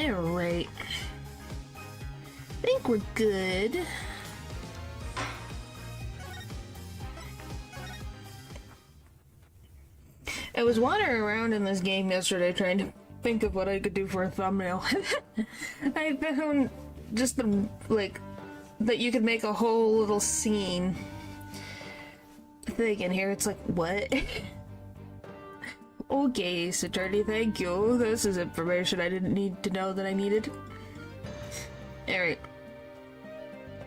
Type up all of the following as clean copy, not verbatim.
Alright. Think we're good. I was wandering around in this game yesterday trying to think of what I could do for a thumbnail. I found just the, like, that you could make a whole little scene thing in here. It's like, what? Okay, Saturday, thank you. This is information I didn't need to know that I needed. Alright.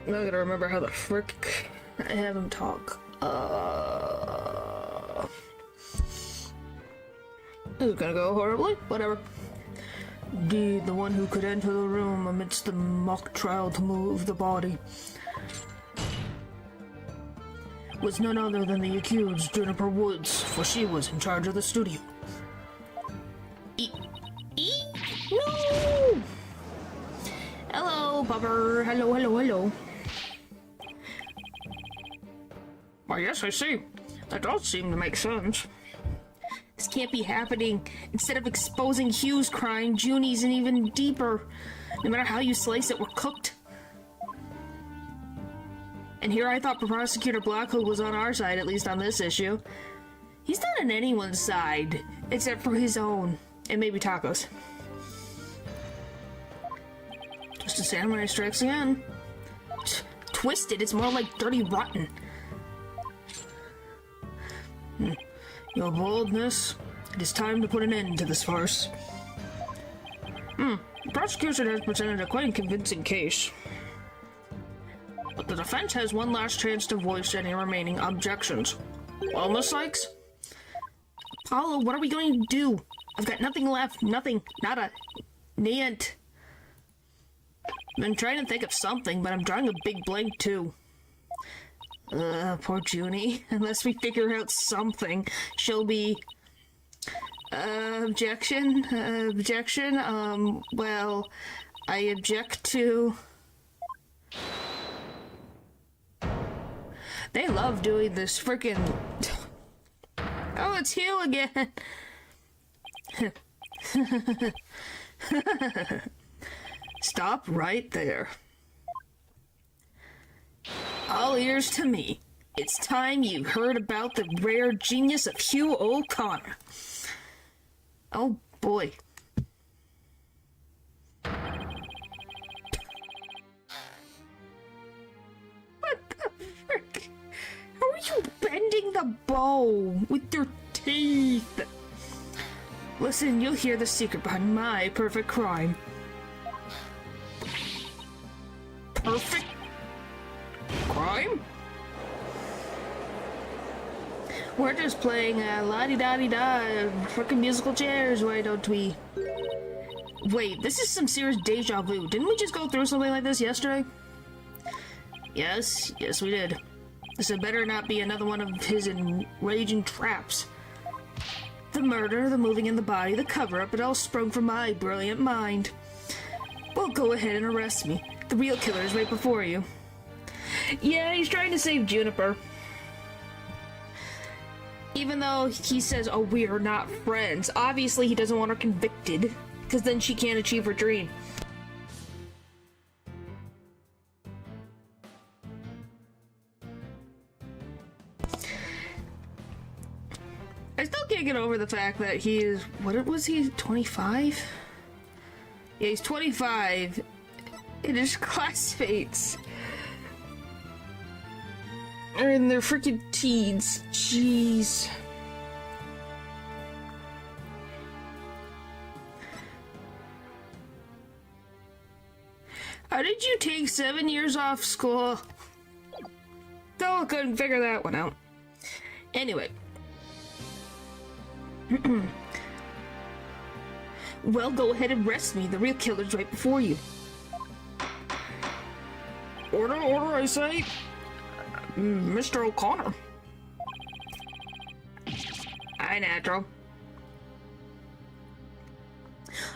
Now I gotta remember how the frick I have him talk. This is gonna go horribly. Whatever. Indeed, the one who could enter the room amidst the mock trial to move the body was none other than the accused, Juniper Woods, for she was in charge of the studio. No! Hello, Bubber. Hello, hello, hello. Why, yes, I see. That does seem to make sense. This can't be happening. Instead of exposing Hugh's crime, Junie's in even deeper. No matter how you slice it, we're cooked. And here I thought Prosecutor Blackhood was on our side, at least on this issue. He's not on anyone's side, except for his own. And maybe Taco's. Twisted Samurai strikes again. Twisted? It's more like Dirty Rotten. Your boldness. It is time to put an end to this farce. The prosecution has presented a quite convincing case. But the defense has one last chance to voice any remaining objections. Well, Miss Sykes? Apollo, what are we going to do? I've got nothing left. Nothing. Nada. Niente. I've been trying to think of something, but I'm drawing a big blank too. Poor Junie. Unless we figure out something, she'll be... objection? Well, I object to... They love doing this frickin'... Oh, it's Hugh again! Stop right there. All ears to me. It's time you heard about the rare genius of Hugh O'Connor. Oh boy. What the frick? How are you bending the bow with your teeth? Listen, you'll hear the secret behind my perfect crime. Perfect crime? We're just playing la-di-da-di-da, frickin' musical chairs, why don't we? Wait, this is some serious deja vu. Didn't we just go through something like this yesterday? Yes, we did. This had better not be another one of his enraging traps. The murder, the moving in the body, the cover-up, it all sprung from my brilliant mind. Well, go ahead and arrest me. The real killer is right before you. Yeah, he's trying to save Juniper. Even though he says, oh, we are not friends. Obviously, he doesn't want her convicted, because then she can't achieve her dream. I still can't get over the fact that he is, what was he, 25? Yeah, he's 25, and his classmates are in their freaking teens. Jeez. How did you take 7 years off school? Still couldn't figure that one out. Anyway. Well, go ahead and arrest me. The real killer's right before you. Order, I say. Mr. O'Connor. Aye, natural.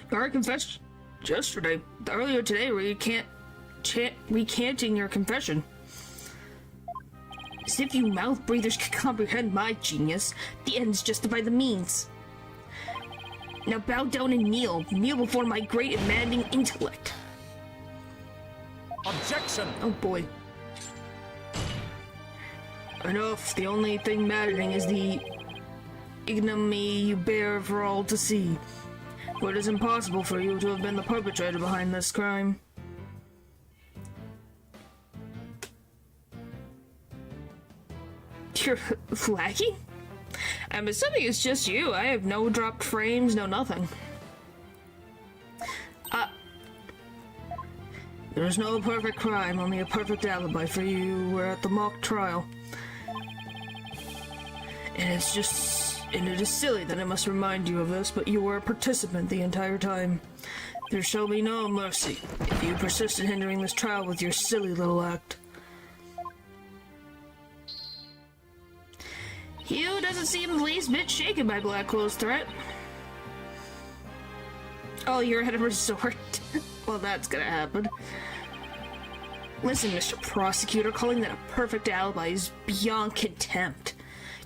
You already confessed yesterday. Earlier today, recanting your confession. As if you mouth breathers can comprehend my genius. The ends justify the means. Now bow down and kneel. Kneel before my great and maddening intellect. Objection! Oh boy. Enough. The only thing maddening is the ignominy you bear for all to see. For it is impossible for you to have been the perpetrator behind this crime. You're lagging? I'm assuming it's just you. I have no dropped frames, no nothing. There's no perfect crime, only a perfect alibi for you. We're at the mock trial. And it is silly that I must remind you of this, but you were a participant the entire time. There shall be no mercy if you persist in hindering this trial with your silly little act. Hugh doesn't seem the least bit shaken by Blackwell's threat. Oh, you're at a resort? Well, that's gonna happen. Listen, Mr. Prosecutor, calling that a perfect alibi is beyond contempt.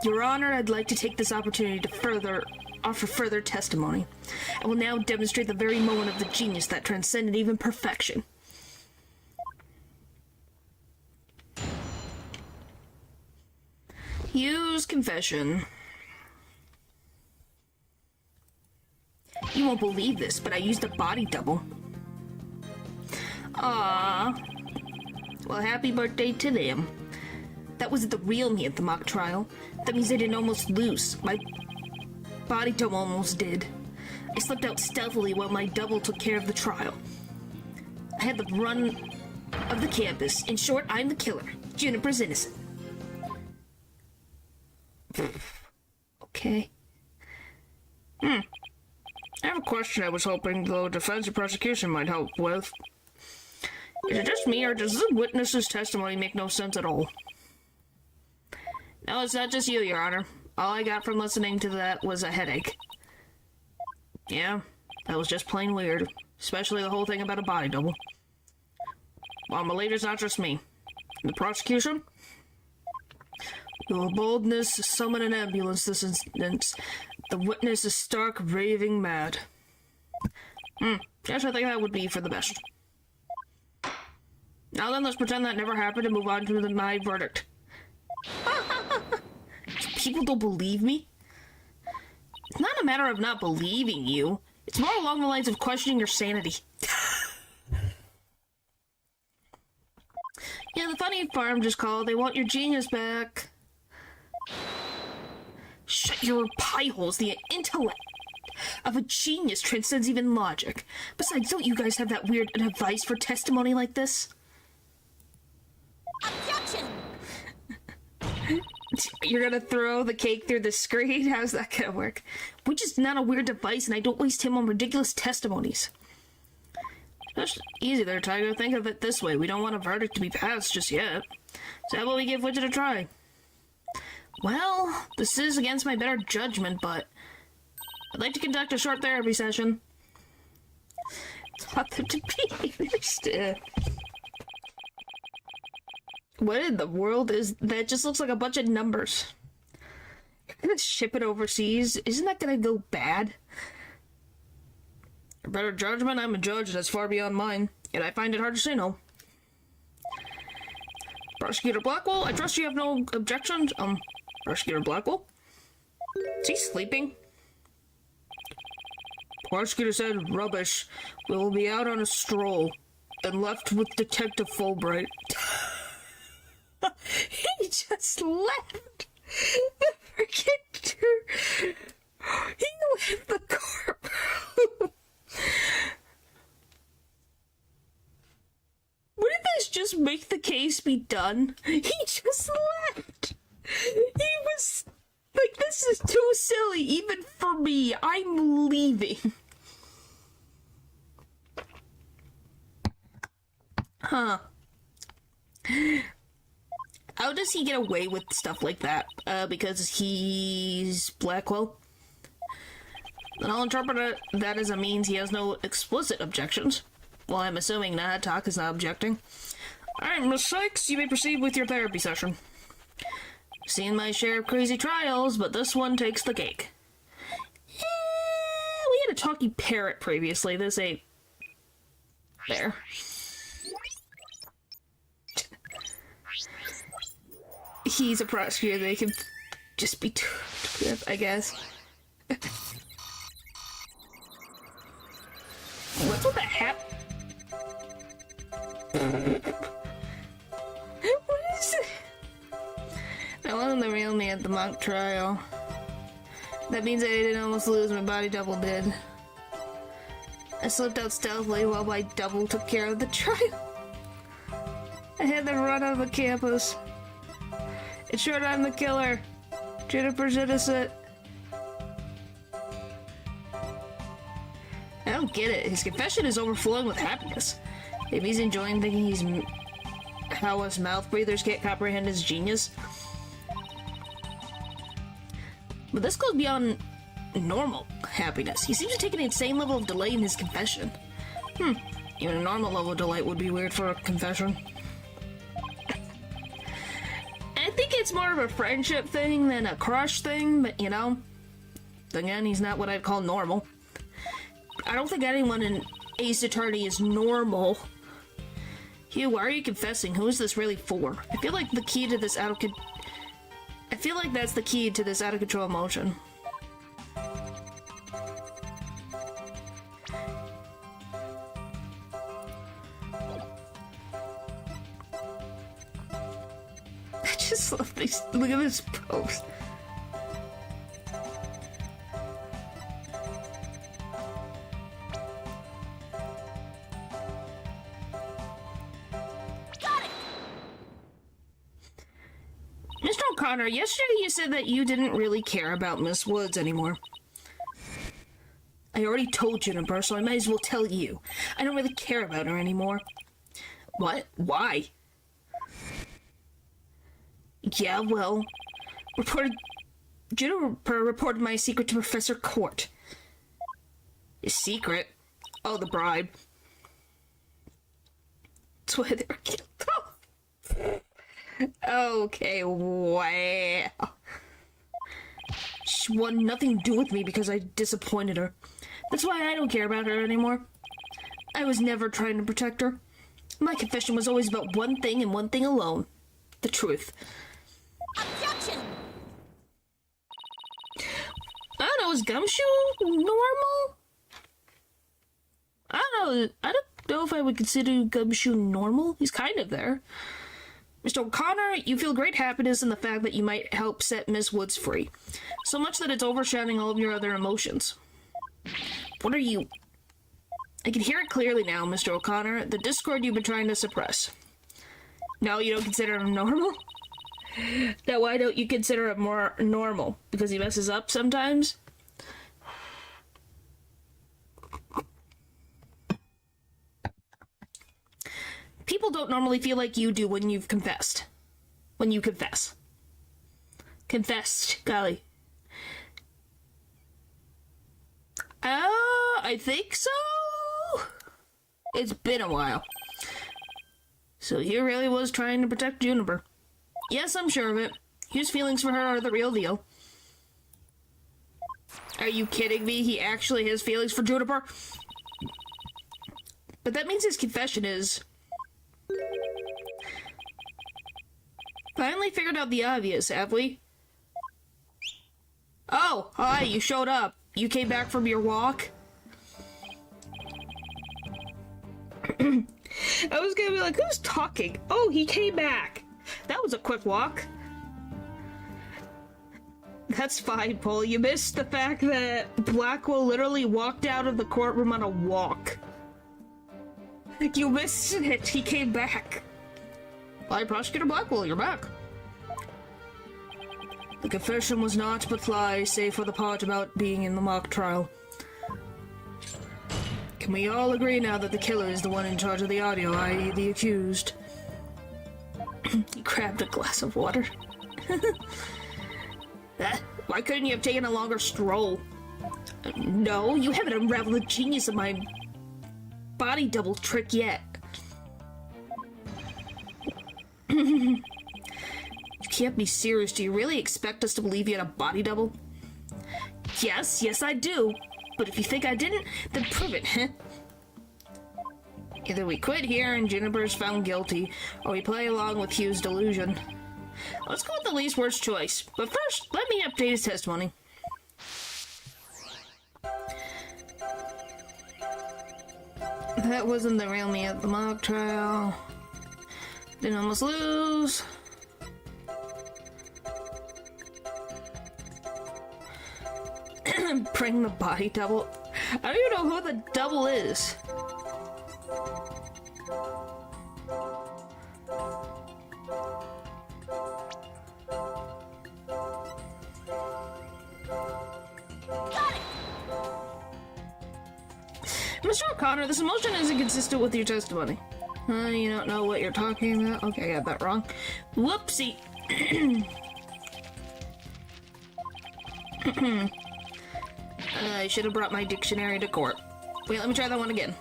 Your Honor, I'd like to take this opportunity to offer further testimony. I will now demonstrate the very moment of the genius that transcended even perfection. Hugh's confession. You won't believe this, but I used a body double. Ah. Well, happy birthday to them. That wasn't the real me at the mock trial. That means I didn't almost lose. My body double almost did. I slipped out stealthily while my double took care of the trial. I had the run of the campus. In short, I'm the killer. Juniper's innocent. Okay. I have a question I was hoping the defense and prosecution might help with. Is it just me, or does the witness's testimony make no sense at all? No, it's not just you, Your Honor. All I got from listening to that was a headache. Yeah, that was just plain weird. Especially the whole thing about a body double. Well, my leader's not just me. The prosecution? Your boldness to summon an ambulance this instance. The witness is stark raving mad. Yes, I think that would be for the best. Now then, let's pretend that never happened and move on to my verdict. People don't believe me? It's not a matter of not believing you. It's more along the lines of questioning your sanity. Yeah, the funny farm just called. They want your genius back. Shut your pie holes. The intellect of a genius transcends even logic. Besides, don't you guys have that weird advice for testimony like this? Objection! You're gonna throw the cake through the screen? How's that gonna work? Which is not a weird device, and I don't waste him on ridiculous testimonies. Just easy there, Tiger. Think of it this way. We don't want a verdict to be passed just yet. So how about we give Widget a try? Well, this is against my better judgment, but I'd like to conduct a short therapy session. Taught them to be understood. What in the world is that? Just looks like a bunch of numbers. You're gonna ship it overseas? Isn't that gonna go bad? For better judgment, I'm a judge that's far beyond mine, and I find it hard to say no. Prosecutor Blackwell, I trust you have no objections. Prosecutor Blackwell? Is he sleeping? Prosecutor said, rubbish. We'll be out on a stroll, and left with Detective Fulbright. He just left the freaking He left the courtroom. Wouldn't this just make the case be done? He just left. He was like, this is too silly, even for me. I'm leaving. Huh. How does he get away with stuff like that? Because he's Blackwell? Then I'll interpret that as a means he has no explicit objections. Well, I'm assuming Nat Talk is not objecting. Alright, Miss Sykes, you may proceed with your therapy session. Seen my share of crazy trials, but this one takes the cake. We a talky parrot previously. This ain't... There. He's a prosecutor. They can just be too good, I guess. What's with the hat? What is it? I wasn't the real me at the mock trial. That means I didn't almost lose, my body double did. I slipped out stealthily while my double took care of the trial. I had them run out of the campus. It's short I'm the killer. Juniper's innocent. I don't get it. His confession is overflowing with happiness. Maybe he's enjoying thinking he's how us mouth breathers can't comprehend his genius. But this goes beyond normal happiness. He seems to take an insane level of delight in his confession. Even a normal level of delight would be weird for a confession. I think it's more of a friendship thing than a crush thing, but you know, again, he's not what I'd call normal. I don't think anyone in Ace Attorney is normal. Hugh, why are you confessing? Who is this really for? I feel like the key to this I feel like that's the key to this out of control emotion. I just love these. Look at this pose. Mr. O'Connor, yesterday you said that you didn't really care about Miss Woods anymore. I already told Juniper, so I might as well tell you. I don't really care about her anymore. What? Why? Yeah, well, Juniper reported my secret to Professor Court. His secret? Oh, the bribe. That's why they were killed. Okay, wow. She wanted nothing to do with me because I disappointed her. That's why I don't care about her anymore. I was never trying to protect her. My confession was always about one thing and one thing alone. The truth. Objection! I don't know, is Gumshoe normal? I don't know if I would consider Gumshoe normal. He's kind of there. Mr. O'Connor, you feel great happiness in the fact that you might help set Miss Woods free. So much that it's overshadowing all of your other emotions. What are you... I can hear it clearly now, Mr. O'Connor. The discord you've been trying to suppress. No, you don't consider him normal? Now why don't you consider him more normal? Because he messes up sometimes? People don't normally feel like you do when you've confessed. When you confess. Confessed, golly. I think so? It's been a while. So he really was trying to protect Juniper. Yes, I'm sure of it. His feelings for her are the real deal. Are you kidding me? He actually has feelings for Juniper? But that means his confession is... Finally figured out the obvious, have we? Oh, hi, you showed up. You came back from your walk? I was gonna be like, who's talking? Oh, he came back. That was a quick walk. That's fine, Paul. You missed the fact that Blackwell literally walked out of the courtroom on a walk. You missed it. He came back. Why, Prosecutor Blackwell, you're back. The confession was not but lies, save for the part about being in the mock trial. Can we all agree now that the killer is the one in charge of the audio, i.e. the accused? He grabbed a glass of water. Why couldn't you have taken a longer stroll? No, you haven't unraveled the genius of my body double trick yet. You can't be serious. Do you really expect us to believe you had a body double? Yes, I do. but if you think I didn't, then prove it, huh? Either we quit here and Juniper's found guilty, or we play along with Hugh's delusion. Let's go with the least worst choice, but first, let me update his testimony. That wasn't the real me at the mock trial. Didn't almost lose. Bring the body double. I don't even know who the double is. Mr. O'Connor, this emotion isn't consistent with your testimony. You don't know what you're talking about? Okay, I got that wrong. Whoopsie. I should have brought my dictionary to court. Wait, let me try that one again.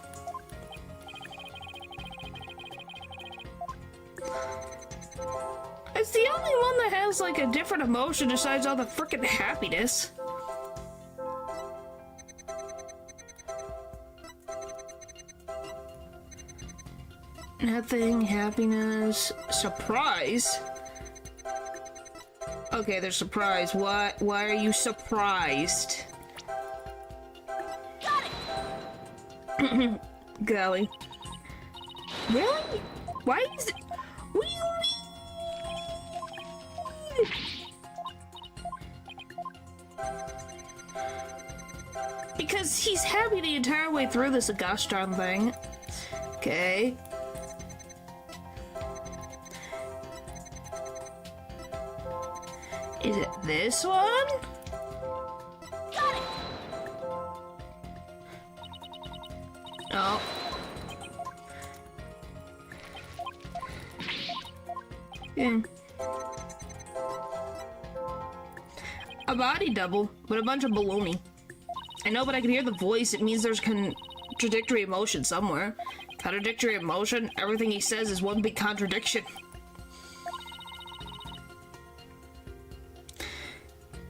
It's the only one that has, like, a different emotion besides all the frickin' happiness. Nothing, happiness, surprise. Okay, there's surprise. Why are you surprised? Golly. Really? Why is it? What do you mean? Because he's happy the entire way through this gosh darn thing. Okay. Is it this one? Got it. Oh. Yeah. A body double, but a bunch of baloney. I know, but I can hear the voice. It means there's contradictory emotion somewhere. Contradictory emotion? Everything he says is one big contradiction.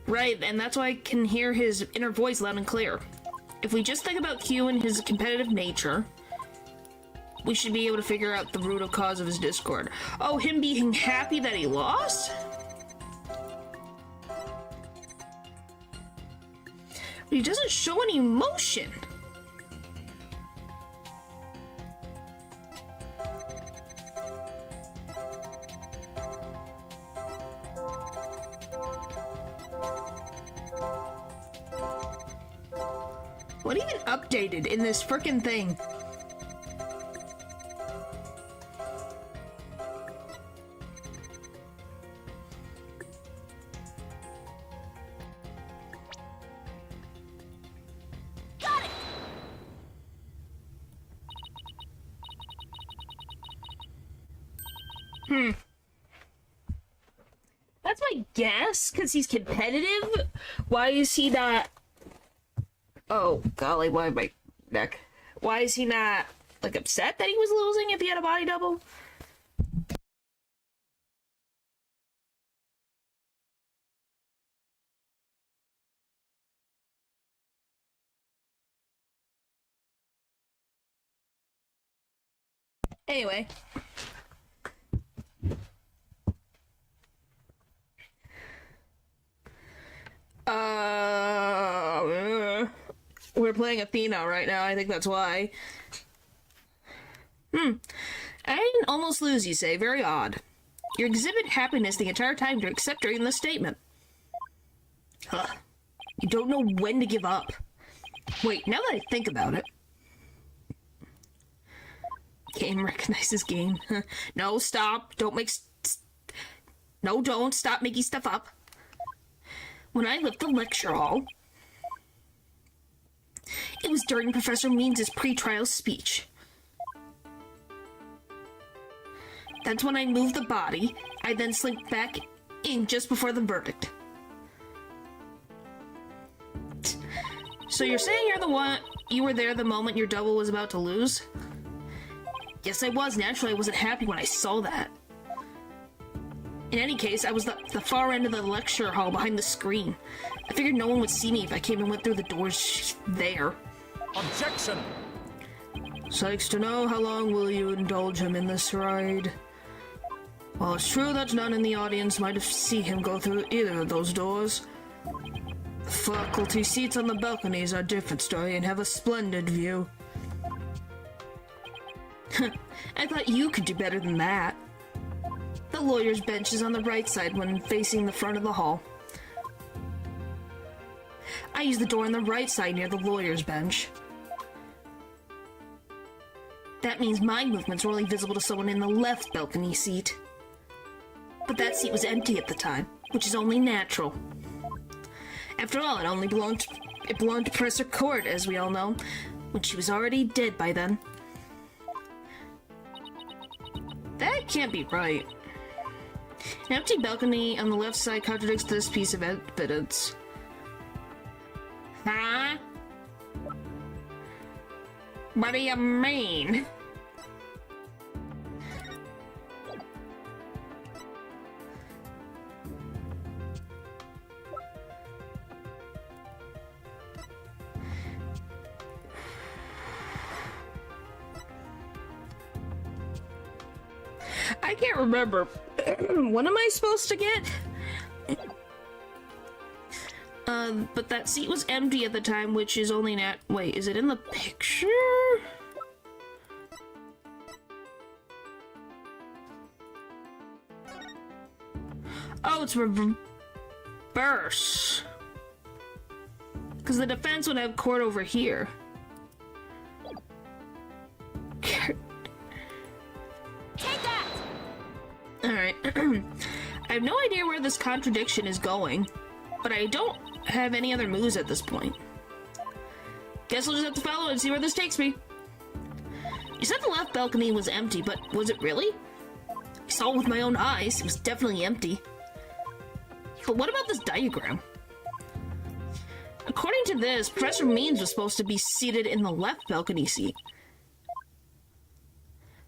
Right, and that's why I can hear his inner voice loud and clear. If we just think about Q and his competitive nature, we should be able to figure out the root of cause of his discord. Oh, him being happy that he lost? But he doesn't show any emotion. What even updated in this frickin' thing? Got it. That's my guess, because he's competitive. Why is he not... Oh, golly, why my neck? Why is he not, like, upset that he was losing if he had a body double? Anyway. We're playing Athena right now, I think that's why. I didn't almost lose, you say. Very odd. You exhibit happiness the entire time except during the statement. Huh. You don't know when to give up. Wait, now that I think about it. Game recognizes game. No, stop. Don't make... No, don't. Stop making stuff up. When I left the lecture hall... It was during Professor Means' pre-trial speech. That's when I moved the body. I then slipped back in just before the verdict. So you're saying you're the one... You were there the moment your double was about to lose? Yes, I was. Naturally, I wasn't happy when I saw that. In any case, I was the far end of the lecture hall behind the screen. I figured no one would see me if I came and went through the doors there. Objection! Sykes to know, how long will you indulge him in this ride? While it's true that none in the audience might have seen him go through either of those doors, the faculty seats on the balconies are a different story and have a splendid view. I thought you could do better than that. The lawyer's bench is on the right side when facing the front of the hall. I use the door on the right side near the lawyer's bench. That means my movements were only visible to someone in the left balcony seat. But that seat was empty at the time, which is only natural. After all, it belonged to Professor Court, as we all know, when she was already dead by then. That can't be right. An empty balcony on the left side contradicts this piece of evidence. Huh? What do you mean? I can't remember. What am I supposed to get? But that seat was empty at the time, which is only wait, is it in the picture? Oh, it's reverse. Because the defense would have court over here. Take that! Alright. I have no idea where this contradiction is going, but I don't have any other moves at this point. Guess I'll just have to follow and see where this takes me. You said the left balcony was empty, but was it really? I saw it with my own eyes. It was definitely empty. But what about this diagram? According to this, Professor Means was supposed to be seated in the left balcony seat.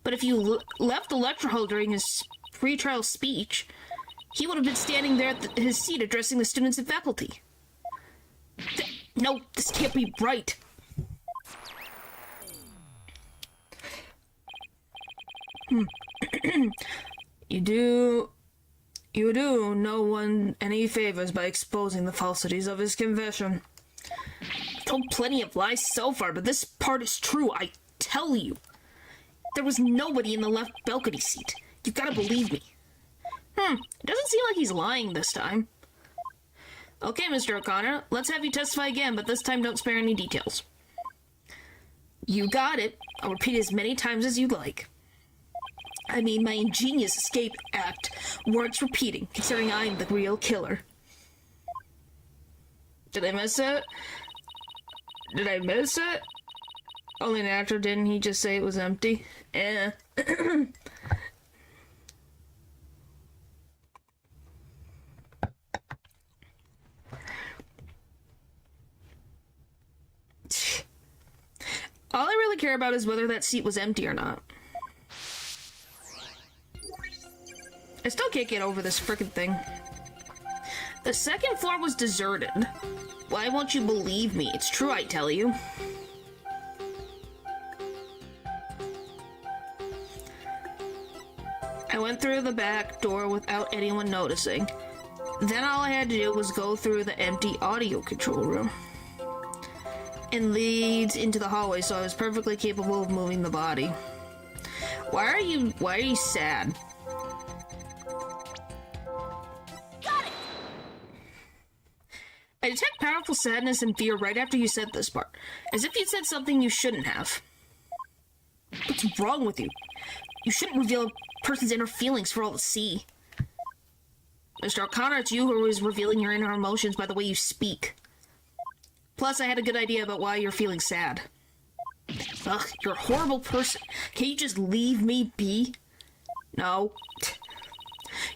But if you left the lecture hall during his pre-trial speech, he would have been standing there at his seat addressing the students and faculty. No, this can't be right. You do no one any favors by exposing the falsities of his confession. I've told plenty of lies so far, but this part is true, I tell you. There was nobody in the left balcony seat. You've got to believe me. It doesn't seem like he's lying this time. Okay, Mr. O'Connor, let's have you testify again, but this time don't spare any details. You got it. I'll repeat as many times as you'd like. I mean, my ingenious escape act warrants repeating, considering I'm the real killer. Did I miss it? Did I miss it? Only natural, didn't he just say it was empty? Eh. All I really care about is whether that seat was empty or not. I still can't get over this frickin' thing. The second floor was deserted. Why won't you believe me? It's true, I tell you. I went through the back door without anyone noticing. Then all I had to do was go through the empty audio control room. It leads into the hallway, so I was perfectly capable of moving the body. Why are you sad? Got it! I detect powerful sadness and fear right after you said this part, as if you said something you shouldn't have. What's wrong with you? You shouldn't reveal a person's inner feelings for all to see. Mr. O'Connor, it's you who is revealing your inner emotions by the way you speak. Plus, I had a good idea about why you're feeling sad. Ugh, you're a horrible person. Can't you just leave me be? No.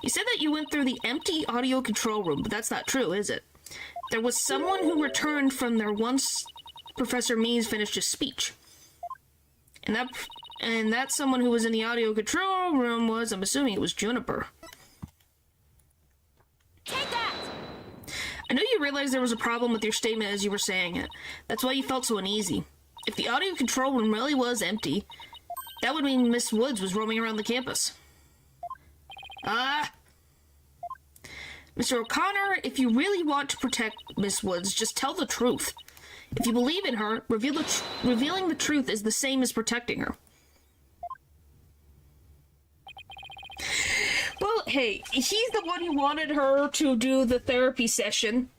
You said that you went through the empty audio control room, but that's not true, is it? There was someone who returned from there once Professor Means finished his speech. And that someone who was in the audio control room was, I'm assuming it was Juniper. I know you realized there was a problem with your statement as you were saying it. That's why you felt so uneasy. If the audio control room really was empty, that would mean Miss Woods was roaming around the campus. Mr. O'Connor, if you really want to protect Miss Woods, just tell the truth. If you believe in her, revealing the truth is the same as protecting her. Well, hey, he's the one who wanted her to do the therapy session,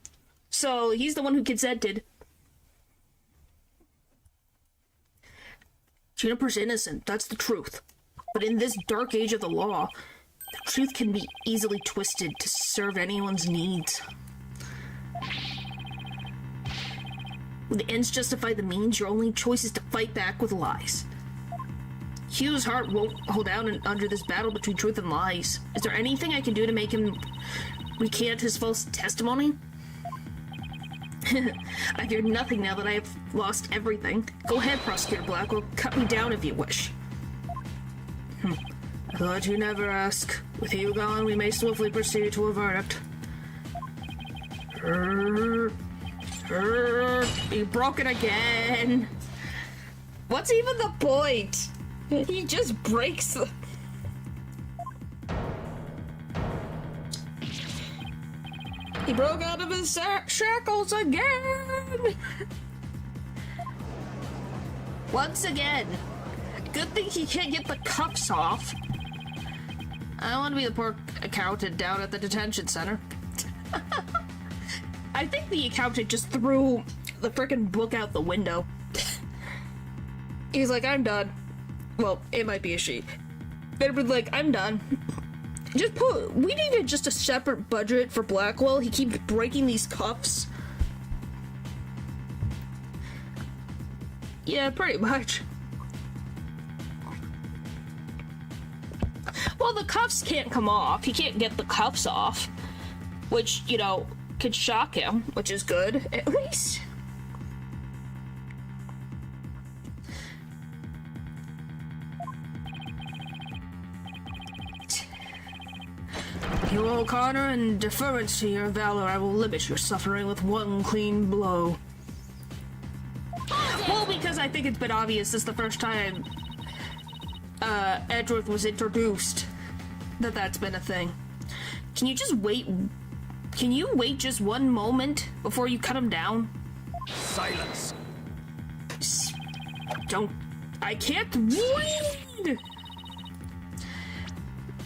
so he's the one who consented. Juniper's innocent, that's the truth. But in this dark age of the law, the truth can be easily twisted to serve anyone's needs. When the ends justify the means, your only choice is to fight back with lies. Hugh's heart won't hold out under this battle between truth and lies. Is there anything I can do to make him recant his false testimony? I fear nothing now that I have lost everything. Go ahead, Prosecutor Blackwell. Cut me down if you wish. I thought you'd never ask. With Hugh gone, we may swiftly proceed to a verdict. He broke it again. What's even the point? He just breaks the... He broke out of his shackles again! Once again. Good thing he can't get the cuffs off. I want to be the poor accountant down at the detention center. I think the accountant just threw the frickin' book out the window. He's like, I'm done. Well, it might be a she. They'd be like, I'm done. We needed just a separate budget for Blackwell. He keeps breaking these cuffs. Yeah, pretty much. Well, the cuffs can't come off. He can't get the cuffs off. Which, you know, could shock him, which is good, at least. You, O'Connor, in deference to your valor, I will limit your suffering with one clean blow. Well, because I think it's been obvious since the first time Edgeworth was introduced that that's been a thing. Can you just wait? Can you wait just one moment before you cut him down? Silence. Don't. I can't read!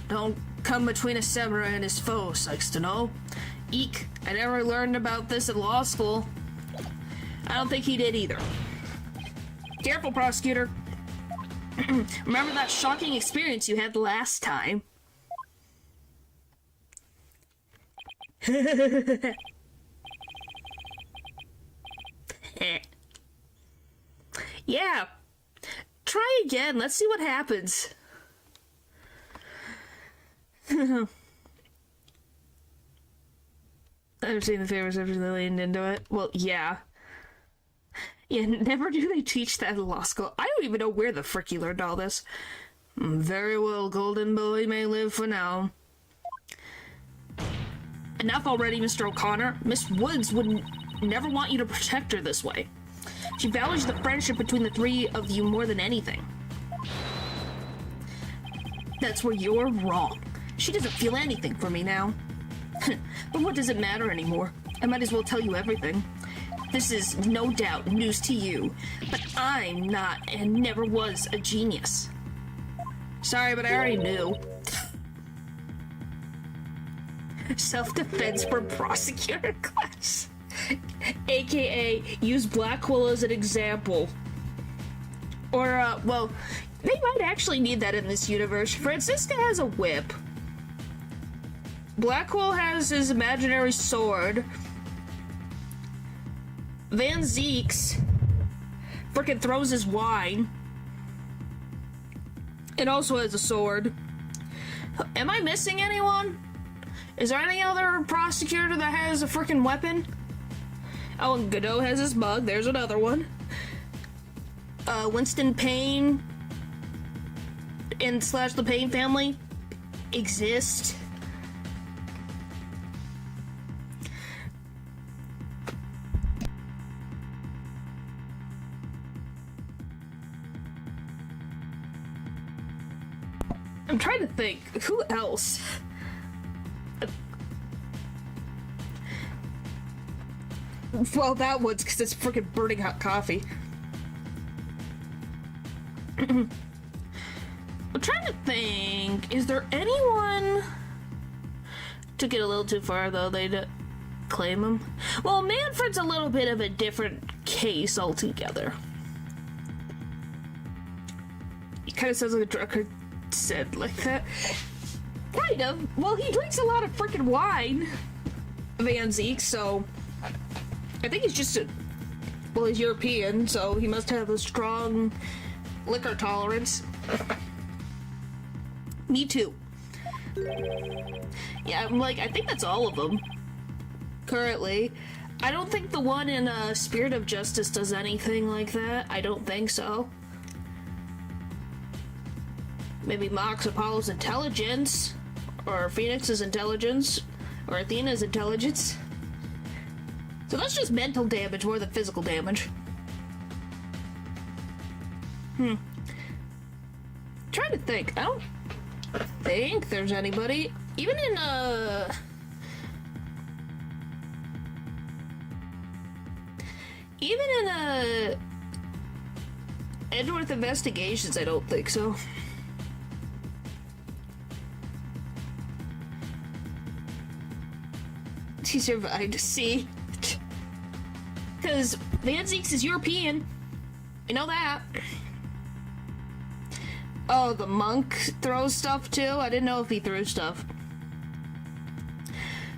Don't come between a samurai and his foe, Sykes to know. Eek, I never learned about this at law school. I don't think he did either. Careful, prosecutor. Remember that shocking experience you had last time? Yeah. Try again. Let's see what happens. I've seen the favors after they leaned into it. Well, yeah. Yeah, never do they teach that in law school. I don't even know where the frick you learned all this. Very well, Golden Boy may live for now. Enough already, Mr. O'Connor. Miss Woods would never want you to protect her this way. She values the friendship between the three of you more than anything. That's where you're wrong. She doesn't feel anything for me now. But what does it matter anymore? I might as well tell you everything. This is no doubt news to you, but I'm not and never was a genius. Sorry, but I already knew. Self-defense for prosecutor class. AKA, use Blackwell as an example. Or, well, they might actually need that in this universe. Francisca has a whip. Blackwell has his imaginary sword. Van Zeeks frickin' throws his wine. And also has a sword. Am I missing anyone? Is there any other prosecutor that has a frickin' weapon? Oh, and Godot has his mug. There's another one. Winston Payne and slash the Payne family exist. I'm trying to think. Who else? Well, that one's because it's freaking burning hot coffee. I'm trying to think. Is there anyone... Took it a little too far, though. They'd claim him. Well, Manfred's a little bit of a different case altogether. He kind of sounds like a drunkard said like that. Kind of. Well, he drinks a lot of freaking wine, Van Zeke, so... I think he's just well, he's European, so he must have a strong liquor tolerance. Me too. Yeah, I'm like, I think that's all of them. Currently. I don't think the one in Spirit of Justice does anything like that. I don't think so. Maybe Mox Apollo's intelligence, or Phoenix's intelligence, or Athena's intelligence. So that's just mental damage more than physical damage. Trying to think. I don't think there's anybody. Even in Edgeworth Investigations, I don't think so. He survived. See? Because Van Zeeks is European. You know that. Oh, the monk throws stuff too? I didn't know if he threw stuff.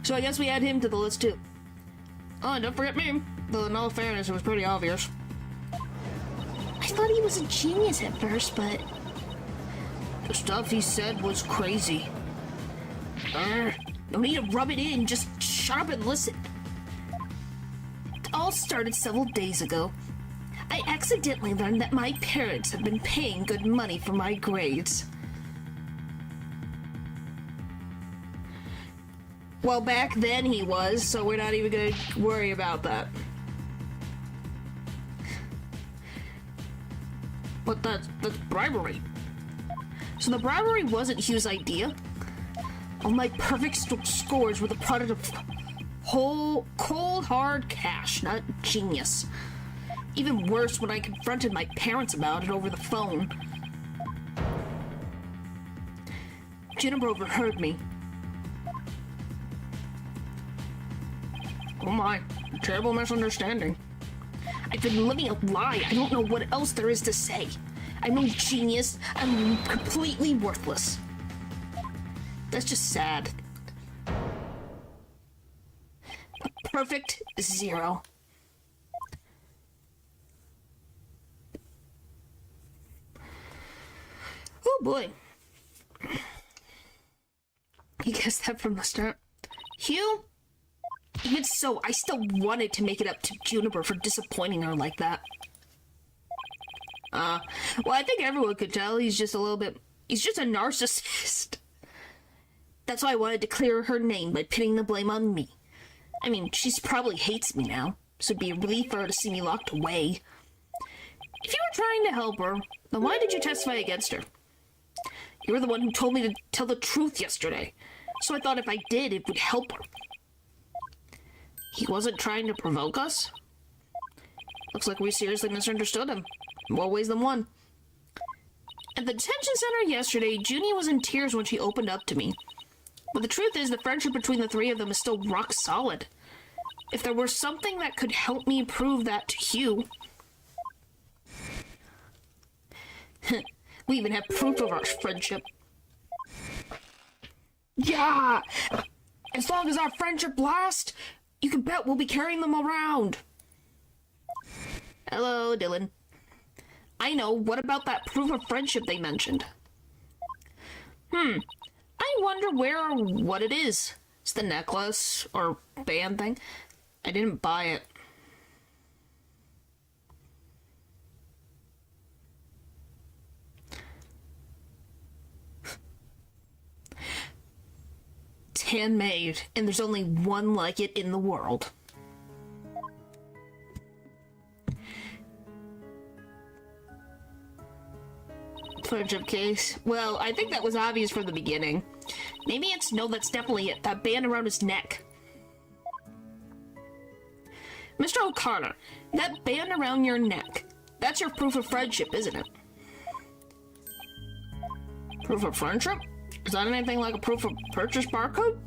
So I guess we add him to the list too. Oh, and don't forget me. Though in all fairness, it was pretty obvious. I thought he was a genius at first, but... The stuff he said was crazy. No need to rub it in, just shut up and listen. It all started several days ago. I accidentally learned that my parents have been paying good money for my grades. Well, back then he was, so we're not even gonna worry about that. But that's bribery. So the bribery wasn't Hugh's idea? All my perfect scores were the product of whole, cold, hard cash, not genius. Even worse when I confronted my parents about it over the phone. Juniper overheard me. Oh my, terrible misunderstanding. I've been living a lie. I don't know what else there is to say. I'm no genius. I'm completely worthless. That's just sad. A perfect 0. Oh boy. You guessed that from the start. Hugh? Even so, I still wanted to make it up to Juniper for disappointing her like that. Well, I think everyone could tell he's just a narcissist. That's why I wanted to clear her name by pinning the blame on me. I mean, she probably hates me now, so it'd be a relief for her to see me locked away. If you were trying to help her, then why did you testify against her? You were the one who told me to tell the truth yesterday, so I thought if I did, it would help her. He wasn't trying to provoke us? Looks like we seriously misunderstood him. In more ways than one. At the detention center yesterday, Junie was in tears when she opened up to me. But the truth is, the friendship between the three of them is still rock solid. If there were something that could help me prove that to Hugh... We even have proof of our friendship. Yeah! As long as our friendship lasts, you can bet we'll be carrying them around. Hello, Dylan. I know, what about that proof of friendship they mentioned? I wonder where or what it is. It's the necklace or band thing. I didn't buy it. It's handmade, and there's only one like it in the world. friendship case. Well, I think that was obvious from the beginning. Maybe it's no, that's definitely it. That band around his neck. Mr. O'Connor, that band around your neck. That's your proof of friendship, isn't it? Proof of friendship? Is that anything like a proof of purchase barcode?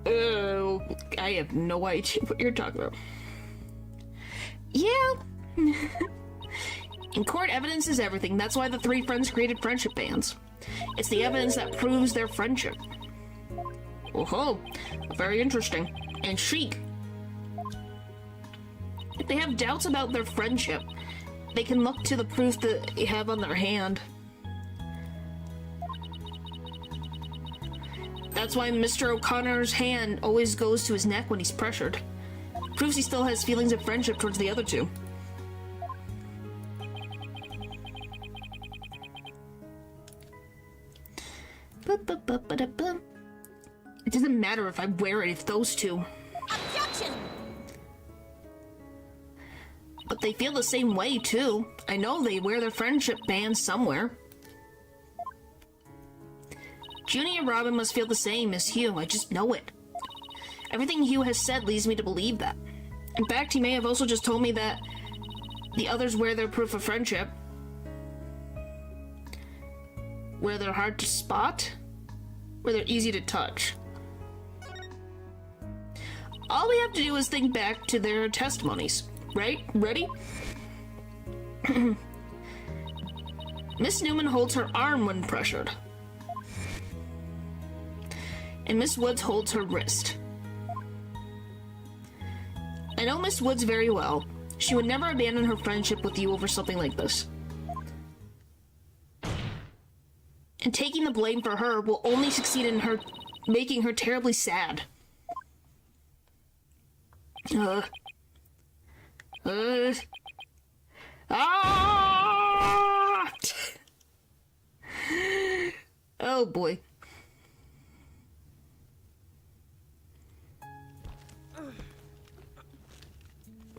Oh, I have no idea what you're talking about. Yeah. In court, evidence is everything. That's why the three friends created friendship bands. It's the evidence that proves their friendship. Oh, very interesting. And chic. If they have doubts about their friendship, they can look to the proof that they have on their hand. That's why Mr. O'Connor's hand always goes to his neck when he's pressured. Proves he still has feelings of friendship towards the other two. It doesn't matter if I wear it if those two. Objection! But they feel the same way, too. I know they wear their friendship bands somewhere. Junie and Robin must feel the same as Hugh. I just know it. Everything Hugh has said leads me to believe that. In fact, he may have also just told me that the others wear their proof of friendship. Where they're hard to spot. Where they're easy to touch. All we have to do is think back to their testimonies. Right? Ready? Miss Newman holds her arm when pressured. And Miss Woods holds her wrist. I know Miss Woods very well. She would never abandon her friendship with you over something like this. And taking the blame for her will only succeed in her making her terribly sad. Oh boy.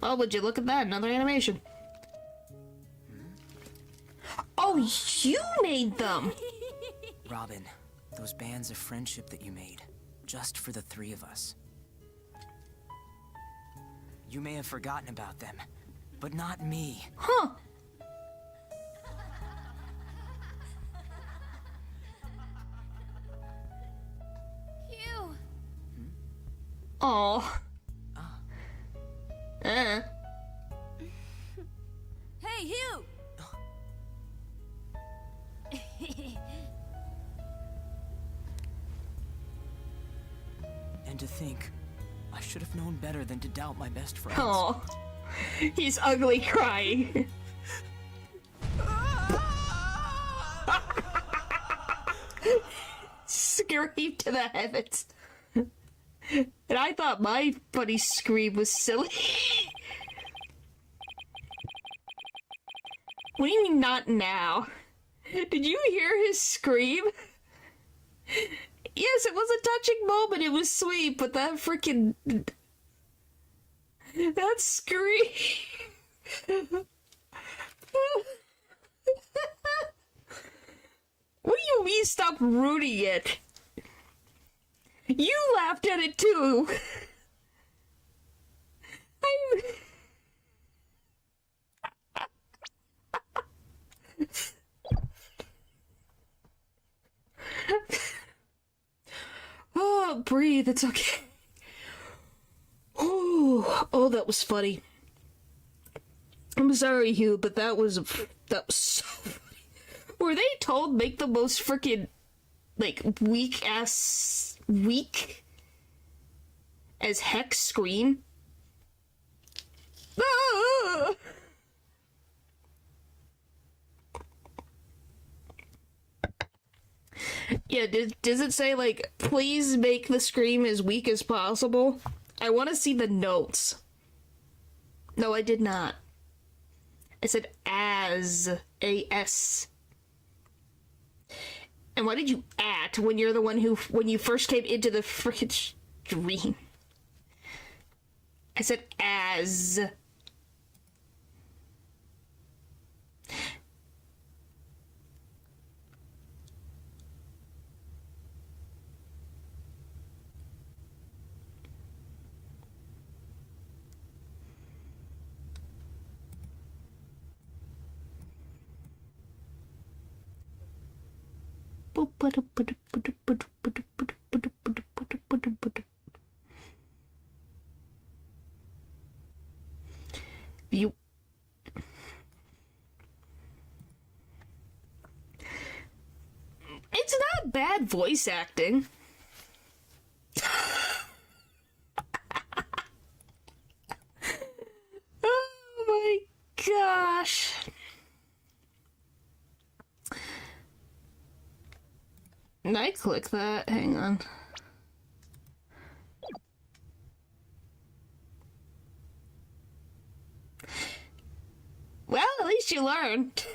Oh, would you look at that? Another animation. Oh, you made them! Robin, those bands of friendship that you made, just for the three of us. You may have forgotten about them, but not me. Huh. Hugh! Oh. Hey, Hugh! And to think, I should have known better than to doubt my best friends. Oh. He's ugly crying. Scream to the heavens. And I thought my funny scream was silly. What do you mean not now? Did you hear his scream? Yes, it was a touching moment. It was sweet, but that freaking... that scream... What do you mean stop rooting it? You laughed at it too. Oh, breathe. It's okay. Oh, that was funny. I'm sorry, Hugh, but that was so funny. Were they told make the most freaking like weak as heck scream? Ah! Yeah, does it say, like, please make the scream as weak as possible? I want to see the notes. No, I did not. I said as. A-S. And why did you at when you're the one who, when you first came into the frickin' stream? I said as. You. It's not bad voice acting. Oh my gosh. Can I click that? Hang on. Well, at least you learned.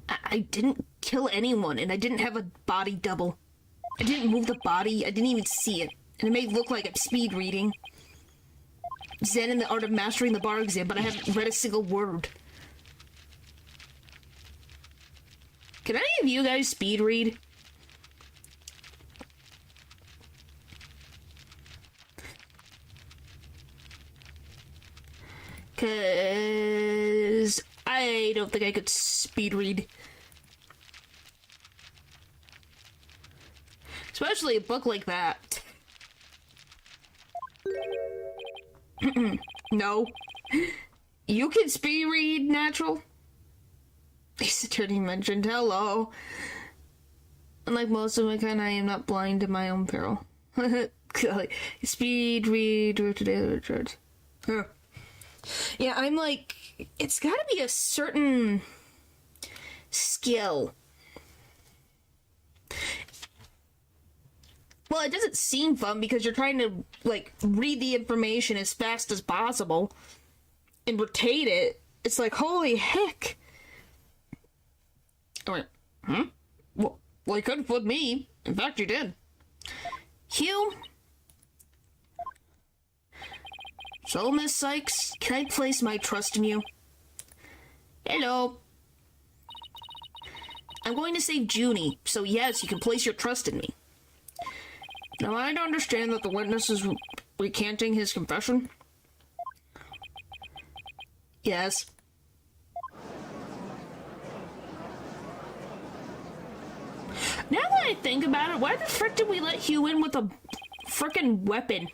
I didn't kill anyone, and I didn't have a body double. I didn't move the body, I didn't even see it. And it may look like I'm speed reading. Zen in the Art of Mastering the Bar exam, but I haven't read a single word. Can any of you guys speed read? Cause I don't think I could speed read. Especially a book like that. No. You can speed read, Natural? Ace Attorney mentioned, hello. Unlike most of my kind, I am not blind to my own peril. Speed read or today Richards. Huh. Yeah, I'm like, it's gotta be a certain skill. Well, it doesn't seem fun because you're trying to, like, read the information as fast as possible and retain it. It's like, holy heck. I went, Well, you couldn't fool me. In fact, you did. Hugh? So, Miss Sykes, can I place my trust in you? Hello. I'm going to save Junie, so yes, you can place your trust in me. Now, I don't understand that the witness is recanting his confession. Yes. Now that I think about it, why the frick did we let Hugh in with a frickin' weapon?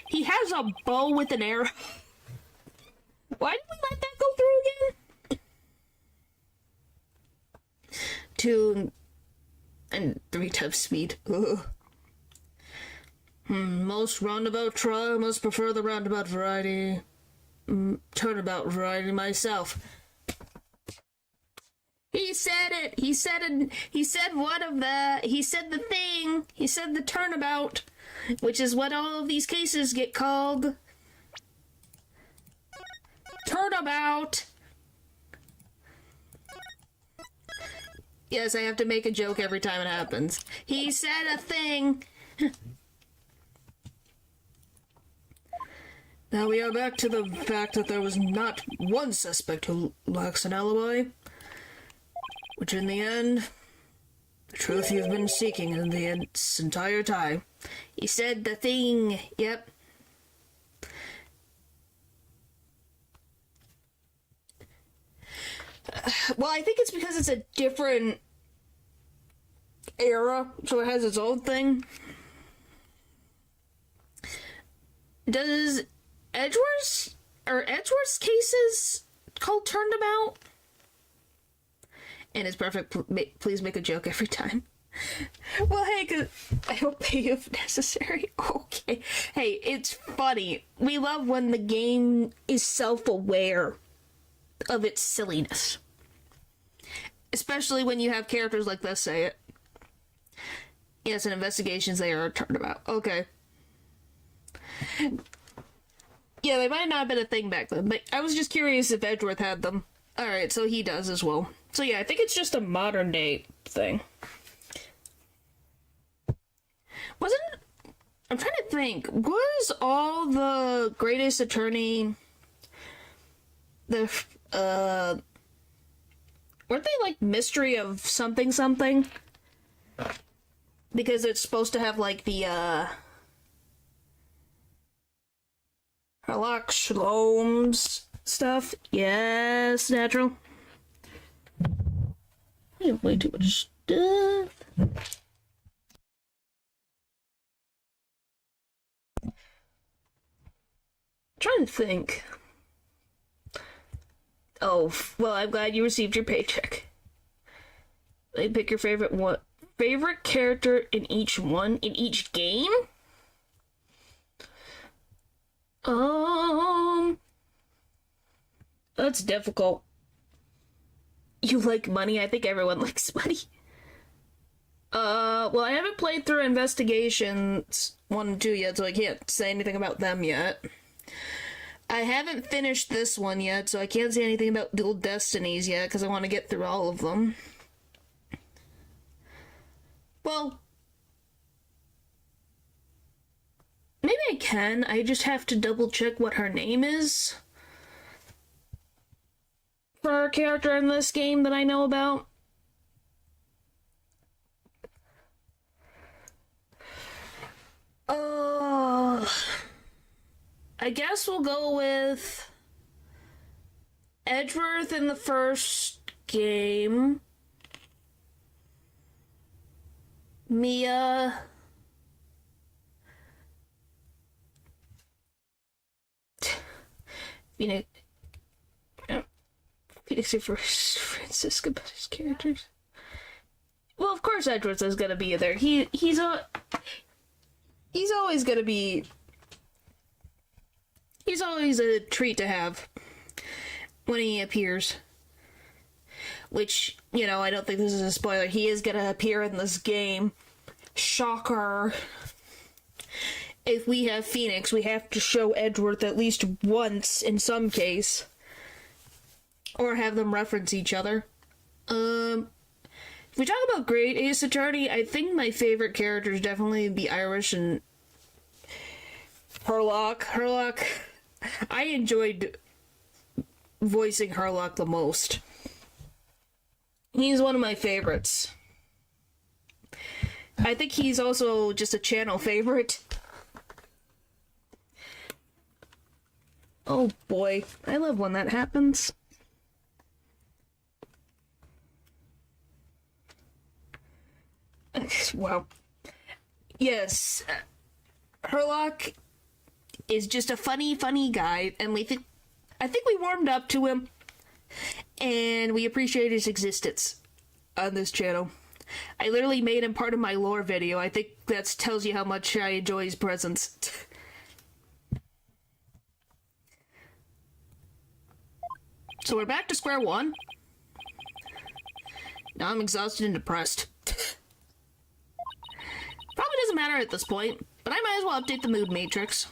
He has a bow with an arrow. Why did we let that go through again? 2 and 3 times speed. Ugh. Most roundabout trial must prefer the roundabout variety. Turnabout variety myself. He said it. He said one of the. He said the thing. He said the turnabout, which is what all of these cases get called. Turnabout. Yes, I have to make a joke every time it happens. He said a thing. Now we are back to the fact that there was not one suspect who lacks an alibi. Which in the end, the truth you've been seeking in this entire time. He said the thing, yep. Well, I think it's because it's a different era, so it has its own thing. Does Edgeworth's cases called Turnabout? And it's perfect. Please make a joke every time. Well, hey, 'cause I will pay you if necessary. Okay. Hey, it's funny. We love when the game is self-aware of its silliness. Especially when you have characters like this say it. Yes, in investigations they are a turnabout. Okay. Yeah, they might not have been a thing back then, but I was just curious if Edgeworth had them. Alright, so he does as well. So yeah, I think it's just a modern day thing. Wasn't it? I'm trying to think. Was all the Greatest Attorney... weren't they like Mystery of something something? Because it's supposed to have like the Harlock Shalom's stuff. Yes, natural. I have way too much stuff. Trying to think. Oh, well, I'm glad you received your paycheck. They pick your favorite character in each game? That's difficult. You like money? I think everyone likes money. Well, I haven't played through Investigations 1 and 2 yet, so I can't say anything about them yet. I haven't finished this one yet, so I can't say anything about Dual Destinies yet, because I want to get through all of them. Well, maybe I can. I just have to double check what her name is for a character in this game that I know about. I guess we'll go with Edgeworth in the first game. Mia. Phoenix for Francisca, but his characters. Well, of course Edgeworth is gonna be there. He's always gonna be. He's always a treat to have when he appears. Which, you know, I don't think this is a spoiler. He is gonna appear in this game. Shocker. If we have Phoenix, we have to show Edgeworth at least once in some case. Or have them reference each other. If we talk about Great Ace Attorney, I think my favorite characters definitely be Irish and Herlock. I enjoyed voicing Herlock the most. He's one of my favorites. I think he's also just a channel favorite. Oh boy, I love when that happens. Wow. Yes, Herlock is just a funny guy, and I think we warmed up to him, and we appreciate his existence on this channel. I literally made him part of my lore video. I think that tells you how much I enjoy his presence. So we're back to square one. Now I'm exhausted and depressed. Probably doesn't matter at this point, but I might as well update the mood matrix.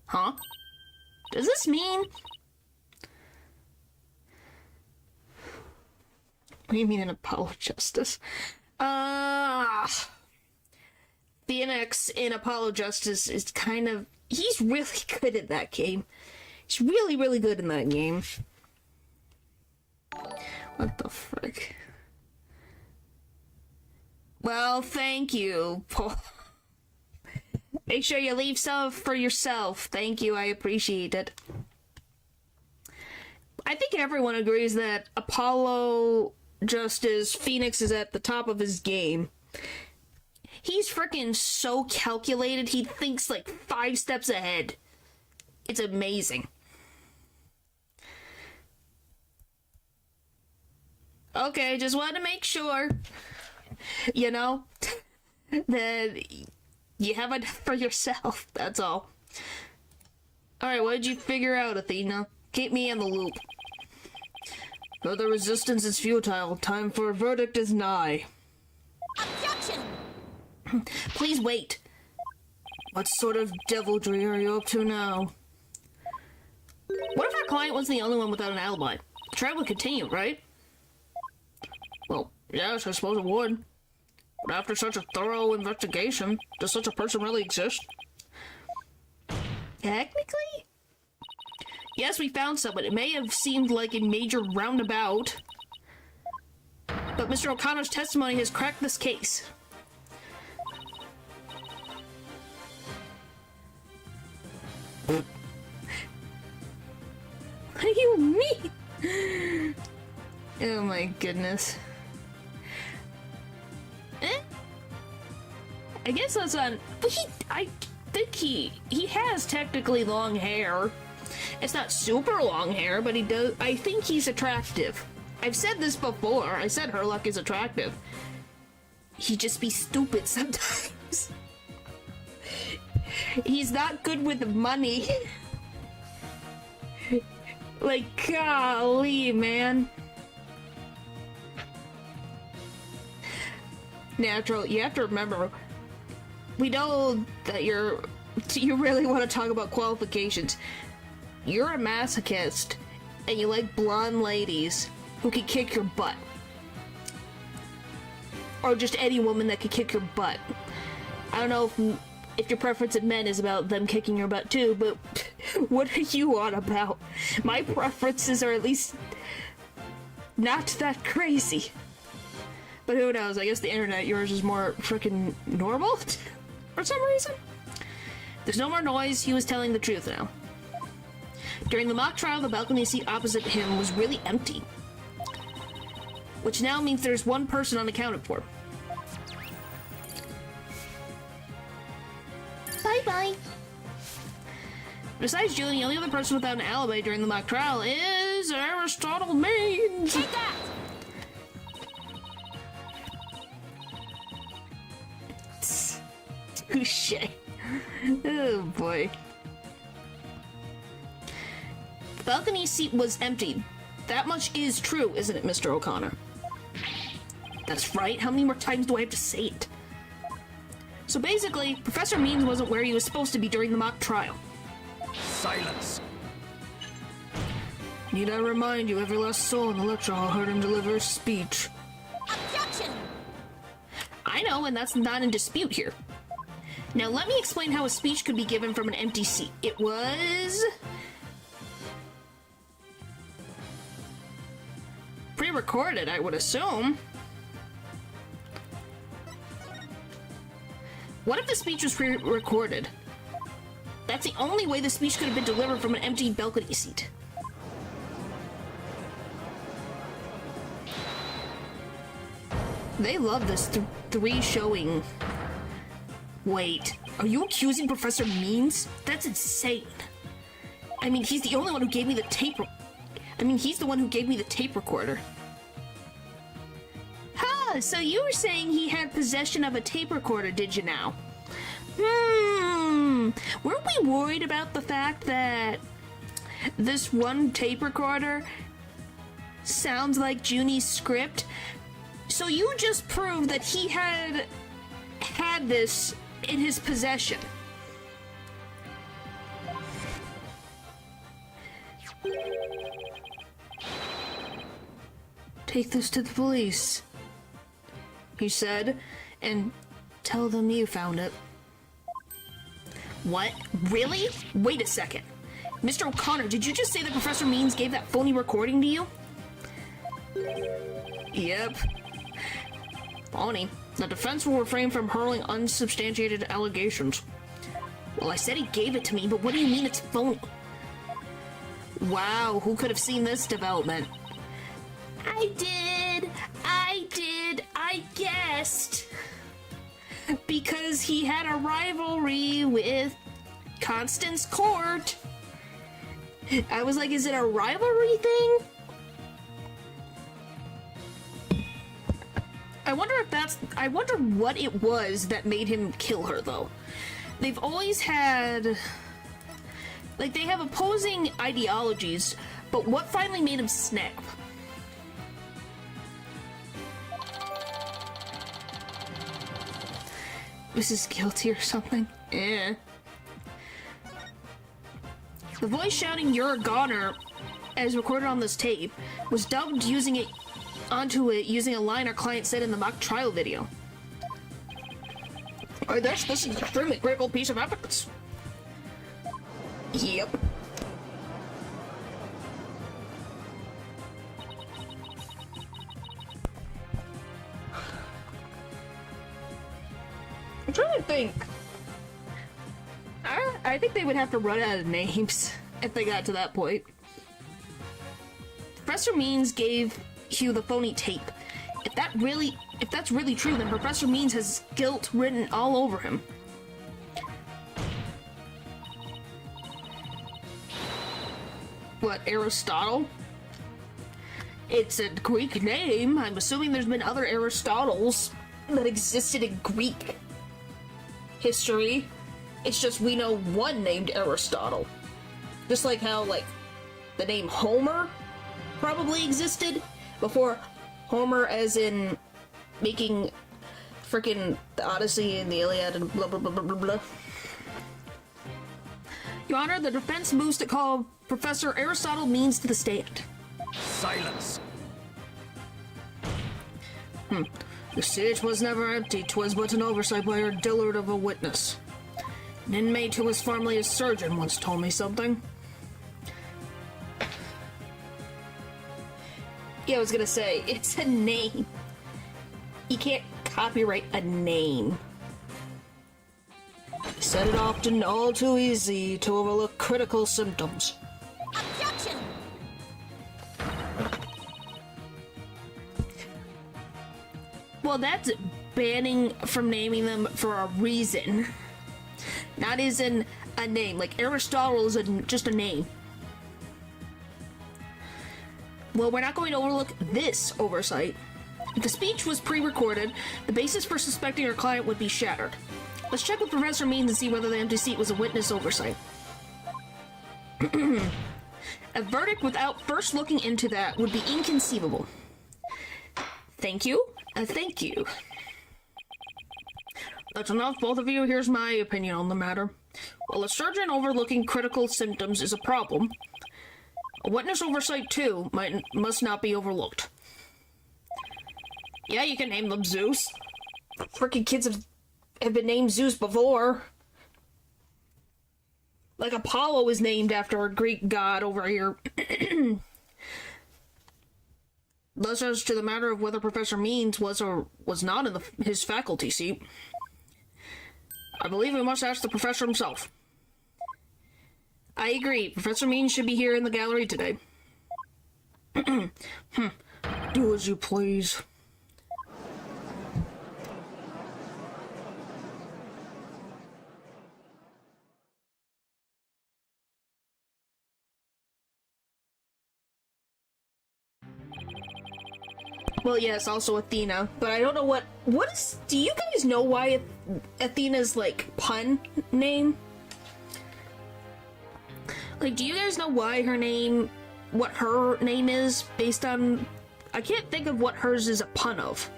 Huh? Does this mean... What do you mean an Apollo Justice? Phoenix in Apollo Justice is kind of... He's really good at that game. He's really good in that game. What the frick? Well, thank you, Paul. Make sure you leave some for yourself. Thank you, I appreciate it. I think everyone agrees that Apollo Justice Phoenix is at the top of his game. He's freaking so calculated, he thinks like 5 steps ahead. It's amazing. Okay, just wanted to make sure, you know, that you have it for yourself, that's all. Alright, what did you figure out, Athena? Keep me in the loop. Further resistance is futile. Time for a verdict is nigh. Objection! Please wait. What sort of deviltry are you up to now? What if our client was the only one without an alibi? The trial would continue, right? Well, yes, I suppose it would. But after such a thorough investigation, does such a person really exist? Technically? Yes, we found someone. It may have seemed like a major roundabout. but Mr. O'Connor's testimony has cracked this case. What do you mean? Oh my goodness. I guess that's on. But I think he has technically long hair. It's not super long hair, but he does. I think he's attractive. I've said this before. I said Herlock is attractive. He just be stupid sometimes. He's not good with money. Like, golly, man. Natural, you have to remember, we know that you really want to talk about qualifications. You're a masochist, and you like blonde ladies who can kick your butt. Or just any woman that can kick your butt. I don't know if your preference in men is about them kicking your butt too, but what are you on about? My preferences are at least not that crazy. But who knows, I guess the internet, yours is more freaking normal for some reason. There's no more noise, he was telling the truth now. During the mock trial, the balcony seat opposite him was really empty. Which now means there's one person unaccounted for. Bye-bye. Besides Julie, the only other person without an alibi during the mock trial is Aristotle Maines. Take that! Touche. Oh boy. The balcony seat was empty. That much is true, isn't it, Mr. O'Connor? That's right. How many more times do I have to say it? So basically, Professor Means wasn't where he was supposed to be during the mock trial. Silence! Need I remind you, every last soul in the lecture hall heard him deliver a speech. Objection! I know, and that's not in dispute here. Now let me explain how a speech could be given from an empty seat. It was... pre-recorded, I would assume. What if the speech was pre-recorded? That's the only way the speech could have been delivered from an empty balcony seat. They love this three showing. Wait, are you accusing Professor Means? That's insane. I mean, he's the only one who gave me the tape. He's the one who gave me the tape recorder. Huh, so you were saying he had possession of a tape recorder, did you now? Weren't we worried about the fact that this one tape recorder sounds like Junie's script? So you just proved that he had this in his possession. Take this to the police, he said, and tell them you found it. What? Really? Wait a second. Mr. O'Connor, did you just say that Professor Means gave that phony recording to you? Yep. Phony. The defense will refrain from hurling unsubstantiated allegations. Well, I said he gave it to me, but what do you mean it's phony? Wow, who could have seen this development? I guessed. Because he had a rivalry with Constance Court. I was like, is it a rivalry thing? I wonder what it was that made him kill her, though. They've always had... like, they have opposing ideologies, but what finally made him snap? Was he guilty or something? Eh. The voice shouting, "You're a goner," as recorded on this tape, was dubbed using a line our client said in the mock trial video. This is an extremely critical piece of evidence. Yep. think? I think they would have to run out of names if they got to that point. Professor Means gave Hugh the phony tape. If that's really true, then Professor Means has guilt written all over him. What, Aristotle? It's a Greek name. I'm assuming there's been other Aristotles that existed in Greek history. It's just we know one named Aristotle. Just like how, like, the name Homer probably existed before Homer, as in making frickin' the Odyssey and the Iliad and blah blah blah blah blah blah. Your Honor, the defense moves to call Professor Aristotle Means to the stand. Silence. The stage was never empty. 'Twas but an oversight by our Dillard of a witness. An inmate who was formerly a surgeon once told me something. Yeah, I was gonna say, it's a name. You can't copyright a name. He said it often all too easy to overlook critical symptoms. Objection! Well, that's banning from naming them for a reason. Not as in a name. Like, Aristotle is just a name. Well, we're not going to overlook this oversight. If the speech was pre-recorded, the basis for suspecting our client would be shattered. Let's check with Professor Means and see whether the empty seat was a witness oversight. A verdict without first looking into that would be inconceivable. Thank you. Thank you. That's enough, both of you. Here's my opinion on the matter. While a surgeon overlooking critical symptoms is a problem, a witness oversight, too, must not be overlooked. Yeah, you can name them Zeus. Freaking kids have been named Zeus before. Like, Apollo is named after a Greek god over here. Thus, as to the matter of whether Professor Means was or was not in his faculty seat, I believe we must ask the professor himself. I agree. Professor Means should be here in the gallery today. Do as you please. Well, yes, also Athena, but I don't know what is, do you guys know why Athena's, like, pun name? Like, do you guys know why what her name is based on, I can't think of what hers is a pun of.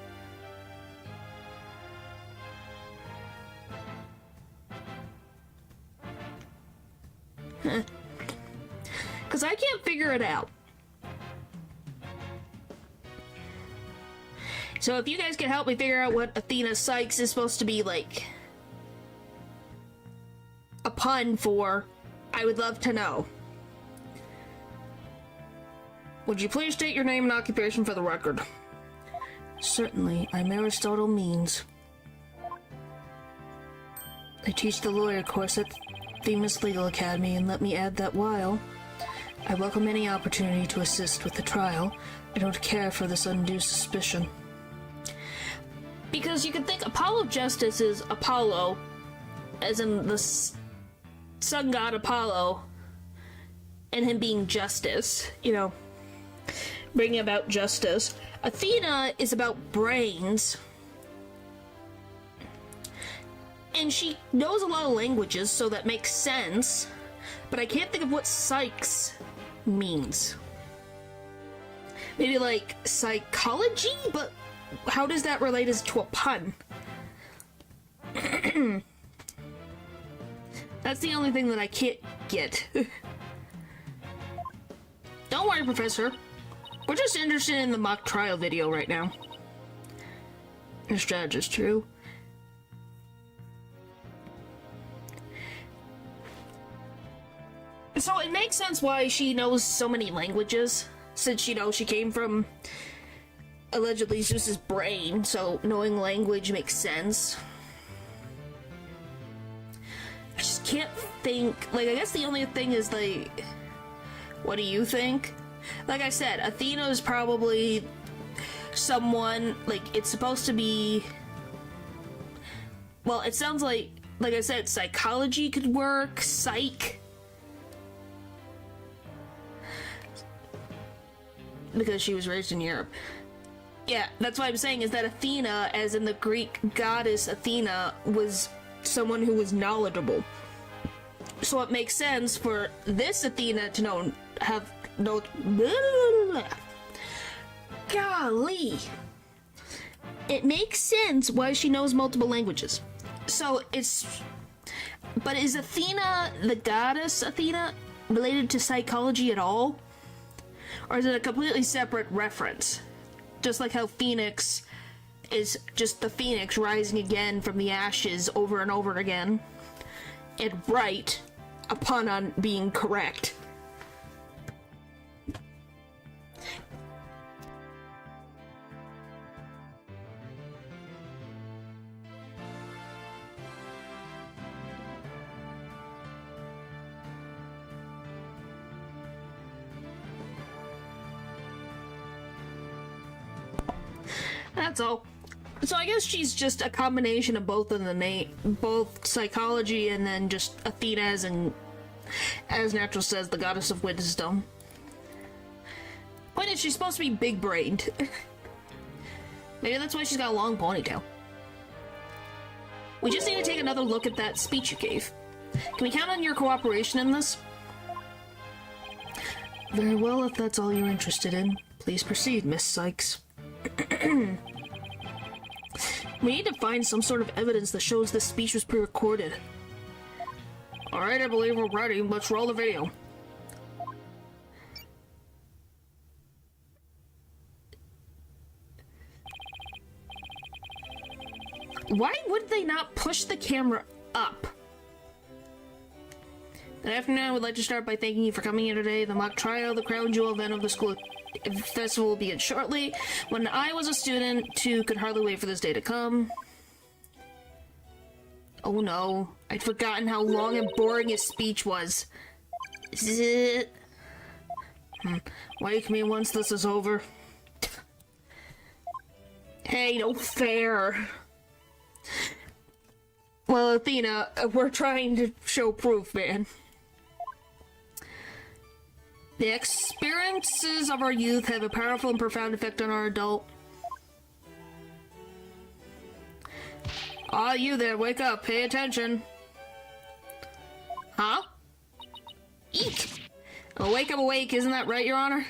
Because I can't figure it out. So if you guys can help me figure out what Athena Sykes is supposed to be, like, a pun for, I would love to know. Would you please state your name and occupation for the record? Certainly, I'm Aristotle Means. I teach the lawyer course at Themis Legal Academy, and let me add that while I welcome any opportunity to assist with the trial, I don't care for this undue suspicion. Because you can think Apollo Justice is Apollo, as in the sun god Apollo, and him being justice, you know, bringing about justice. Athena is about brains, and she knows a lot of languages, so that makes sense, but I can't think of what Sykes means. Maybe like psychology, but how does that relate as to a pun? That's the only thing that I can't get. Don't worry, Professor. We're just interested in the mock trial video right now. Your strategy is true. So it makes sense why she knows so many languages, since, you know, she came from allegedly Zeus's brain, so knowing language makes sense. think, like, I guess the only thing is, like, what do you think? Like I said, Athena is probably someone, like, it's supposed to be, well, it sounds like I said, psychology could work, psych, because she was raised in Europe. Yeah, that's what I'm saying, is that Athena, as in the Greek goddess Athena, was someone who was knowledgeable. So it makes sense for this Athena to have no... Golly! It makes sense why she knows multiple languages. So it's... But is Athena, the goddess Athena, related to psychology at all? Or is it a completely separate reference? Just like how Phoenix is just the Phoenix rising again from the ashes over and over again. And right upon on being correct. That's all. So I guess she's just a combination of both of the name, both psychology and then just Athena as Natural says, the goddess of wisdom. Point is, she's supposed to be big-brained. Maybe that's why she's got a long ponytail. We just need to take another look at that speech you gave. Can we count on your cooperation in this? Very well, if that's all you're interested in. Please proceed, Miss Sykes. We need to find some sort of evidence that shows this speech was pre-recorded. Alright, I believe we're ready. Let's roll the video. Why would they not push the camera up? Good afternoon. I would like to start by thanking you for coming here today. The mock trial, the crown jewel event of the school festival will begin shortly. When I was a student, too, could hardly wait for this day to come. Oh no, I'd forgotten how long and boring his speech was. Zit. Wake me once this is over. Hey, no fair. Well, Athena, we're trying to show proof, man. The experiences of our youth have a powerful and profound effect on our adult. Ah, you there, wake up, pay attention. Huh? Eek! I'm awake, isn't that right, Your Honor?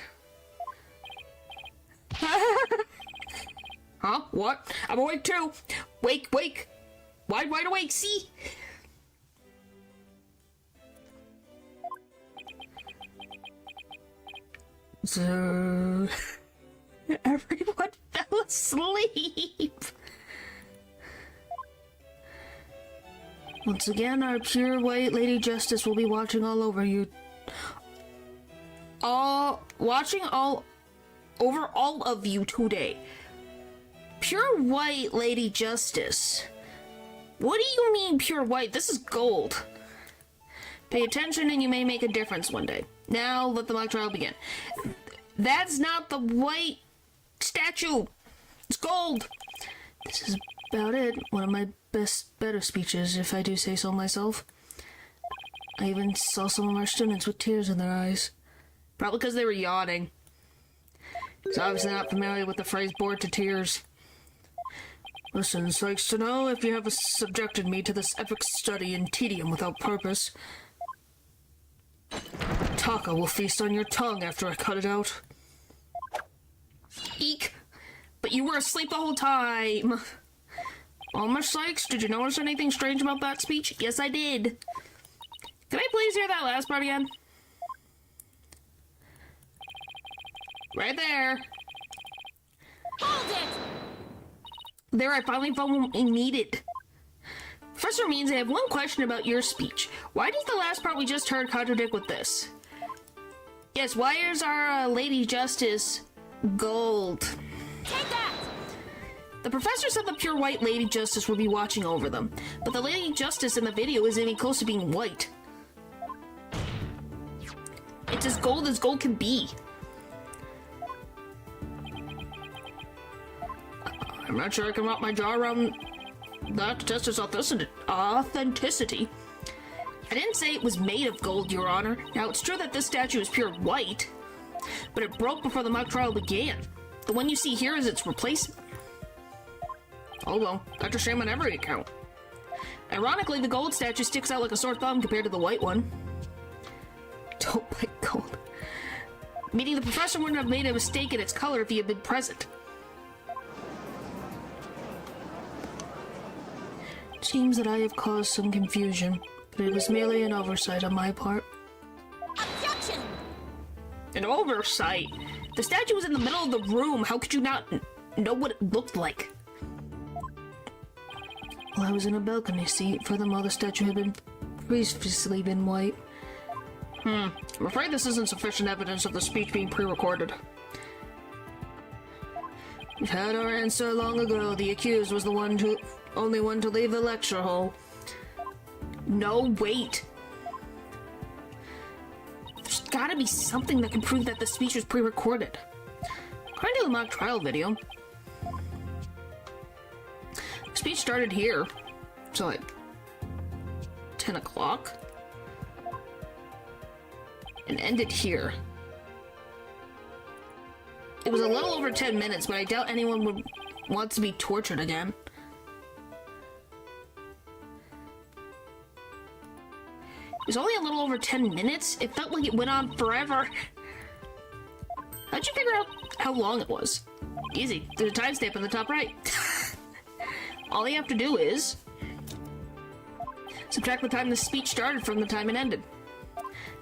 Huh? What? I'm awake too! Wake! Wide awake, see? So... everyone fell asleep! Once again, our pure white Lady Justice will be watching all over you. Watching all of you today. Pure white Lady Justice. What do you mean pure white? This is gold. Pay attention and you may make a difference one day. Now let the mock trial begin. That's not the white statue. It's gold. This is about it. One of my better speeches, if I do say so myself. I even saw some of our students with tears in their eyes. Probably because they were yawning. He's obviously not familiar with the phrase bored to tears. Listen, Sykes, to know if you have subjected me to this epic study in tedium without purpose. Taka will feast on your tongue after I cut it out. Eek! But you were asleep the whole time! Oh, Miss Sykes, did you notice anything strange about that speech? Yes, I did. Can I please hear that last part again? Right there. Hold it! There, I finally found what we needed. Professor Means, I have one question about your speech. Why does the last part we just heard contradict with this? Yes, why is our Lady Justice gold? Take that! The professor said the pure white Lady Justice will be watching over them, but the Lady Justice in the video isn't even close to being white. It's as gold can be. I'm not sure I can wrap my jaw around that to test its authenticity. I didn't say it was made of gold, Your Honor. Now, it's true that this statue is pure white, but it broke before the mock trial began. The one you see here is its replacement. Oh well, that's a shame on every account. Ironically, the gold statue sticks out like a sore thumb compared to the white one. Don't like gold. Meaning the professor wouldn't have made a mistake in its color if he had been present. It seems that I have caused some confusion, but it was merely an oversight on my part. Objection! An oversight? The statue was in the middle of the room. How could you not know what it looked like? Well, I was in a balcony seat. Furthermore, the statue had previously been white. I'm afraid this isn't sufficient evidence of the speech being pre-recorded. We've had our answer long ago. The accused was the only one to leave the lecture hall. No, wait. There's gotta be something that can prove that the speech was pre-recorded. According to the mock trial video, the speech started here, so like 10 o'clock, and ended here. It was a little over 10 minutes, but I doubt anyone would want to be tortured again. It was only a little over 10 minutes. It felt like it went on forever. How'd you figure out how long it was? Easy. There's a timestamp in the top right. All you have to do is subtract the time the speech started from the time it ended.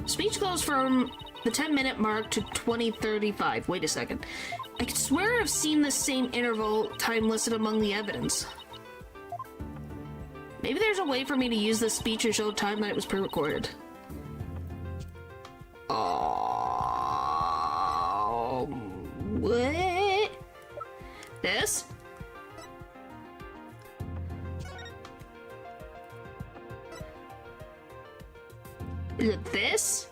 The speech goes from the 10-minute mark to 20:35. Wait a second. I could swear I've seen the same interval time listed among the evidence. Maybe there's a way for me to use this speech to show time that it was pre-recorded. What? This? Is it this?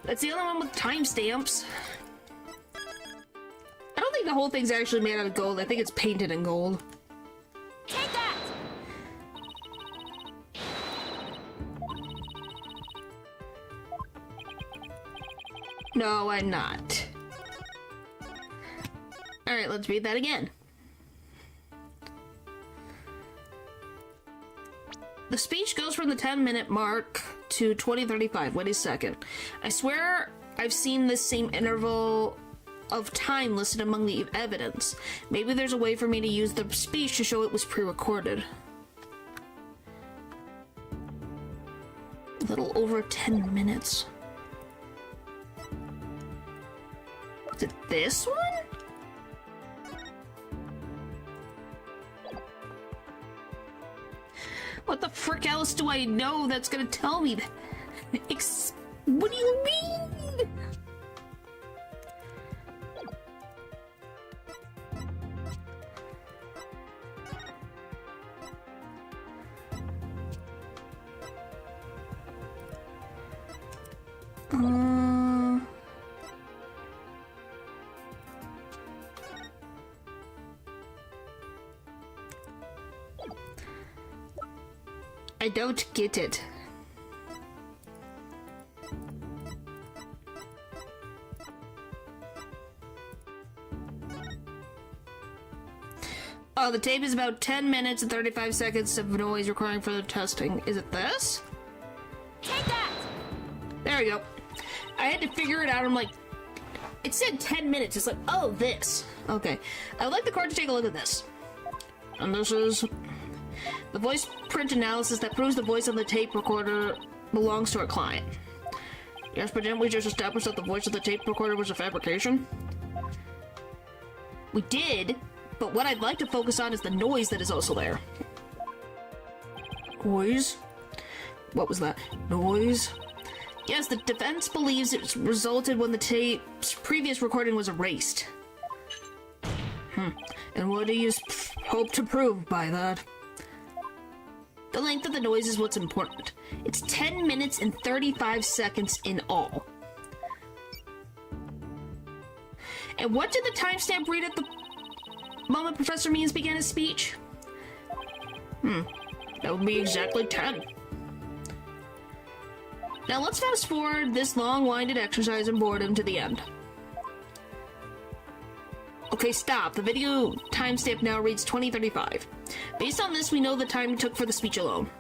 That's the only one with timestamps. I don't think the whole thing's actually made out of gold. I think it's painted in gold. Take that! No, I'm not. Alright, let's read that again. The speech goes from the 10-minute mark to 20:35. Wait a second. I swear I've seen this same interval of time listed among the evidence. Maybe there's a way for me to use the speech to show it was pre-recorded. A little over 10 minutes. Is it this one? What the frick else do I know that's gonna tell me that? What do you mean? I don't get it. Oh, the tape is about 10 minutes and 35 seconds of noise requiring further testing. Is it this? Take that! There we go. I had to figure it out. I'm like, it said 10 minutes. It's like, oh, this. Okay. I would like the court to take a look at this. And this is the voice print analysis that proves the voice on the tape recorder belongs to our client. Yes, but didn't we just establish that the voice of the tape recorder was a fabrication? We did, but what I'd like to focus on is the noise that is also there. Noise? What was that? Noise? Yes, the defense believes it resulted when the tape's previous recording was erased. And what do you hope to prove by that? The length of the noise is what's important. It's 10 minutes and 35 seconds in all. And what did the timestamp read at the moment Professor Means began his speech? That would be exactly 10. Now let's fast forward this long-winded exercise in boredom to the end. Okay, stop. The video timestamp now reads 20:35. Based on this, we know the time it took for the speech alone.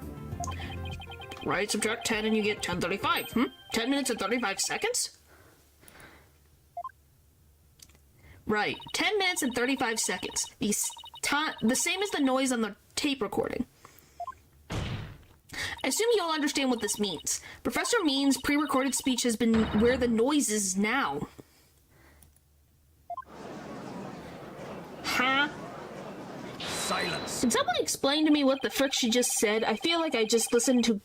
Right, subtract 10 and you get 10:35. 10 minutes and 35 seconds? Right, 10 minutes and 35 seconds. The same as the noise on the tape recording. I assume you all understand what this means. Professor Means' pre-recorded speech has been where the noise is now. Huh? Silence. Can someone explain to me what the frick she just said? I feel like I just listened to...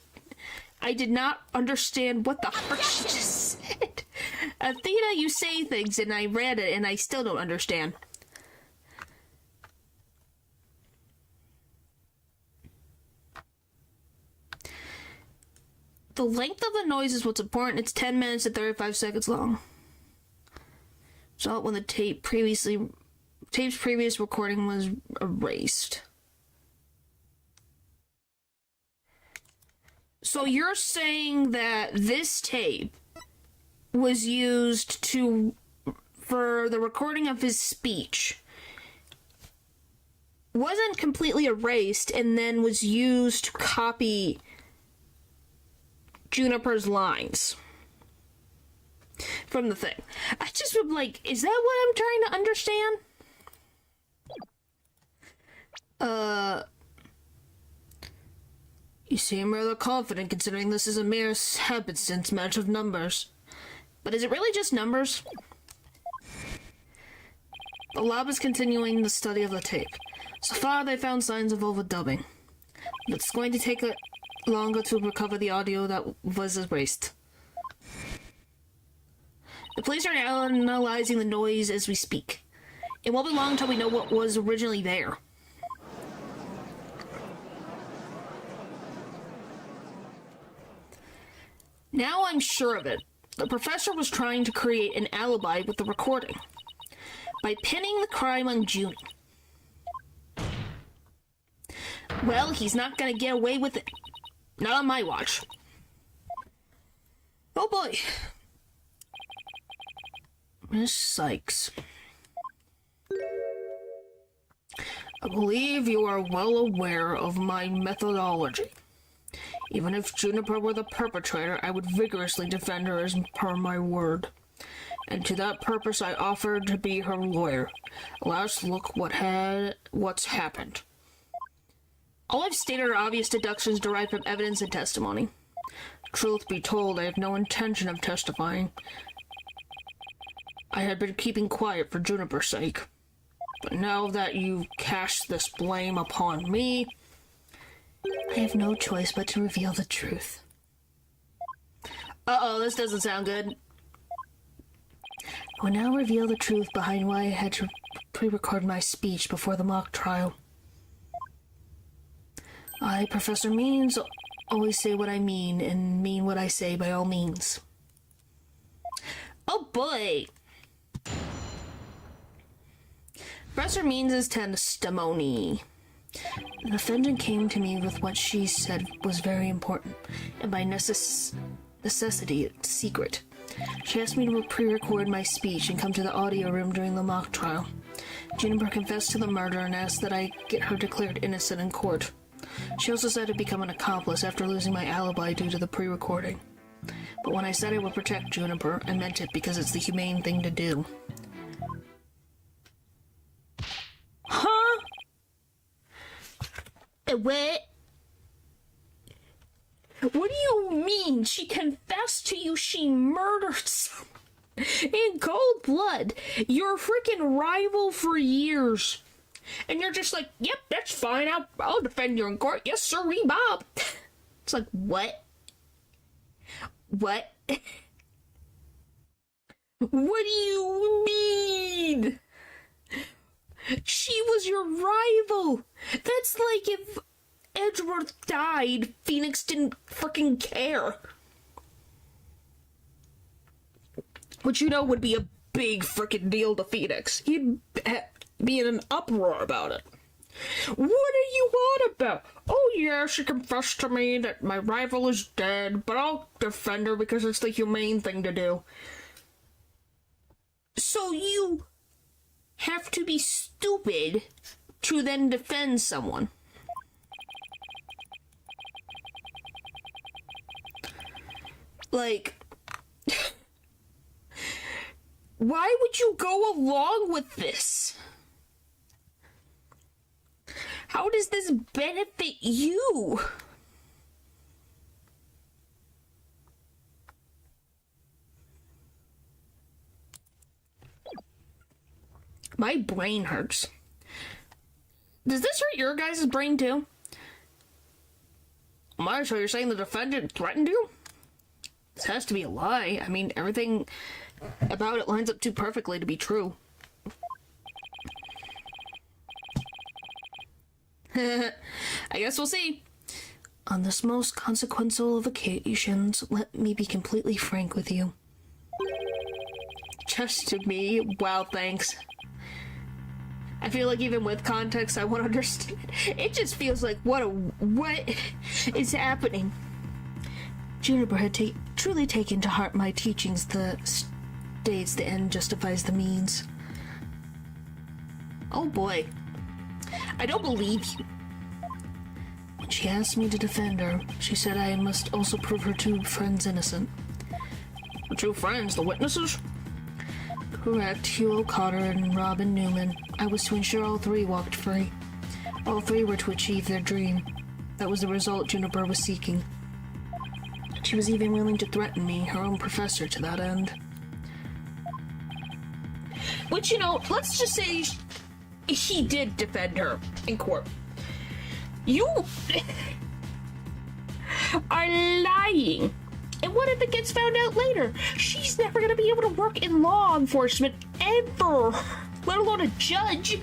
I did not understand what the frick she just said. Athena, you say things and I read it and I still don't understand. The length of the noise is what's important. It's 10 minutes and 35 seconds long. So when the tape's previous recording was erased. So you're saying that this tape was used for the recording of his speech, wasn't completely erased, and then was used to copy Juniper's lines from the thing. I just would like, is that what I'm trying to understand? You seem rather confident considering this is a mere happenstance match of numbers. But is it really just numbers? The lab is continuing the study of the tape. So far, they found signs of overdubbing. But it's going to take longer to recover the audio that was erased. The police are now analyzing the noise as we speak. It won't be long until we know what was originally there. Now I'm sure of it. The professor was trying to create an alibi with the recording by pinning the crime on Junie. Well, he's not gonna get away with it. Not on my watch. Oh boy. Miss Sykes. I believe you are well aware of my methodology. Even if Juniper were the perpetrator, I would vigorously defend her as per my word. And to that purpose I offered to be her lawyer. Allow us to look what's happened. All I've stated are obvious deductions derived from evidence and testimony. Truth be told, I have no intention of testifying. I had been keeping quiet for Juniper's sake. But now that you cast this blame upon me, I have no choice but to reveal the truth. Uh-oh, this doesn't sound good. I will now reveal the truth behind why I had to pre-record my speech before the mock trial. I, Professor Means, always say what I mean, and mean what I say by all means. Oh boy! Professor Means' testimony. The defendant came to me with what she said was very important, and by necessity, secret. She asked me to pre-record my speech and come to the audio room during the mock trial. Juniper confessed to the murder and asked that I get her declared innocent in court. She also said to become an accomplice after losing my alibi due to the pre-recording. But when I said I would protect Juniper, I meant it because it's the humane thing to do. Huh? What? What do you mean? She confessed to you she murdered someone in cold blood. Your freaking rival for years. And you're just like, yep, that's fine. I'll defend you in court. Yes, sir, Bob. It's like, what? What? What do you mean? She was your rival. That's like if Edgeworth died, Phoenix didn't freaking care. Which you know would be a big frickin' deal to Phoenix. He'd be in an uproar about it. What are you on about? Oh yeah, she confessed to me that my rival is dead, but I'll defend her because it's the humane thing to do. So you have to be stupid to then defend someone. Like, why would you go along with this? How does this benefit you? My brain hurts. Does this hurt your guys' brain too? Why, so you're saying the defendant threatened you? This has to be a lie. I mean, everything about it lines up too perfectly to be true. I guess we'll see. On this most consequential of occasions, let me be completely frank with you. Trust me. Wow, thanks. I feel like even with context, I won't understand. It just feels like what is happening? Juniper had truly taken to heart my teachings. The states the end justifies the means. Oh boy. I don't believe you. When she asked me to defend her, she said I must also prove her two friends innocent. The two friends? The witnesses? Correct, Hugh O'Cotter and Robin Newman. I was to ensure all three walked free. All three were to achieve their dream. That was the result Juniper was seeking. She was even willing to threaten me, her own professor, to that end. Which, you know, let's just say he did defend her in court. You are lying. And what if it gets found out later? She's never gonna be able to work in law enforcement ever, let alone a judge.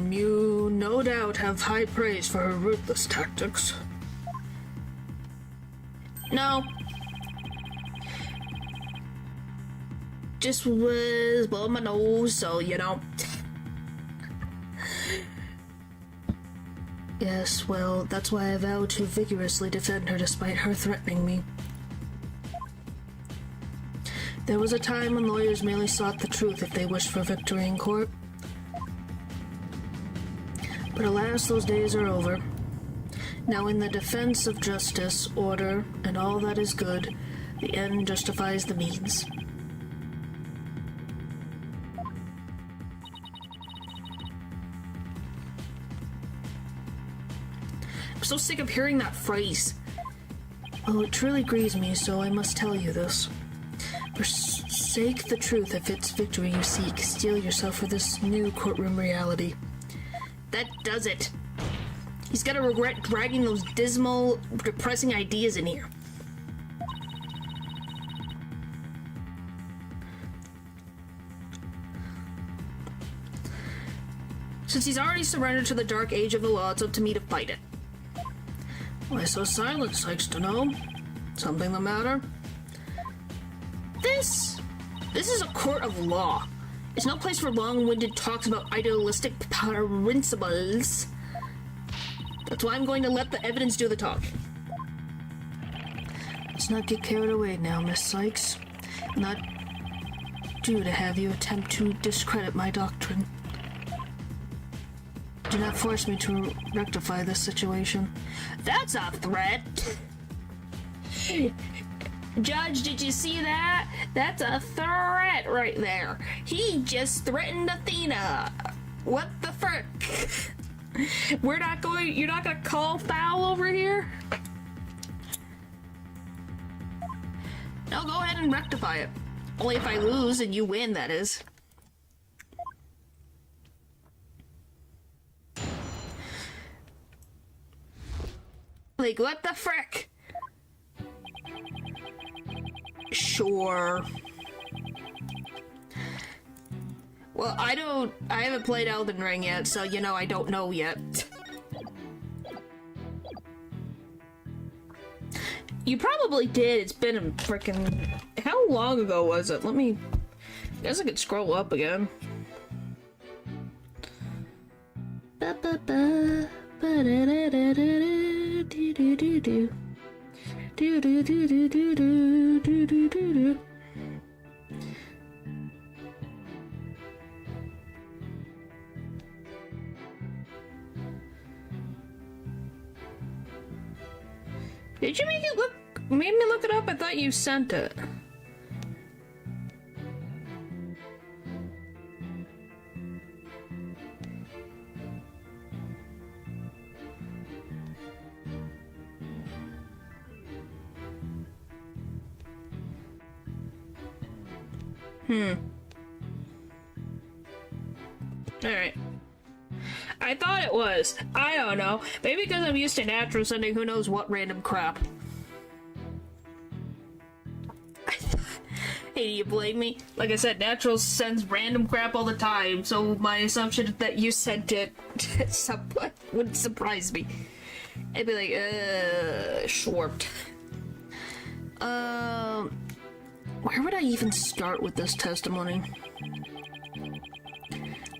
You no doubt have high praise for her ruthless tactics. No. Just was blowing my nose, so you know. Yes, well, that's why I vowed to vigorously defend her despite her threatening me. There was a time when lawyers merely sought the truth if they wished for victory in court. But alas, those days are over. Now in the defense of justice, order, and all that is good, the end justifies the means. I'm so sick of hearing that phrase. Oh, it truly grieves me, so I must tell you this. Forsake the truth if it's victory you seek. Steel yourself for this new courtroom reality. That does it. He's gonna regret dragging those dismal, depressing ideas in here. Since he's already surrendered to the dark age of the law, it's up to me to fight it. Why so silent, Sykes to know? Something the matter? This is a court of law. It's no place for long-winded talks about idealistic principles. That's why I'm going to let the evidence do the talking. Let's not get carried away now, Miss Sykes. Not due to have you attempt to discredit my doctrine. Do not force me to rectify this situation. That's a threat! Judge, did you see that? That's a threat right there. He just threatened Athena. What the frick? You're not gonna call foul over here? No, go ahead and rectify it. Only if I lose and you win, that is. Like, what the frick? Sure. Well, I haven't played Elden Ring yet, so, you know, I don't know yet. You probably did. It's been a frickin'... How long ago was it? I guess I could scroll up again. Did you made me look it up? I thought you sent it. Alright. I thought it was. I don't know. Maybe because I'm used to Natural sending who knows what random crap. Hey, do you blame me? Like I said, Natural sends random crap all the time, so my assumption that you sent it somewhat wouldn't surprise me. I'd be like, shwarped. Where would I even start with this testimony?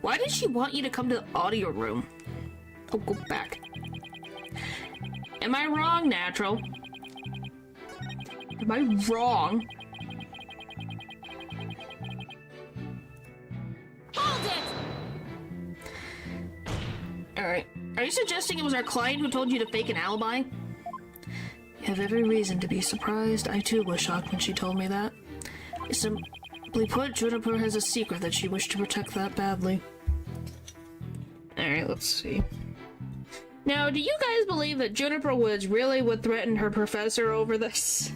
Why did she want you to come to the audio room? Oh, go back. Am I wrong, Natural? Am I wrong? Hold it! Alright. Are you suggesting it was our client who told you to fake an alibi? You have every reason to be surprised. I too was shocked when she told me that. Simply put, Juniper has a secret that she wished to protect that badly. Alright, let's see. Now, do you guys believe that Juniper Woods really would threaten her professor over this?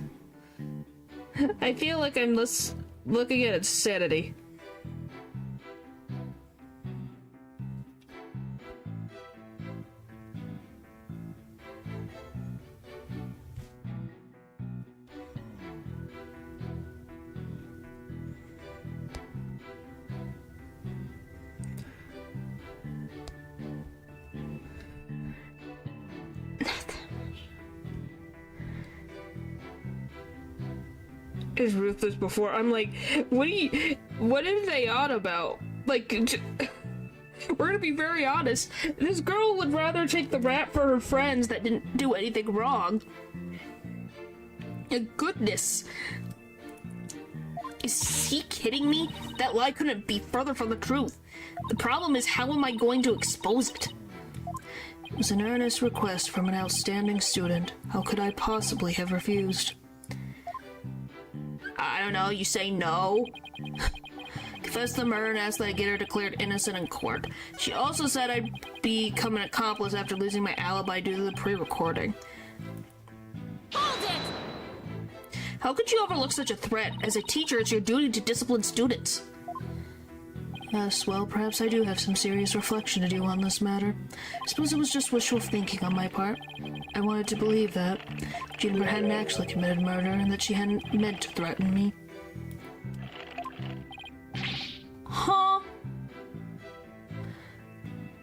I feel like I'm looking at insanity. Is ruthless before. I'm like, what are they on about? Like, we're gonna be very honest. This girl would rather take the rap for her friends that didn't do anything wrong. Goodness. Is he kidding me? That lie couldn't be further from the truth. The problem is, how am I going to expose it? It was an earnest request from an outstanding student. How could I possibly have refused? I don't know, you say no? Confessed the murder and asked that I get her declared innocent in court. She also said I'd become an accomplice after losing my alibi due to the pre-recording. Hold it! How could you overlook such a threat? As a teacher, it's your duty to discipline students. Yes, well, perhaps I do have some serious reflection to do on this matter. I suppose it was just wishful thinking on my part. I wanted to believe that Juniper hadn't actually committed murder and that she hadn't meant to threaten me. Huh?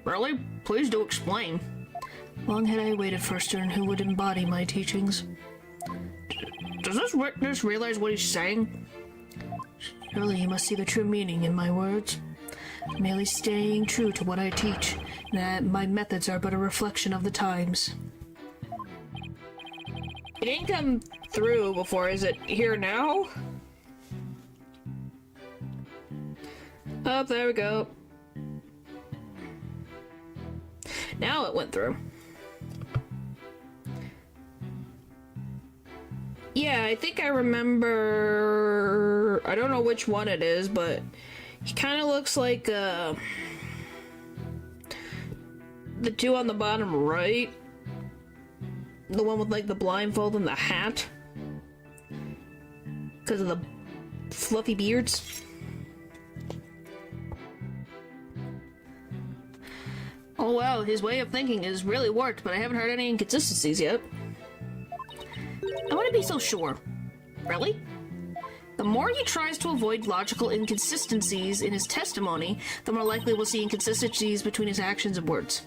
Really? Please do explain. Long had I waited for a student who would embody my teachings. Does this witness realize what he's saying? Surely you must see the true meaning in my words. I'm merely staying true to what I teach, and that my methods are but a reflection of the times. It didn't come through before, is it here now? Oh, there we go. Now it went through. Yeah, I think I remember... I don't know which one it is, but he kind of looks like the two on the bottom right. The one with like the blindfold and the hat. Because of the fluffy beards. Oh wow, his way of thinking is really worked, but I haven't heard any inconsistencies yet. gotta be so sure? Really? The more he tries to avoid logical inconsistencies in his testimony, the more likely we'll see inconsistencies between his actions and words.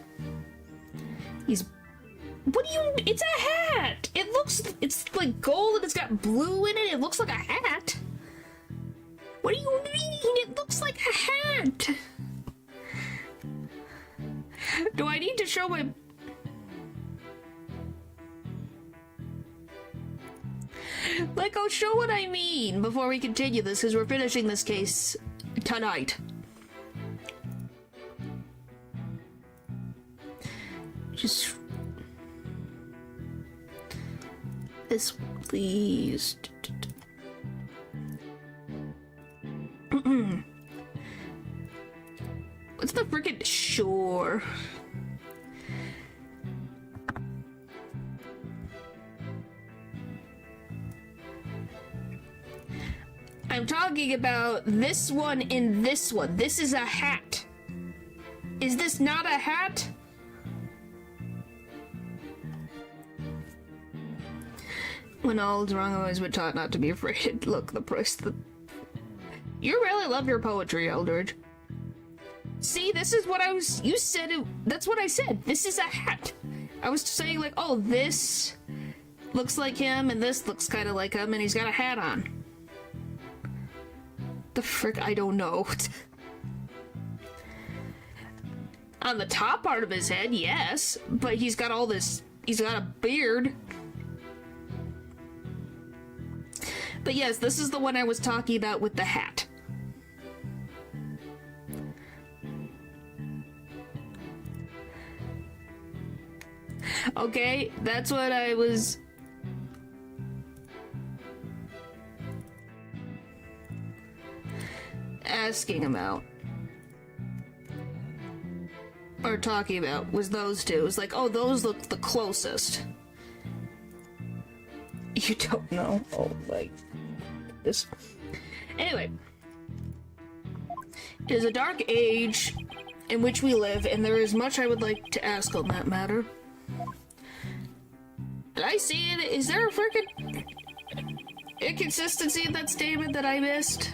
What do you... It's a hat! It's like gold and it's got blue in it. It looks like a hat. What do you mean? It looks like a hat. Do I need to show my... Like, I'll show what I mean before we continue this, because we're finishing this case tonight. Just... This, please. What's the frickin' sure? I'm talking about this one and this one. This is a hat. Is this not a hat? When all is wrong, I always been taught not to be afraid. Look, the price. You really love your poetry, Eldridge. See, this is what I was. You said it. That's what I said. This is a hat. I was saying, like, oh, this looks like him, and this looks kind of like him, and he's got a hat on. The frick? I don't know. On the top part of his head, yes, but he's got all this. He's got a beard. But yes, this is the one I was talking about with the hat. Okay, that's what I was... asking about. Or talking about, was those two. It was like, oh, those look the closest. You don't know? Oh, like... this. Anyway. It is a dark age in which we live, and there is much I would like to ask on that matter. Did I see it? Is there a freaking inconsistency in that statement that I missed?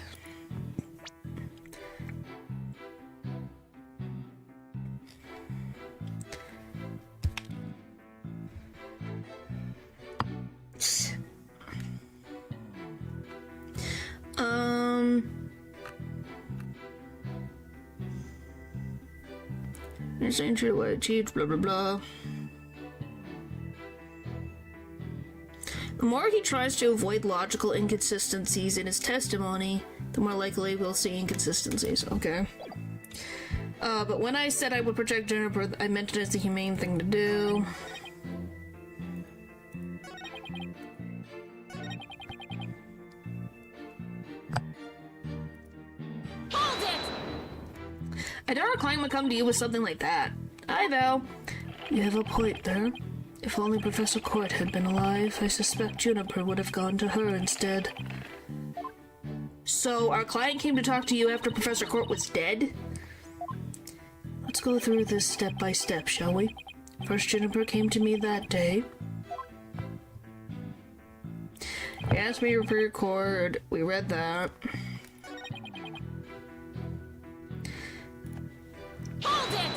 This ain't true what I achieved, blah blah blah. The more he tries to avoid logical inconsistencies in his testimony, the more likely we'll see inconsistencies. Okay. But when I said I would protect Juniper, I meant it as the humane thing to do. I doubt a client would come to you with something like that. I know. You have a point there. If only Professor Court had been alive, I suspect Juniper would have gone to her instead. So, our client came to talk to you after Professor Court was dead? Let's go through this step by step, shall we? First, Juniper came to me that day. He asked me to record. We read that. Hold it!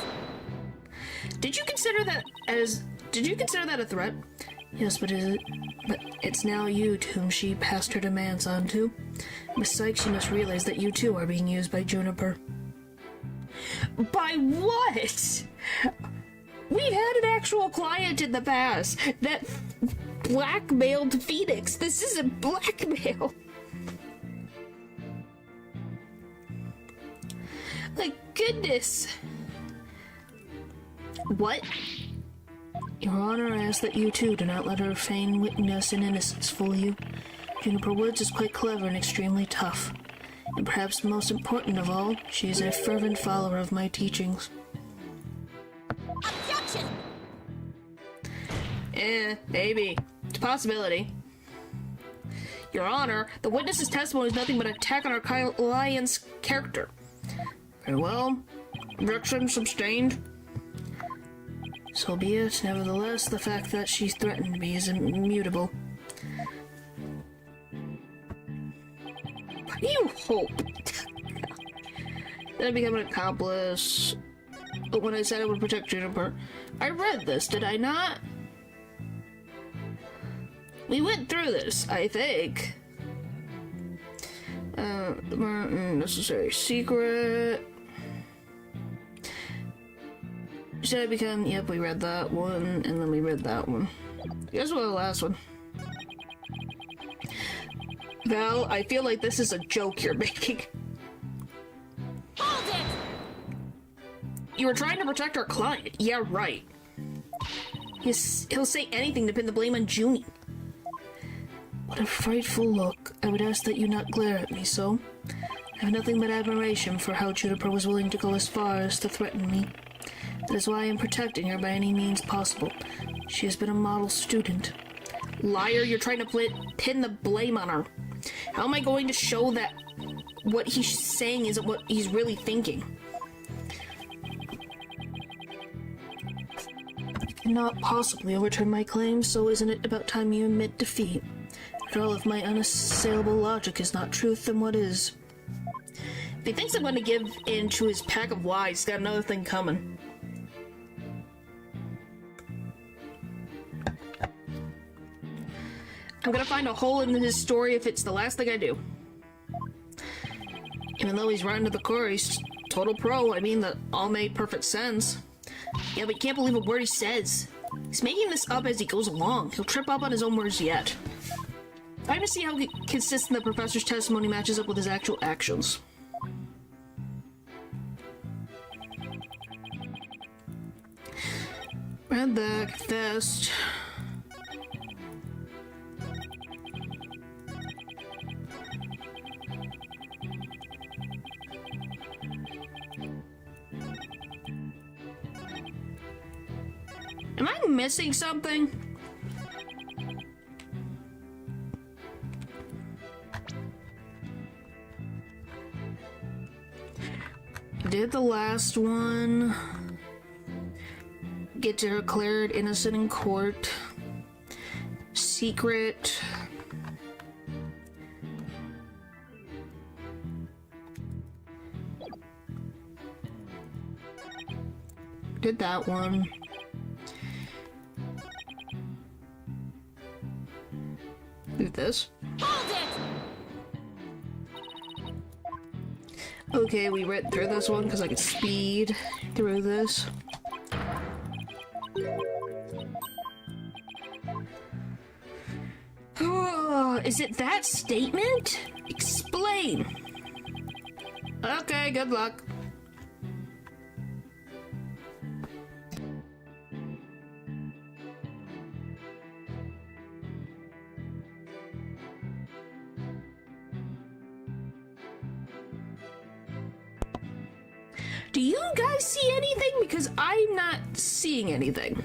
Did you consider that a threat? Yes, but it's now you to whom she passed her demands on to. Miss Sykes, you must realize that you too are being used by Juniper. By what? We've had an actual client in the past that blackmailed Phoenix. This isn't blackmail. Like, goodness. What? Your Honor, I ask that you too do not let her feign witness and innocence fool you. Juniper Woods is quite clever and extremely tough. And perhaps most important of all, she is a fervent follower of my teachings. Objection! Maybe. It's a possibility. Your Honor, the witness's testimony is nothing but an attack on our client's character. Very well. Objection sustained. So be it. Nevertheless, the fact that she threatened me is immutable. hope. Then I became an accomplice. But when I said I would protect Juniper, I read this, did I not? We went through this, I think. The necessary secret. Should I become? Yep, we read that one, and then we read that one. Guess what? The last one. Val, I feel like this is a joke you're making. Hold it! You were trying to protect our client. Yeah, right. He'll say anything to pin the blame on Junie. What a frightful look. I would ask that you not glare at me so. I have nothing but admiration for how Juniper was willing to go as far as to threaten me. That is why I am protecting her by any means possible. She has been a model student. Liar, you're trying to pin the blame on her. How am I going to show that what he's saying isn't what he's really thinking? You cannot possibly overturn my claim, so isn't it about time you admit defeat? After all, if my unassailable logic is not truth, then what is? If he thinks I'm going to give in to his pack of lies, he's got another thing coming. I'm gonna find a hole in his story if it's the last thing I do. Even though he's riding to the core, he's total pro. I mean, that all made perfect sense. Yeah, but you can't believe a word he says. He's making this up as he goes along. He'll trip up on his own words yet. Time to see how consistent the professor's testimony matches up with his actual actions. Read that fast. Am I missing something? Did the last one. Get to her declared innocent in court. Secret. Did that one. Did this. Hold it! Okay, we read through this one because I could speed through this. Oh, is it that statement? Explain. Okay, good luck. Do you guys see anything? Because I'm not seeing anything.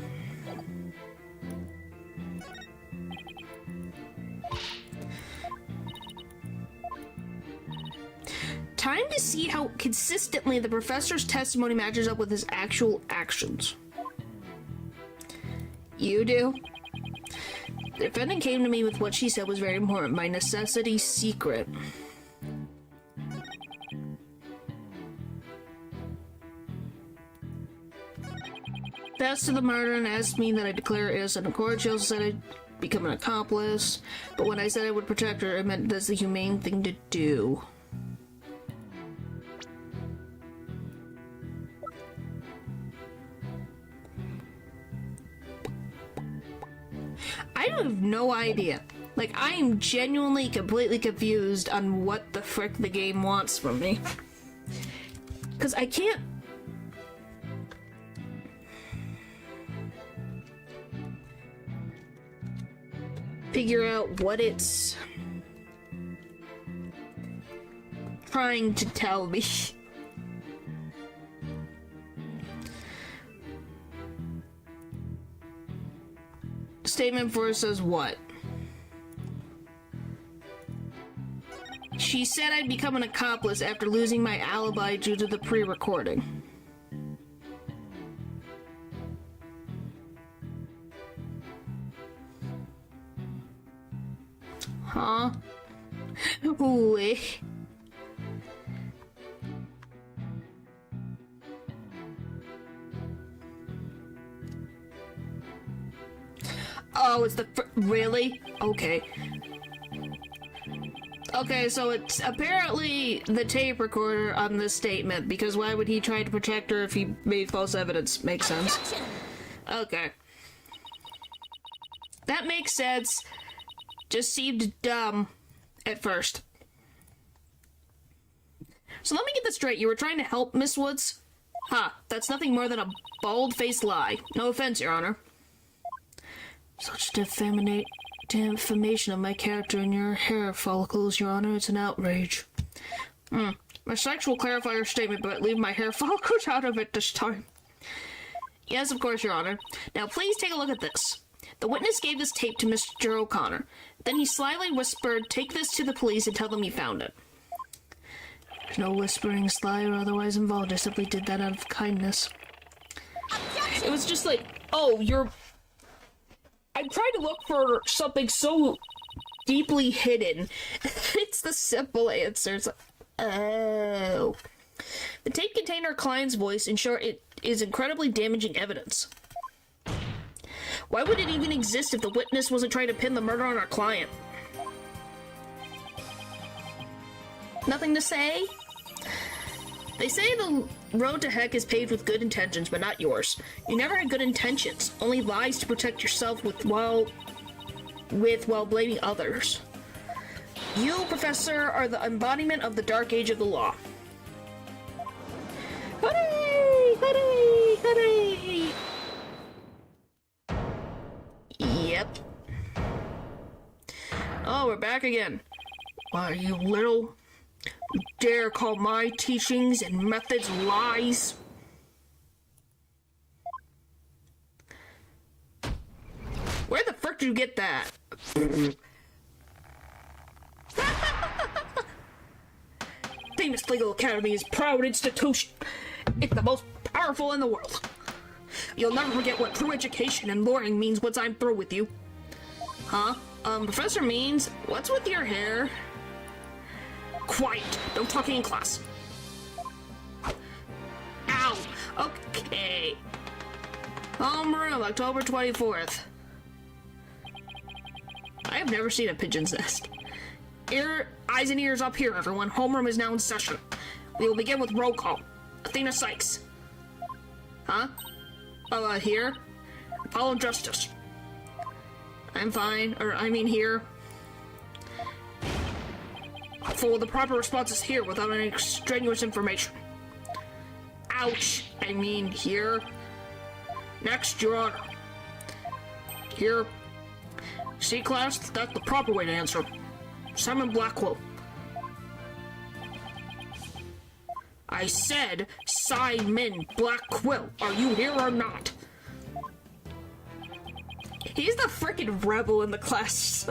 Time to see how consistently the professor's testimony matches up with his actual actions. You do? The defendant came to me with what she said was very important, my necessity secret. Confessed to the murder and asked me that I declare her innocent in court. She also said I'd become an accomplice, but when I said I would protect her, it meant that's the humane thing to do. I have no idea. Like, I am genuinely completely confused on what the frick the game wants from me. Because I can't... figure out what it's trying to tell me. Statement 4 says what? She said I'd become an accomplice after losing my alibi due to the pre-recording. Huh? Wait. Oh, it's the really? Okay. Okay, so it's apparently the tape recorder on this statement, because why would he try to protect her if he made false evidence? Makes sense. Objection. Okay. That makes sense. Just seemed dumb at first. So let me get this straight. You were trying to help Miss Woods? Ha, that's nothing more than a bald-faced lie. No offense, Your Honor. Such defamation of my character and your hair follicles, Your Honor. It's an outrage. My sex will clarify your statement, but leave my hair follicles out of it this time. Yes, of course, Your Honor. Now, please take a look at this. The witness gave this tape to Mr. O'Connor. Then he slyly whispered, "Take this to the police and tell them you found it." There's no whispering, sly, or otherwise involved. I simply did that out of kindness. It was just like, oh, I'm trying to look for something so deeply hidden. It's the simple answer. It's like, oh. The tape contained our client's voice. In short, it is incredibly damaging evidence. Why would it even exist if the witness wasn't trying to pin the murder on our client? Nothing to say? They say the road to heck is paved with good intentions, but not yours. You never had good intentions, only lies to protect yourself while blaming others. You, Professor, are the embodiment of the dark age of the law. Hooray! Hooray! Hooray! Yep. Oh, we're back again. Why, you little... You dare call my teachings and methods lies? Where the frick did you get that? Famous Legal Academy is a proud institution. It's the most powerful in the world. You'll never forget what true education and lawyering means once I'm through with you. Huh? Professor Means, what's with your hair? Quiet! No talking in class. Ow! Okay. Homeroom, October 24th. I have never seen a pigeon's nest. Eyes and ears up here, everyone. Homeroom is now in session. We will begin with roll call. Athena Sykes. Huh? Here? Apollo Justice. I'm fine. Here. For the proper responses here without any extraneous information. Ouch! Here. Next, Your Honor. Here. See, class? That's the proper way to answer. Simon Blackwell. I said Simon Blackwell. Are you here or not? He's the frickin' rebel in the class.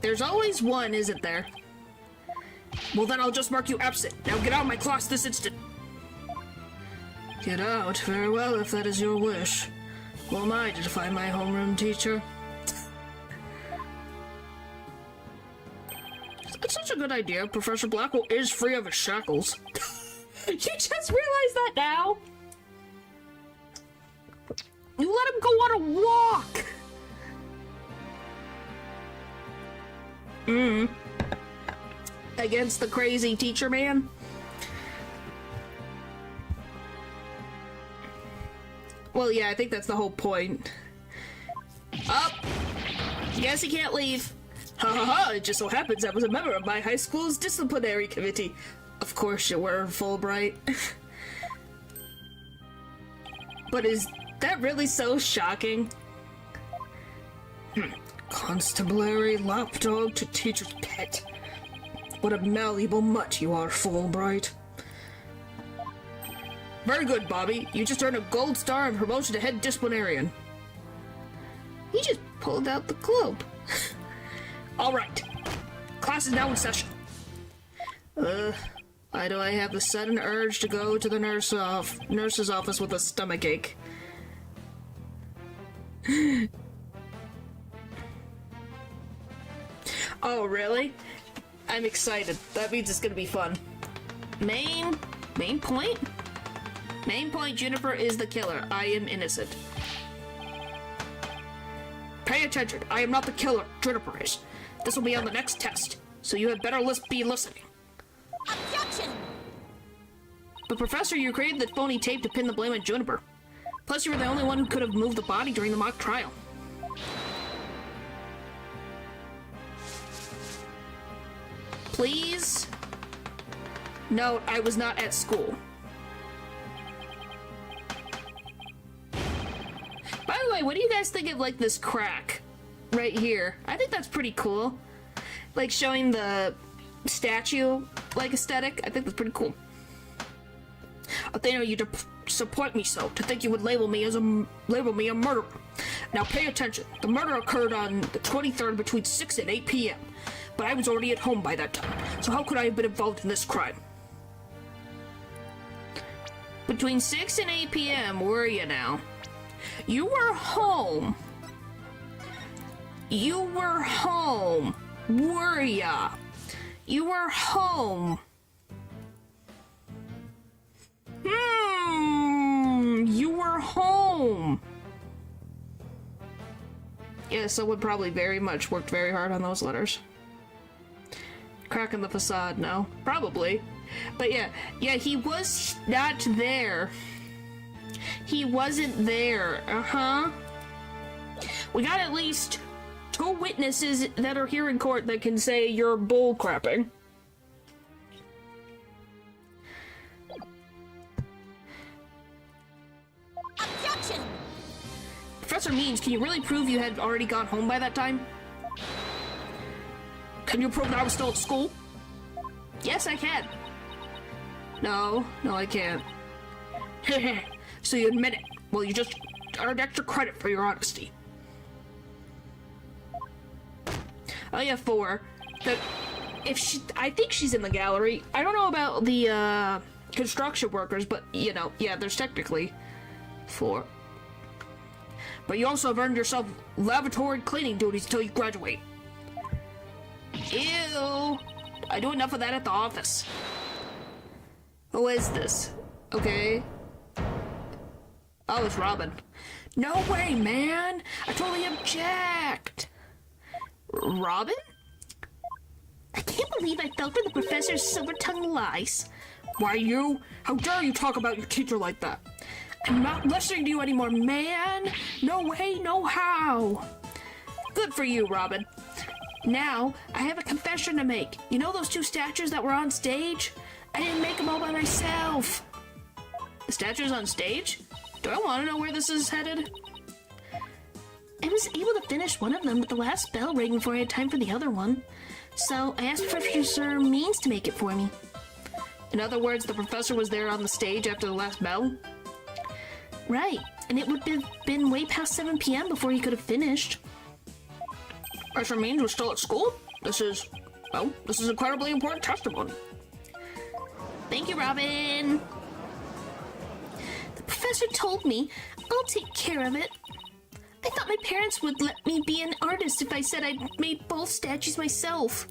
There's always one, isn't there? Well, then I'll just mark you absent. Now get out of my class this instant. Get out? Very well, if that is your wish. Who am I to define my homeroom teacher? That's such a good idea. Professor Blackwell is free of his shackles. You just realized that now? You let him go on a walk! Against the crazy teacher man? Well, yeah, I think that's the whole point. Up! Guess he can't leave. Ha ha ha, it just so happens I was a member of my high school's disciplinary committee. Of course you were, Fulbright. But is that really so shocking? Constabulary lapdog to teacher's pet. What a malleable mutt you are, Fulbright. Very good, Bobby. You just earned a gold star and promotion to head disciplinarian. He just pulled out the globe. All right. Class is now in session. Why do I have the sudden urge to go to the nurse's office with a stomachache? Oh, really? I'm excited. That means it's gonna be fun. Main point? Main point, Juniper is the killer. I am innocent. Pay attention. I am not the killer. Juniper is. This will be on the next test, so you had better be listening. Objection! But Professor, you created the phony tape to pin the blame on Juniper. Plus, you were the only one who could have moved the body during the mock trial. Please note, I was not at school. By the way, what do you guys think of, like, this crack right here? I think that's pretty cool. Like, showing the statue, like, aesthetic. I think that's pretty cool. They know you to support me so, to think you would label me a murderer. Now pay attention. The murder occurred on the 23rd between 6 and 8 p.m. But I was already at home by that time, so how could I have been involved in this crime? Between 6 and 8 p.m., were you now? You were home. You were home. Were ya? You were home. You were home. Yeah, someone probably very much worked very hard on those letters. Crack in the facade, no. Probably. But yeah, he was not there. He wasn't there. We got at least 2 witnesses that are here in court that can say you're bull crapping. Objection! Professor Means, can you really prove you had already gone home by that time? Can you prove that I was still at school? Yes, I can. No, I can't. So you admit it. Well, you just earned extra credit for your honesty. Oh yeah, 4. I think she's in the gallery. I don't know about the construction workers, but you know, yeah, there's technically 4. But you also have earned yourself lavatory cleaning duties until you graduate. Ew! I do enough of that at the office. Who is this? Okay. Oh, it's Robin. No way, man! I totally object! Robin? I can't believe I fell for the professor's silver-tongued lies. Why you? How dare you talk about your teacher like that? I'm not listening to you anymore, man! No way, no how! Good for you, Robin. Now, I have a confession to make. You know those 2 statues that were on stage? I didn't make them all by myself. The statues on stage? Do I want to know where this is headed? I was able to finish one of them, but the last bell rang before I had time for the other one. So I asked Professor Means to make it for me. In other words, the professor was there on the stage after the last bell? Right, and it would have been way past 7 p.m. before he could have finished. Professor Means was still at school? This is incredibly important testimony. Thank you, Robin. The professor told me I'll take care of it. I thought my parents would let me be an artist if I said I made both statues myself.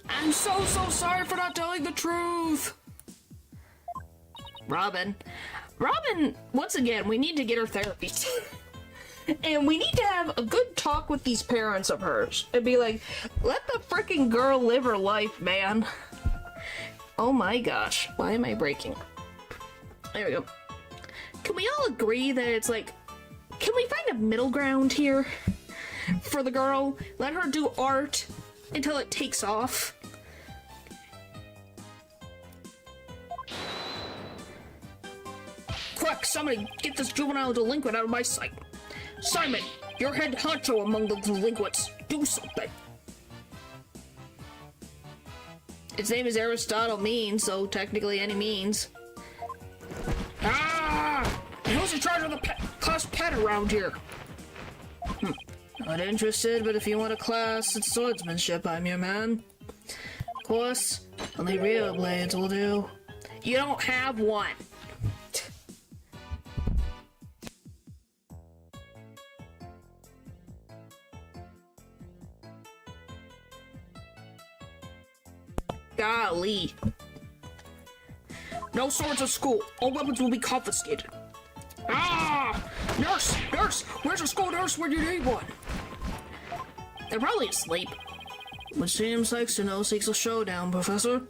I'm so sorry for not telling the truth. Robin, once again, we need to get her therapy. And we need to have a good talk with these parents of hers. And be like, let the freaking girl live her life, man. Oh my gosh. Why am I breaking? There we go. Can we all agree that it's like, can we find a middle ground here for the girl? Let her do art until it takes off. Quick, somebody get this juvenile delinquent out of my sight. Simon, you're head honcho among the delinquents. Do something. Its name is Aristotle Means, so technically any means. Ah! And who's in charge of the class pet around here? Not interested, but if you want a class in swordsmanship, I'm your man. Of course, only real blades will do. You don't have one. Golly. No swords at school. All weapons will be confiscated. Ah! Nurse! Nurse! Where's a school nurse when you need one? They're probably asleep. Which seems like to know seeks a showdown, Professor.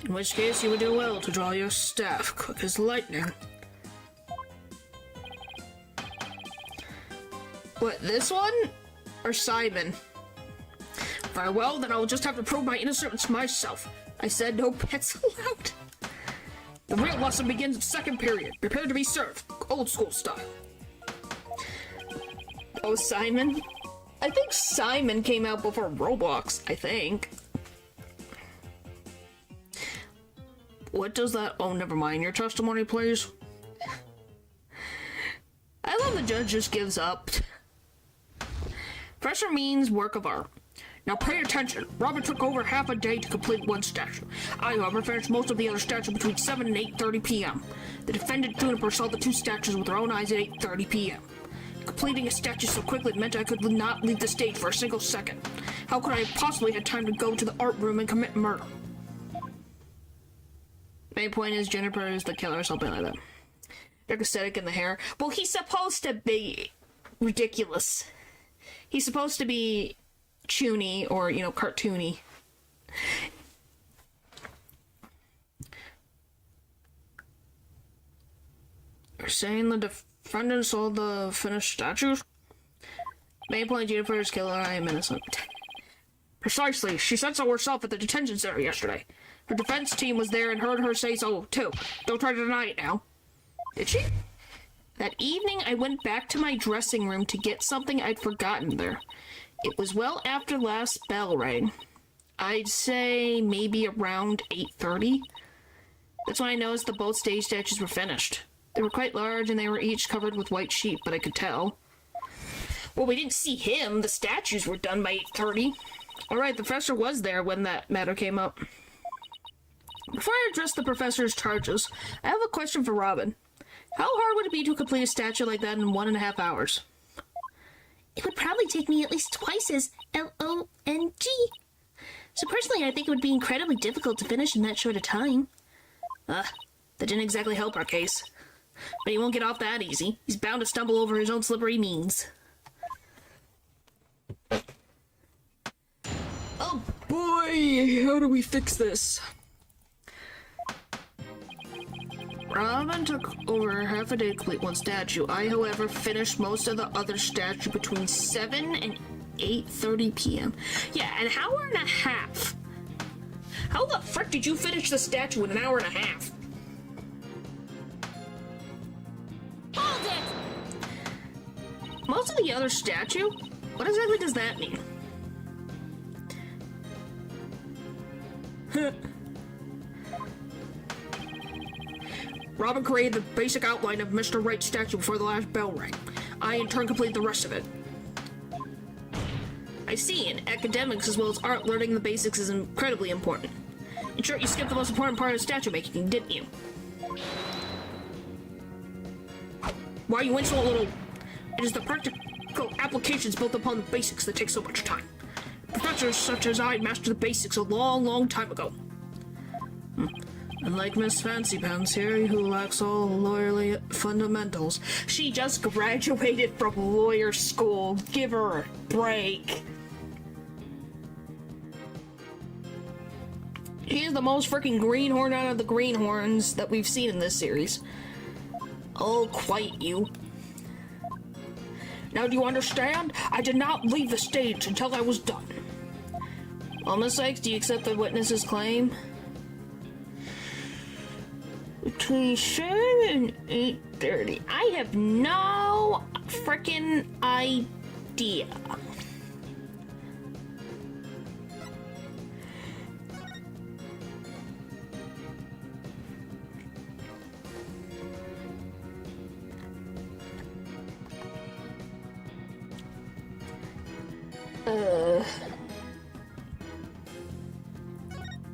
In which case you would do well to draw your staff quick as lightning. What, this one? Or Simon? Very well, then I will just have to prove my innocence myself. I said no pets allowed. The real lesson begins in second period. Prepare to be served. Old school style. Oh, Simon? I think Simon came out before Roblox, I think. What does that... Oh, never mind. Your testimony, please. I love the judge just gives up. Pressure means work of art. Now pay attention. Robin took over half a day to complete one statue. I, however, finished most of the other statue between 7 and 8:30 p.m. The defendant Juniper saw the two statues with her own eyes at 8:30 p.m. Completing a statue so quickly meant I could not leave the stage for a single second. How could I have possibly had time to go to the art room and commit murder? Main point is Juniper is the killer or something like that. Dark aesthetic in the hair. Well, he's supposed to be ridiculous. He's supposed to be chuny or, you know, cartoony. You're saying the defendant saw the finished statues? Main point, Juniper is killer, I am innocent. Precisely. She said so herself at the detention center yesterday. Her defense team was there and heard her say so, too. Don't try to deny it now. Did she? That evening, I went back to my dressing room to get something I'd forgotten there. It was well after last bell rang. I'd say maybe around 8:30. That's when I noticed the both stage statues were finished. They were quite large and they were each covered with white sheet, but I could tell. Well, we didn't see him. The statues were done by 8:30. Alright, the professor was there when that matter came up. Before I address the professor's charges, I have a question for Robin. How hard would it be to complete a statue like that in 1.5 hours? It would probably take me at least twice as LONG. So personally, I think it would be incredibly difficult to finish in that short a time. That didn't exactly help our case. But he won't get off that easy. He's bound to stumble over his own slippery means. Oh boy, how do we fix this? Robin took over half a day to complete one statue. I, however, finished most of the other statue between 7 and 8:30 p.m. Yeah, an hour and a half. How the frick did you finish the statue in an hour and a half? Hold it! Most of the other statue? What exactly does that mean? Robin created the basic outline of Mr. Wright's statue before the last bell rang. I, in turn, completed the rest of it. I see. In academics as well as art, learning the basics is incredibly important. In short, you skipped the most important part of statue making, didn't you? Why you went so little? It is the practical applications built upon the basics that take so much time. Professors such as I mastered the basics a long, long time ago. Unlike Miss Fancy Pants here, who lacks all lawyerly fundamentals. She just graduated from lawyer school. Give her a break. She is the most freaking greenhorn out of the greenhorns that we've seen in this series. I'll quiet you. Now do you understand? I did not leave the stage until I was done. Well, Miss Sykes, do you accept the witness's claim? Between 7 and 8:30. I have no freaking idea.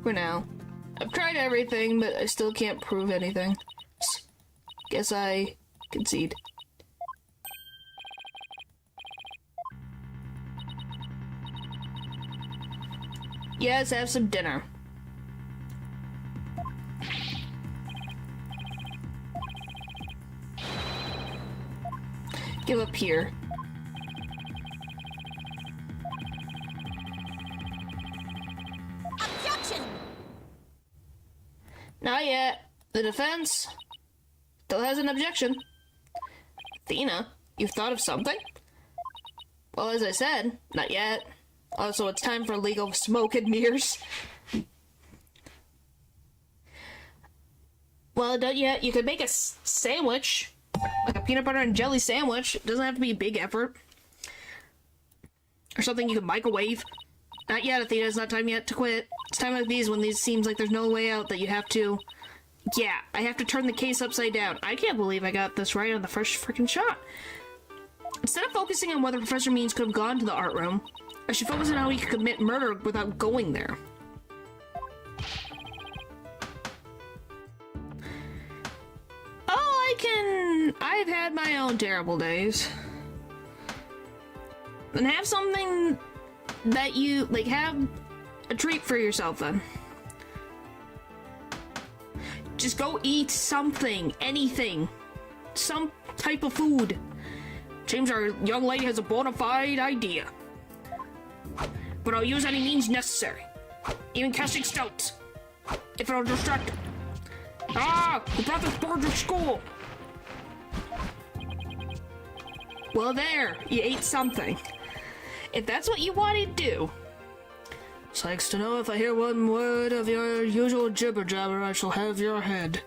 For now. I've tried everything, but I still can't prove anything. Guess I concede. Yes, have some dinner. Give up here. Objection! Not yet. The defense still has an objection. Athena, you've thought of something? Well, as I said, not yet. Also, it's time for legal smoke and mirrors. Well, not yet. You could make a sandwich. Like a peanut butter and jelly sandwich. It doesn't have to be a big effort. Or something you can microwave. Not yet, Athena. It's not time yet to quit. It's time like these when these seems like there's no way out that you have to... Yeah, I have to turn the case upside down. I can't believe I got this right on the first freaking shot. Instead of focusing on whether Professor Means could have gone to the art room, I should focus on how he could commit murder without going there. I've had my own terrible days. Then have something that you, like, have a treat for yourself then. Just go eat something, anything. Some type of food. James, our young lady has a bona fide idea. But I'll use any means necessary. Even casting stones. If it'll distract her. Ah! You brought this bird to school! Well, there. You ate something. If that's what you want to do. Sykes to know if I hear one word of your usual jibber-jabber, I shall have your head.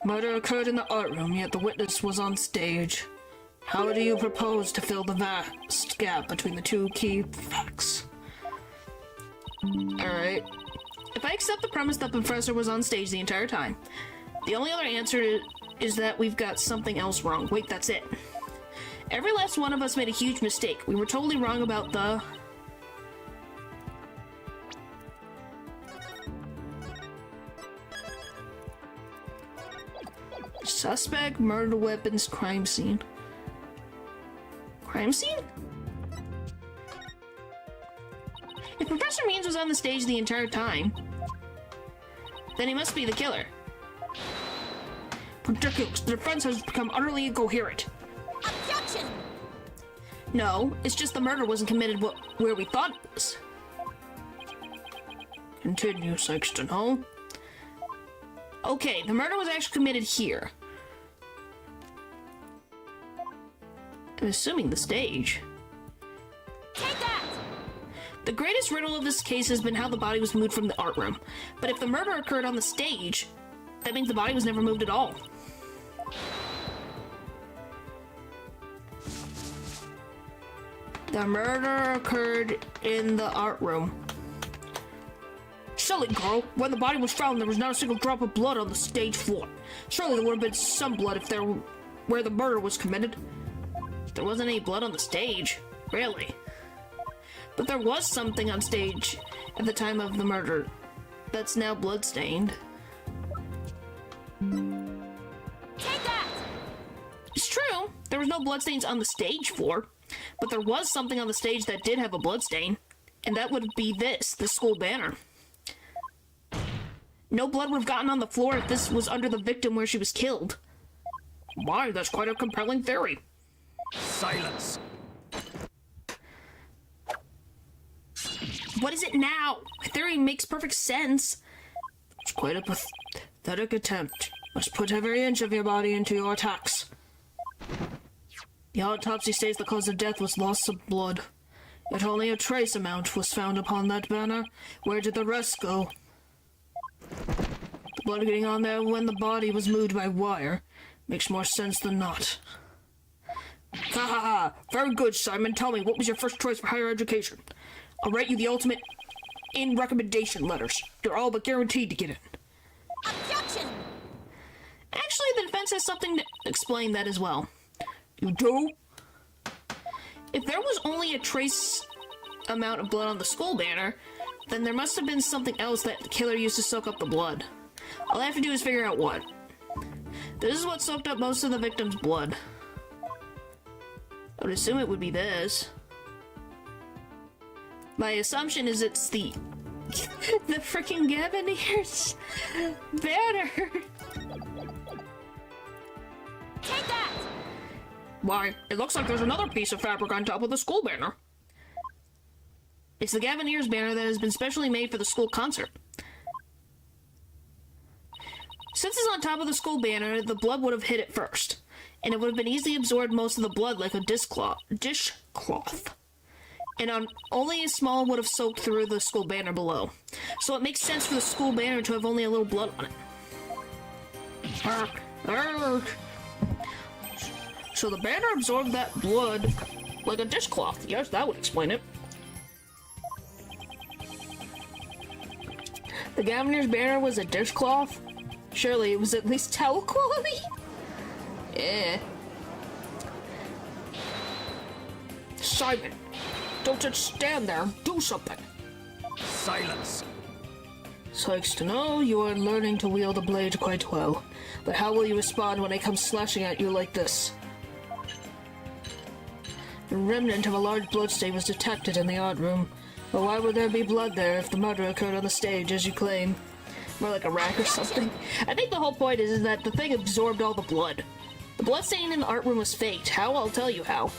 The murder occurred in the art room, yet the witness was on stage. How do you propose to fill the vast gap between the two key facts? Alright. If I accept the premise that the professor was on stage the entire time, the only other answer is that we've got something else wrong. Wait, that's it. Every last one of us made a huge mistake. We were totally wrong about the... Suspect, murder weapons, crime scene. Crime scene? If Professor Means was on the stage the entire time, then he must be the killer. Ridiculous. The defense has become utterly incoherent. Objection! No, it's just the murder wasn't committed where we thought it was. Continue, Sexton Hall. Okay, the murder was actually committed here. I'm assuming the stage. Take that! The greatest riddle of this case has been how the body was moved from the art room. But if the murder occurred on the stage, that means the body was never moved at all. The murder occurred in the art room. Silly girl, when the body was found, there was not a single drop of blood on the stage floor. Surely there would have been some blood if there where the murder was committed. There wasn't any blood on the stage, really. But there was something on stage at the time of the murder that's now bloodstained. Take that! It's true, there was no bloodstains on the stage floor, but there was something on the stage that did have a bloodstain, and that would be this, the school banner. No blood would have gotten on the floor if this was under the victim where she was killed. Why, that's quite a compelling theory. Silence! What is it now? My theory makes perfect sense. It's quite a pathetic attempt. Must put every inch of your body into your attacks. The autopsy states the cause of death was loss of blood. Yet only a trace amount was found upon that banner. Where did the rest go? The blood getting on there when the body was moved by wire makes more sense than not. Ha ha ha! Very good, Simon. Tell me, what was your first choice for higher education? I'll write you the ultimate in recommendation letters. You're all but guaranteed to get it. Objection! Actually, the defense has something to explain that as well. You do? If there was only a trace amount of blood on the school banner, then there must have been something else that the killer used to soak up the blood. All I have to do is figure out what. This is what soaked up most of the victim's blood. I would assume it would be this. My assumption is it's the freaking Gavineers banner. Take that! Why, it looks like there's another piece of fabric on top of the school banner. It's the Gaviniers banner that has been specially made for the school concert. Since it's on top of the school banner, the blood would have hit it first, and it would have been easily absorbed most of the blood like a dishcloth. And only a small would have soaked through the school banner below. So it makes sense for the school banner to have only a little blood on it. So the banner absorbed that blood like a dishcloth. Yes, that would explain it. The Governor's banner was a dishcloth? Surely it was at least towel quality? Eh. Simon, don't just stand there. Do something. Silence. Sykes to know you are learning to wield a blade quite well. But how will you respond when I come slashing at you like this? The remnant of a large bloodstain was detected in the art room. But why would there be blood there if the murder occurred on the stage, as you claim? More like a rack or something. I think the whole point is that the thing absorbed all the blood. The blood stain in the art room was faked. How? I'll tell you how.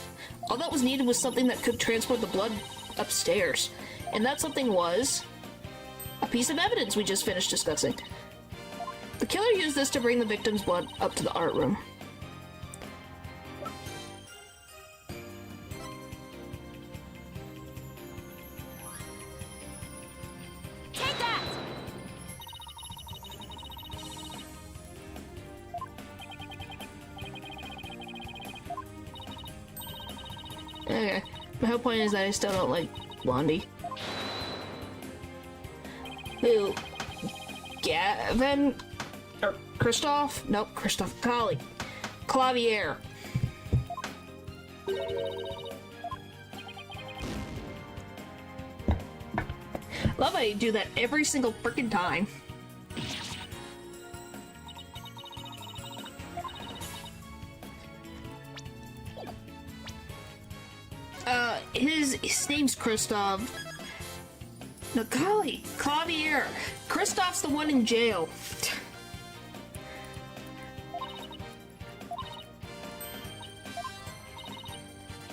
All that was needed was something that could transport the blood upstairs. And that something was a piece of evidence we just finished discussing. The killer used this to bring the victim's blood up to the art room. Take that! Okay. My whole point is that I still don't like Blondie. Who? Gavin? Or Christoph? Nope, Christoph. Collie. Clavier. Love how you do that every single freaking time. His name's Christoph. No, golly, Clavier. Christoph's the one in jail.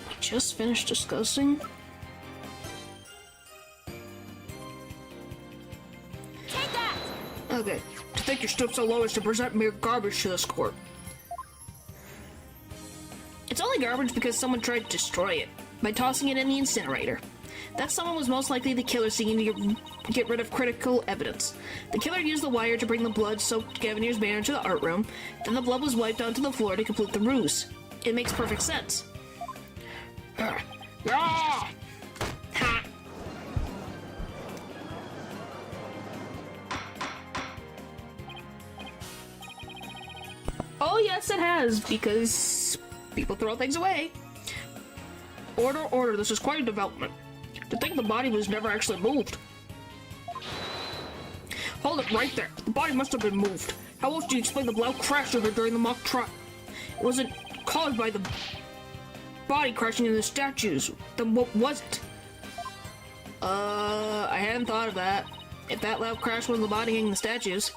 I just finished discussing. Take that! Okay, to think you stooped so low as to present mere garbage to this court. It's only garbage because someone tried to destroy it by tossing it in the incinerator. That someone was most likely the killer seeking to get rid of critical evidence. The killer used the wire to bring the blood-soaked Gavinier's banner to the art room, then the blood was wiped onto the floor to complete the ruse. It makes perfect sense. Ha! Oh yes it has, because people throw things away. Order, this is quite a development. To think the body was never actually moved. Hold it right there. The body must have been moved. How else do you explain the loud crash of it during the mock trial? It wasn't caused by the body crashing into the statues. Then what was it? I hadn't thought of that. If that loud crash was the body hanging the statues,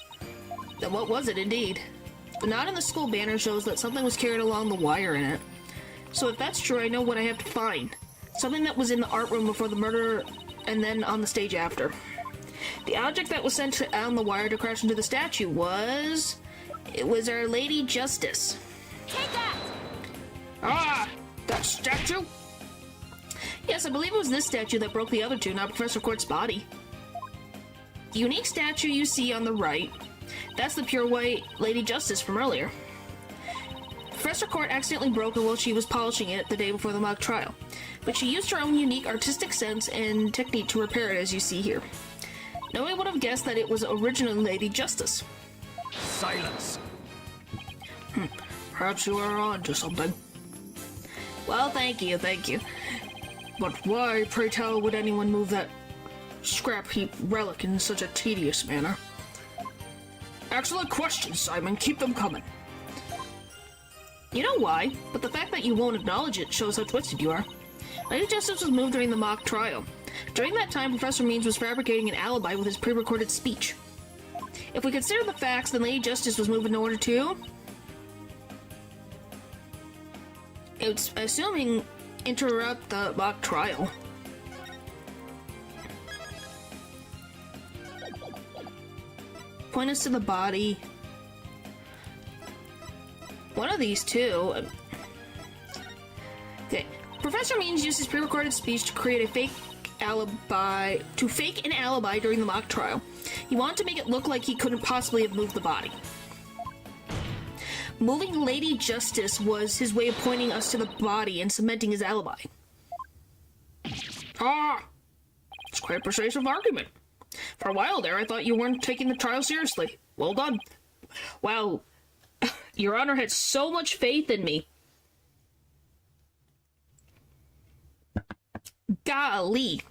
then what was it indeed? The knot in the school banner shows that something was carried along the wire in it. So if that's true, I know what I have to find. Something that was in the art room before the murder and then on the stage after. The object that was sent on the wire to crash into the statue was... It was Our Lady Justice. Take that! Ah! That statue? Yes, I believe it was this statue that broke the other two, not Professor Court's body. The unique statue you see on the right, that's the pure white Lady Justice from earlier. Professor Court accidentally broke it while she was polishing it the day before the mock trial, but she used her own unique artistic sense and technique to repair it, as you see here. No one would have guessed that it was original Lady Justice. Silence. Perhaps you are on to something. Well, thank you. But why, pray tell, would anyone move that scrap heap relic in such a tedious manner? Excellent questions, Simon. Keep them coming. You know why, but the fact that you won't acknowledge it shows how twisted you are. Lady Justice was moved during the mock trial. During that time, Professor Means was fabricating an alibi with his pre-recorded speech. If we consider the facts, then Lady Justice was moved in order to... It's assuming interrupt the mock trial. Point us to the body. One of these two. Okay. Professor Means uses pre-recorded speech to create a fake alibi, to fake an alibi during the mock trial. He wanted to make it look like he couldn't possibly have moved the body. Moving Lady Justice was his way of pointing us to the body and cementing his alibi. Ah! It's quite a persuasive argument. For a while there, I thought you weren't taking the trial seriously. Well done. Wow. Your Honor had so much faith in me. Golly.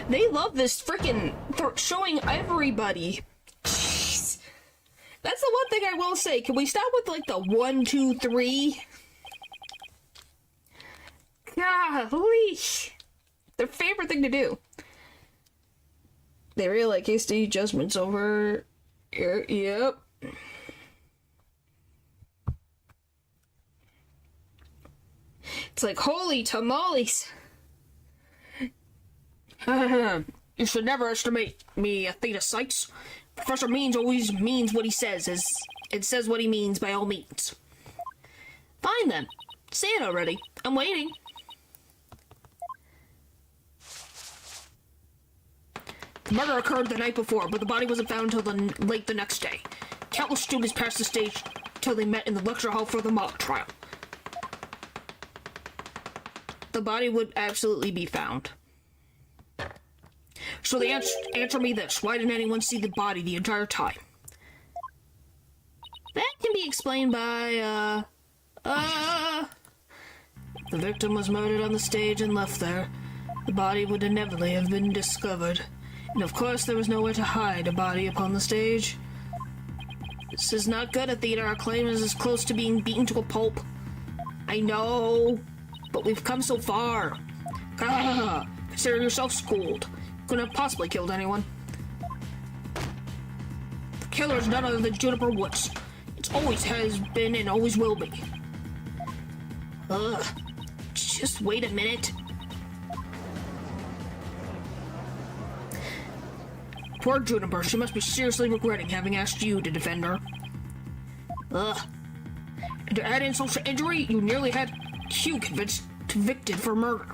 They love this freaking showing everybody. Jeez. That's the one thing I will say. Can we stop with like the 1, 2, 3? Golly. Their favorite thing to do. They really like hasty judgments over here. Yep. It's like, holy tamales. You should never estimate me, Athena Sykes. Professor Means always means what he says, and says what he means by all means. Fine then. Say it already. I'm waiting. The murder occurred the night before, but the body wasn't found until late the next day. Countless students passed the stage till they met in the lecture hall for the mock trial. The body would absolutely be found. So they answer me this. Why didn't anyone see the body the entire time? That can be explained by, the victim was murdered on the stage and left there. The body would inevitably have been discovered. And of course there was nowhere to hide a body upon the stage. This is not good, Athena. Our claim is as close to being beaten to a pulp. I know, but we've come so far. Consider yourself schooled. Couldn't have possibly killed anyone. The killer is none other than Juniper Woods. It always has been and always will be. Just wait a minute. Poor Juniper, she must be seriously regretting having asked you to defend her. And to add insult to injury, you nearly had Hugh convicted for murder.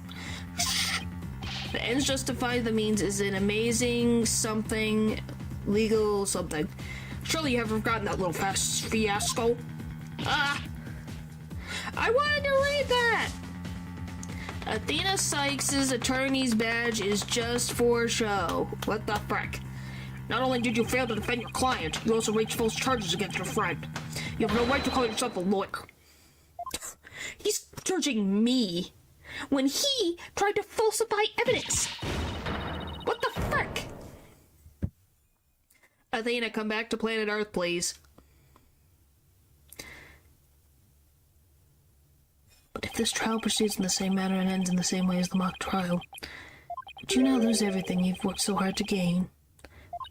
The ends justify the means is an amazing something, legal something. Surely you have forgotten that little fiasco. I wanted to read that! Athena Sykes' attorney's badge is just for show. What the frick? Not only did you fail to defend your client, you also raised false charges against your friend. You have no right to call yourself a lawyer. He's judging me when he tried to falsify evidence. What the frick? Athena, come back to planet Earth, please. But if this trial proceeds in the same manner and ends in the same way as the mock trial, would you now lose everything you've worked so hard to gain?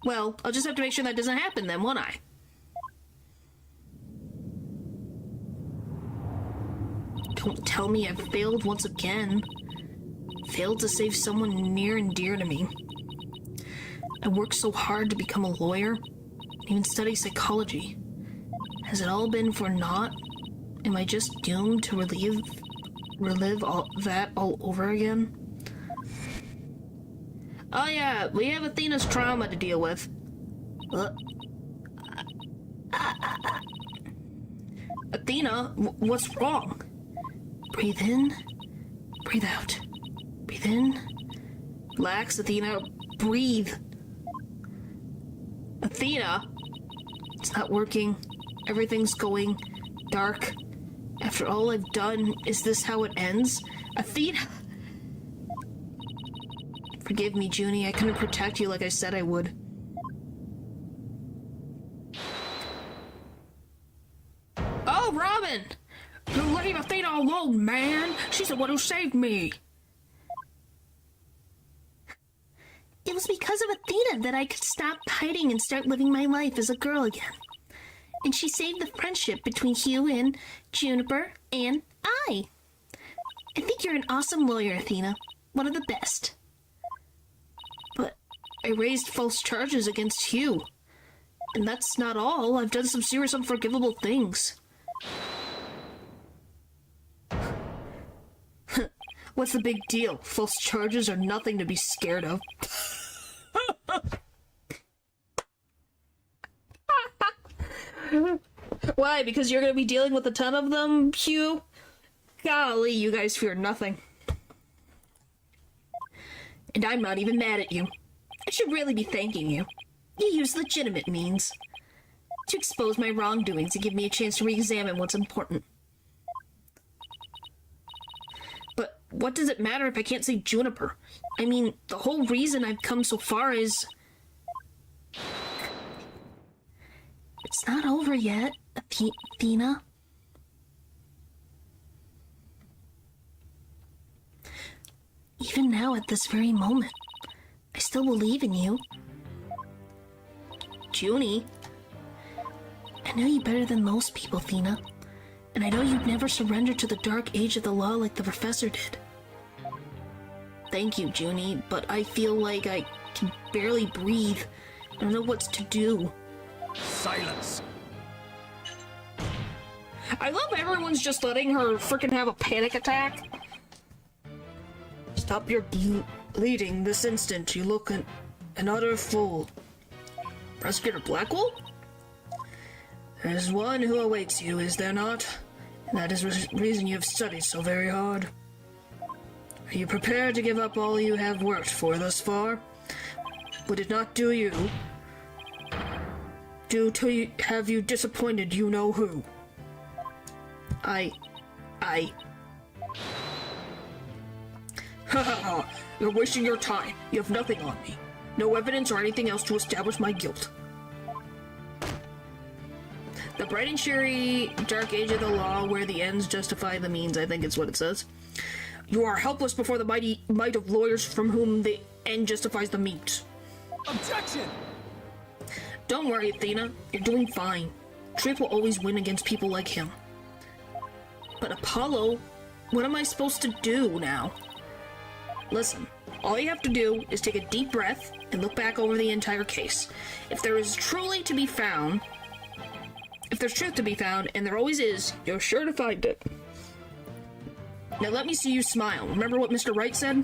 Well, I'll just have to make sure that doesn't happen then, won't I? Don't tell me I've failed once again. Failed to save someone near and dear to me. I worked so hard to become a lawyer, even study psychology. Has it all been for naught? Am I just doomed to relive all that all over again? Oh yeah, we have Athena's trauma to deal with. Athena, what's wrong? Breathe in, breathe out. Breathe in. Relax, Athena. Breathe. Athena, it's not working. Everything's going dark. After all I've done, is this how it ends? Athena! Forgive me, Junie. I couldn't protect you like I said I would. Oh, Robin! You leave Athena alone, man! She's the one who saved me! It was because of Athena that I could stop hiding and start living my life as a girl again. And she saved the friendship between Hugh and Juniper and I. I think you're an awesome lawyer, Athena. One of the best. But I raised false charges against Hugh. And that's not all. I've done some serious unforgivable things. What's the big deal? False charges are nothing to be scared of. Why? Because you're gonna be dealing with a ton of them, Hugh? Golly, you guys fear nothing. And I'm not even mad at you. I should really be thanking you. You use legitimate means to expose my wrongdoings and give me a chance to re-examine what's important. But what does it matter if I can't save Juniper? I mean, the whole reason I've come so far is... It's not over yet, Athena. Even now, at this very moment, I still believe in you. Junie, I know you better than most people, Athena. And I know you'd never surrender to the dark age of the law like the professor did. Thank you, Junie, but I feel like I can barely breathe. I don't know what to do. Silence. I love everyone's just letting her frickin' have a panic attack. Stop your bleeding this instant. You look an utter fool. Prosecutor Blackwell? There's one who awaits you, is there not? And that is the reason you have studied so very hard. Are you prepared to give up all you have worked for thus far? Would it not do you? Have you disappointed you know who? Ha ha ha! You're wasting your time. You have nothing on me. No evidence or anything else to establish my guilt. The bright and cheery dark age of the law where the ends justify the means, I think it's what it says. You are helpless before the might of lawyers from whom the end justifies the means. Objection! Don't worry, Athena. You're doing fine. Truth will always win against people like him. But Apollo, what am I supposed to do now? Listen, all you have to do is take a deep breath and look back over the entire case. If there is truth to be found, and there always is, you're sure to find it. Now let me see you smile. Remember what Mr. Wright said?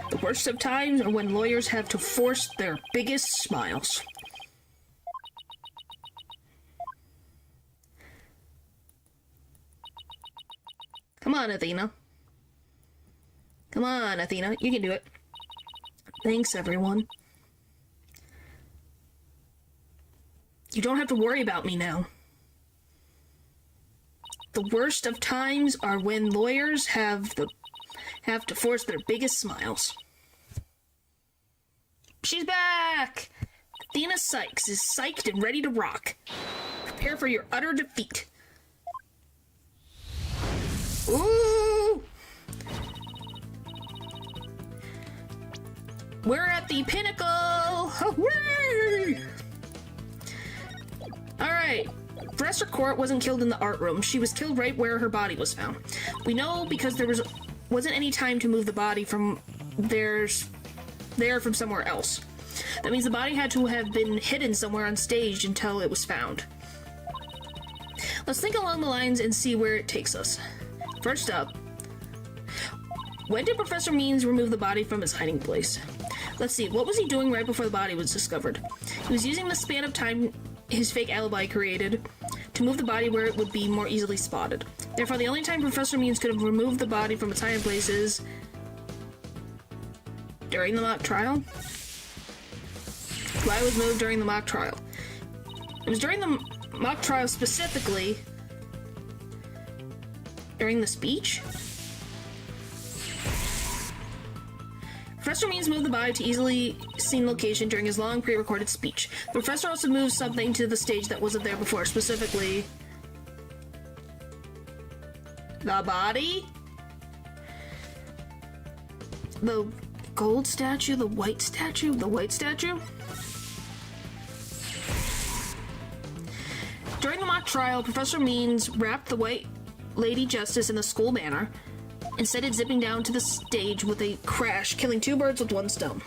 The worst of times are when lawyers have to force their biggest smiles. Come on, Athena. Come on, Athena. You can do it. Thanks, everyone. You don't have to worry about me now. The worst of times are when lawyers have to force their biggest smiles. She's back! Athena Sykes is psyched and ready to rock. Prepare for your utter defeat. Ooh! We're at the pinnacle! Hooray! Alright. Professor Court wasn't killed in the art room. She was killed right where her body was found. We know because there wasn't any time to move the body from there from somewhere else. That means the body had to have been hidden somewhere on stage until it was found. Let's think along the lines and see where it takes us. First up, when did Professor Means remove the body from his hiding place? Let's see, what was he doing right before the body was discovered? He was using the span of time his fake alibi created to move the body where it would be more easily spotted. Therefore, the only time Professor Means could have removed the body from its hiding place is during the mock trial? Why was moved during the mock trial? It was during the mock trial specifically. During the speech? Professor Means moved the body to easily seen location during his long pre-recorded speech. The professor also moved something to the stage that wasn't there before, specifically the body? gold statue, the white statue, the white statue? During the mock trial, Professor Means wrapped the White Lady Justice in the school banner, instead of zipping down to the stage with a crash, killing 2 birds with 1 stone.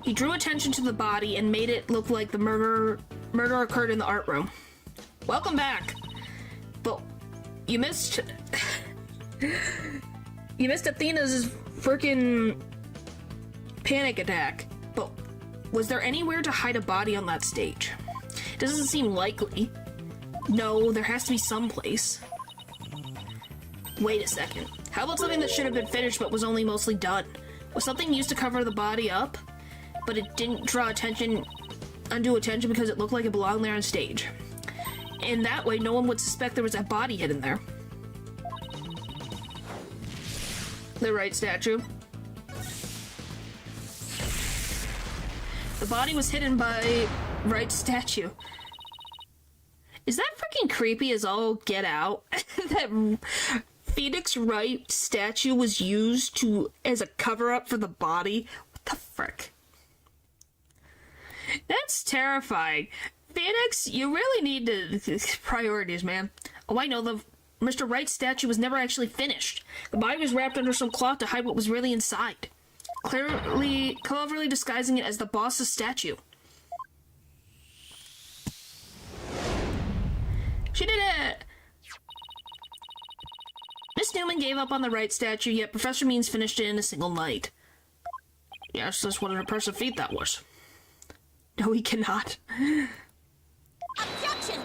He drew attention to the body and made it look like the murder occurred in the art room. Welcome back. But you missed Athena's freaking panic attack. But was there anywhere to hide a body on that stage? It doesn't seem likely. No, there has to be some place. Wait a second. How about something that should have been finished but was only mostly done? Was something used to cover the body up, but it didn't draw undue attention because it looked like it belonged there on stage? In that way, no one would suspect there was a body hidden there. The right statue. The body was hidden by right statue. Is that freaking creepy as all get out? That Phoenix Wright statue was used as a cover-up for the body? What the frick? That's terrifying. Phoenix, you really need to... priorities, man. Oh, I know, the Mr. Wright statue was never actually finished. The body was wrapped under some cloth to hide what was really inside, cleverly disguising it as the boss's statue. She did it! Miss Newman gave up on the Wright statue, yet Professor Means finished it in a single night. Yes, that's what an impressive feat that was. No, he cannot. Objection!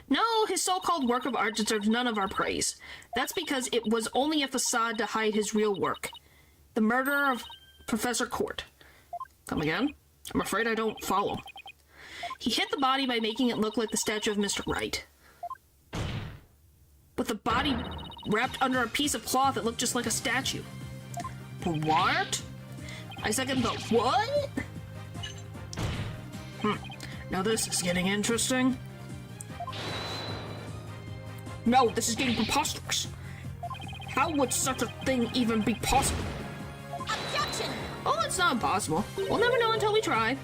No, his so-called work of art deserves none of our praise. That's because it was only a facade to hide his real work. The murder of Professor Court. Come again? I'm afraid I don't follow. He hid the body by making it look like the statue of Mr. Wright. With the body wrapped under a piece of cloth that looked just like a statue. What? I second the what? Now this is getting interesting. No, this is getting preposterous. How would such a thing even be possible? Objection! Oh, it's not impossible. We'll never know until we try.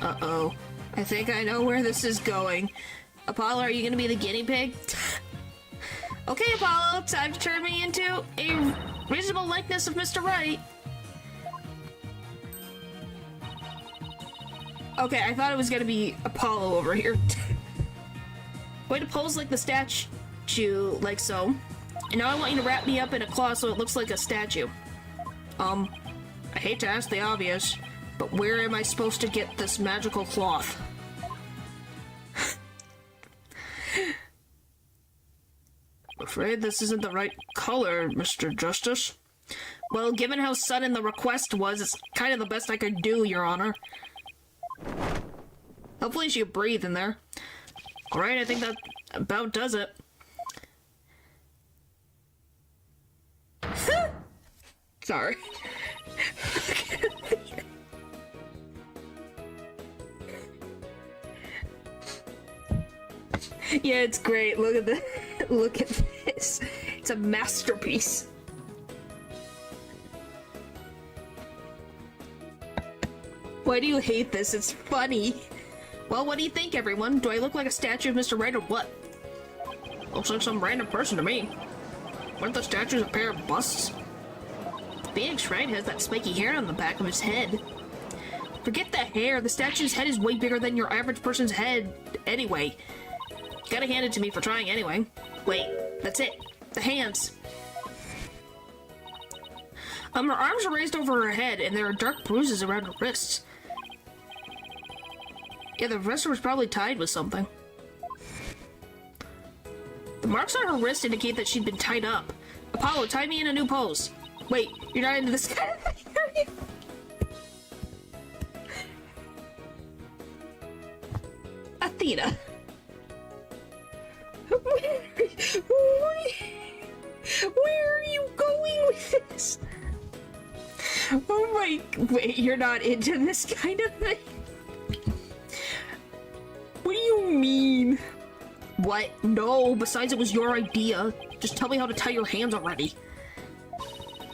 Uh-oh. I think I know where this is going. Apollo, are you gonna be the guinea pig? Okay, Apollo, time to turn me into a reasonable likeness of Mr. Wright. Okay, I thought it was gonna be Apollo over here. Way to pose like the statue, like so. And now I want you to wrap me up in a cloth so it looks like a statue. I hate to ask the obvious, but where am I supposed to get this magical cloth? I'm afraid this isn't the right color, Mr. Justice. Well, given how sudden the request was, it's kind of the best I could do, Your Honor. Hopefully she could breathe in there. Alright, I think that about does it. Sorry. Yeah, it's great. Look at the look at this. It's a masterpiece. Why do you hate this? It's funny. Well, what do you think, everyone? Do I look like a statue of Mr. Wright or what? Looks like some random person to me. Weren't the statues a pair of busts? Phoenix Wright has that spiky hair on the back of his head. Forget the hair. The statue's head is way bigger than your average person's head anyway. You gotta hand it to me for trying anyway. Wait, that's it. The hands. Her arms are raised over her head, and there are dark bruises around her wrists. Yeah, the wrist was probably tied with something. The marks on her wrist indicate that she'd been tied up. Apollo, tie me in a new pose. Wait, you're not into this kind of thing, are you? Athena. Where are you going with this? Oh my... Wait, you're not into this kind of thing? What do you mean? What? No, besides it was your idea. Just tell me how to tie your hands already.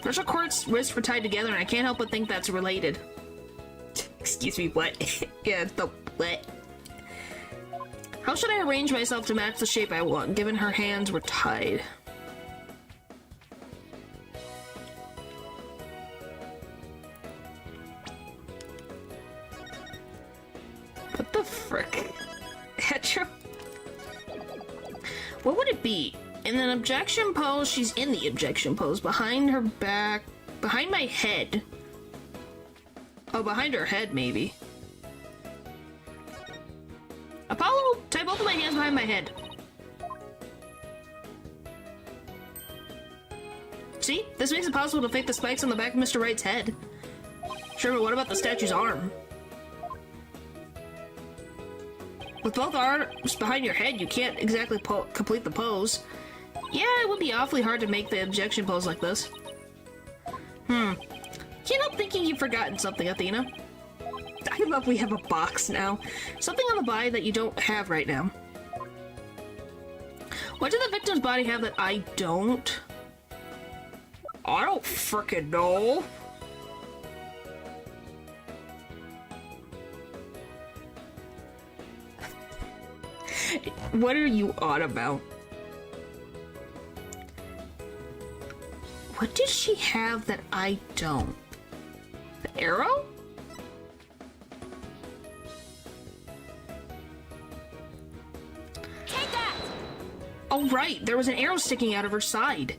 Pressure quartz wrists were tied together, and I can't help but think that's related. Excuse me, what? Yeah, the what? How should I arrange myself to match the shape I want, given her hands were tied? What the frick? Hetero? What would it be? In an objection pose, she's in the objection pose. Behind her back... Behind my head. Oh, behind her head, maybe. Apollo, tie both of my hands behind my head. See? This makes it possible to fake the spikes on the back of Mr. Wright's head. Sure, but what about the statue's arm? With both arms behind your head, you can't exactly complete the pose. Yeah, it would be awfully hard to make the objection pose like this. Can't help thinking you've forgotten something, Athena. I love we have a box now. Something on the body that you don't have right now. What did the victim's body have that I don't? I don't frickin' know. What are you on about? What did she have that I don't? The arrow? Take that! Oh right, there was an arrow sticking out of her side.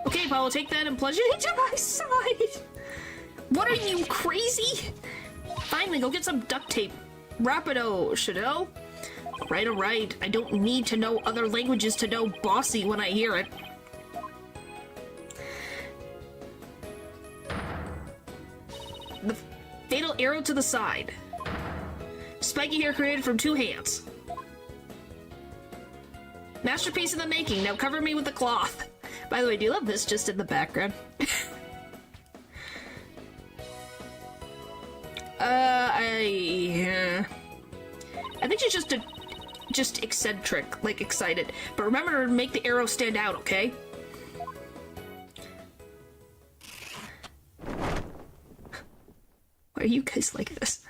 Okay, Paul, take that and plunge it into my side! What are you, crazy? Finally, go get some duct tape. Rapido, Shadow. Alright. I don't need to know other languages to know bossy when I hear it. The fatal arrow to the side. Spiky hair created from 2 hands. Masterpiece in the making. Now cover me with a cloth. By the way, do you love this just in the background? I think she's just eccentric, like excited. But remember to make the arrow stand out, okay? Why are you guys like this?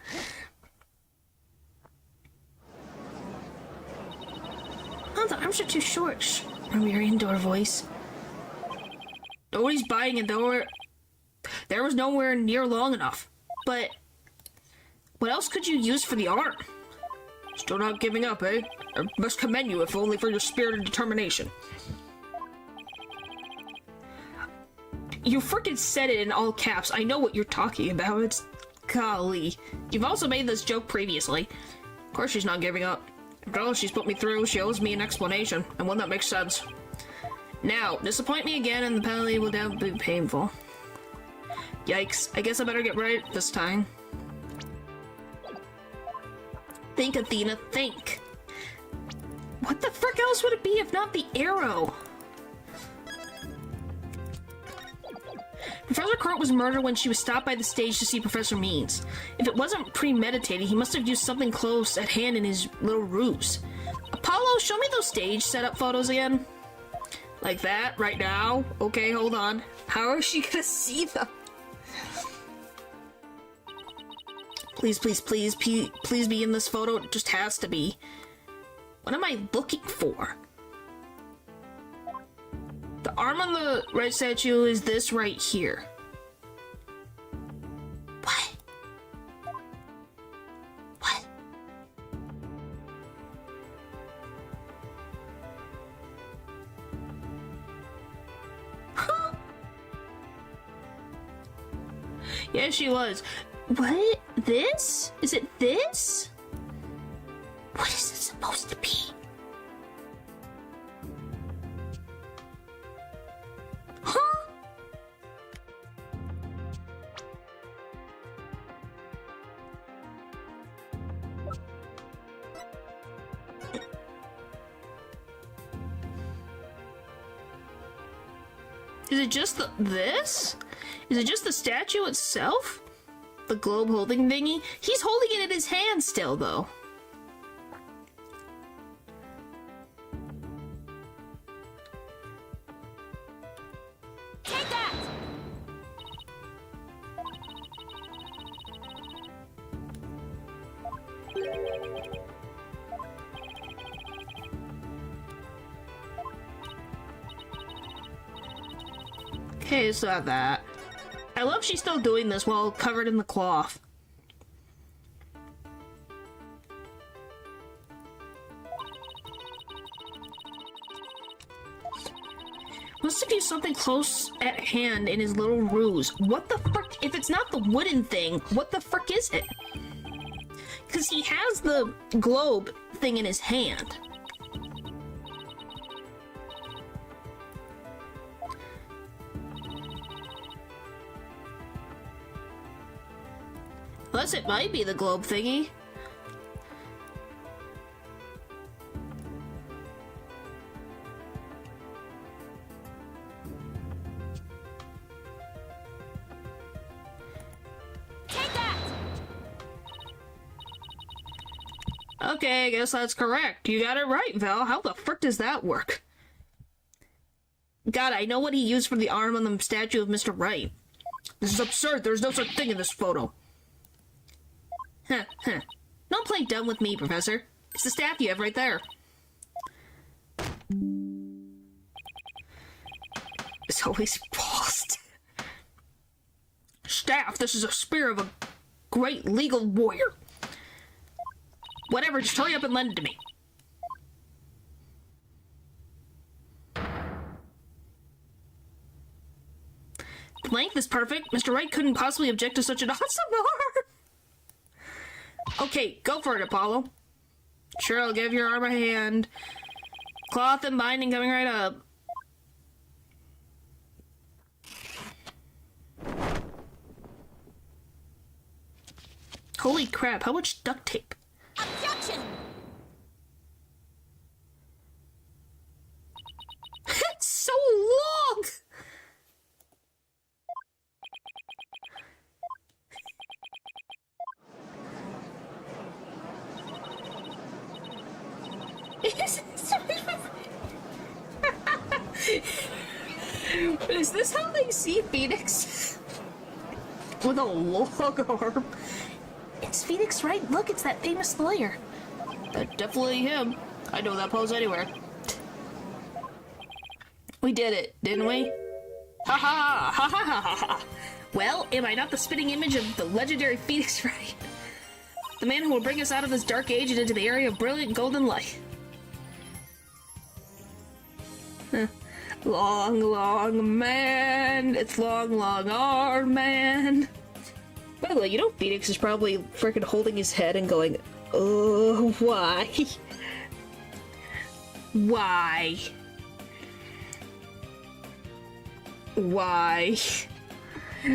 Oh, the arms are too short. Shh. From your indoor voice. Nobody's buying it though. There was nowhere near long enough. But what else could you use for the arm? Still not giving up, eh? I must commend you, if only for your spirit and determination. You frickin' said it in all caps. I know what you're talking about. It's... golly. You've also made this joke previously. Of course she's not giving up. After all she's put me through, she owes me an explanation, and one that makes sense. Now, disappoint me again and the penalty will now be painful. Yikes. I guess I better get right this time. Think, Athena, think. What the frick else would it be if not the arrow? Professor Kurt was murdered when she was stopped by the stage to see Professor Means. If it wasn't premeditated, he must have used something close at hand in his little ruse. Apollo, show me those stage setup photos again. Like that, right now? Okay, hold on. How is she gonna see them? Please be in this photo. It just has to be. What am I looking for? The arm on the right statue is this right here. What? What? Huh? Yeah, she was. What? This? Is it this? What is it supposed to be? Huh? Is it just this? Is it just the statue itself? The globe holding thingy? He's holding it in his hand still, though. Take that! Okay, it's not that. I love she's still doing this while covered in the cloth. Must have used something close at hand in his little ruse. What the frick? If it's not the wooden thing, what the frick is it? Because he has the globe thing in his hand. Plus, it might be the globe thingy. Take that! Okay, I guess that's correct. You got it right, Val. How the frick does that work? God, I know what he used for the arm on the statue of Mr. Wright. This is absurd. There's no such thing in this photo. Huh. Don't play dumb with me, Professor. It's the staff you have right there. It's always paused. Staff, this is a spear of a great legal warrior. Whatever, just hurry up and lend it to me. The length is perfect. Mr. Wright couldn't possibly object to such an awesome arm. Okay, go for it, Apollo. Sure, I'll give your arm a hand. Cloth and binding coming right up. Holy crap, how much duct tape? Objection! It's so long! Is this how they see Phoenix? With a long arm? It's Phoenix, right? Look, it's that famous lawyer. Definitely him. I know that pose anywhere. We did it, didn't we? Ha ha! Ha ha ha ha ha! Well, am I not the spitting image of the legendary Phoenix Wright? The man who will bring us out of this dark age and into the area of brilliant golden light. Long, long man. It's long, long arm man. By the way, you know Phoenix is probably freaking holding his head and going, oh, why? Why? Why?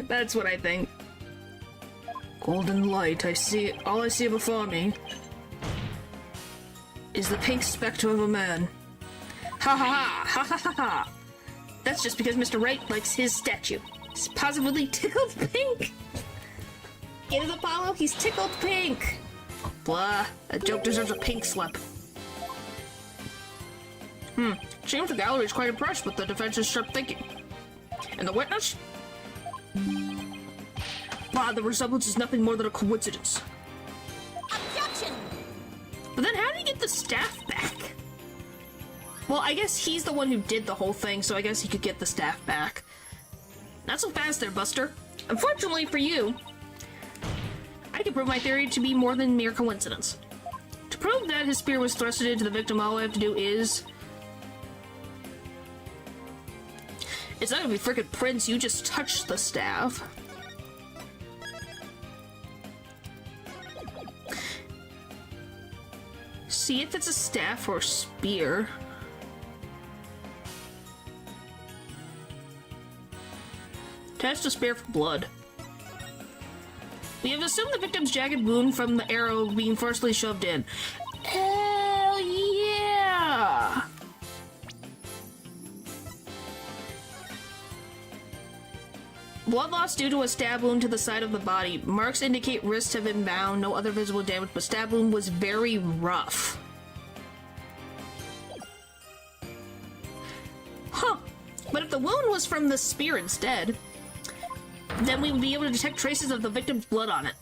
That's what I think. Golden light, I see it. All I see before me is the pink specter of a man. Ha ha ha! Ha ha ha ha! That's just because Mr. Wright likes his statue. He's positively tickled pink! Get it, Apollo? He's tickled pink! Blah. That joke deserves a pink slip. Seems the gallery is quite impressed with the defense's sharp thinking. And the witness? Blah, the resemblance is nothing more than a coincidence. Objection! But then how did he get the staff back? Well, I guess he's the one who did the whole thing, so I guess he could get the staff back. Not so fast there, Buster. Unfortunately for you, I can prove my theory to be more than mere coincidence. To prove that his spear was thrusted into the victim, all I have to do is... It's not gonna be frickin' Prince, you just touched the staff. See if it's a staff or a spear. Test the spear for blood. We have assumed the victim's jagged wound from the arrow being forcibly shoved in. Hell yeah! Blood loss due to a stab wound to the side of the body. Marks indicate wrists have been bound, no other visible damage, but stab wound was very rough. Huh. But if the wound was from the spear instead, then we would be able to detect traces of the victim's blood on it.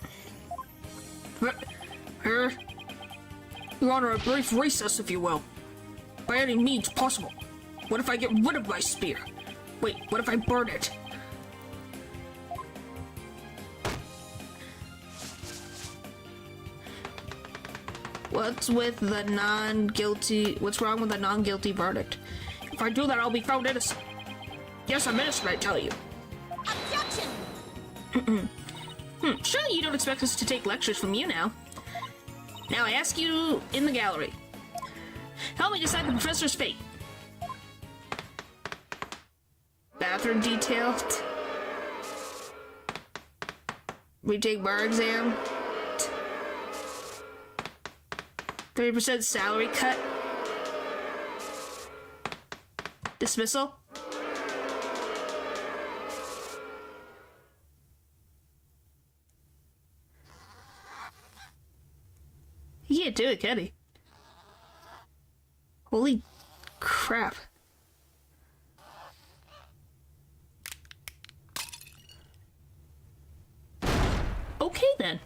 Your Honor, a brief recess, if you will. By any means possible. What if I get rid of my spear? Wait, what if I burn it? What's with the non-guilty... What's wrong with the non-guilty verdict? If I do that, I'll be found innocent. Yes, I'm innocent, I tell you. Objection! Surely you don't expect us to take lectures from you now. Now I ask you in the gallery. Help me decide the professor's fate. Bathroom detail. Retake bar exam. 30% salary cut. Dismissal. He can't do it, can he? Holy crap. Okay then.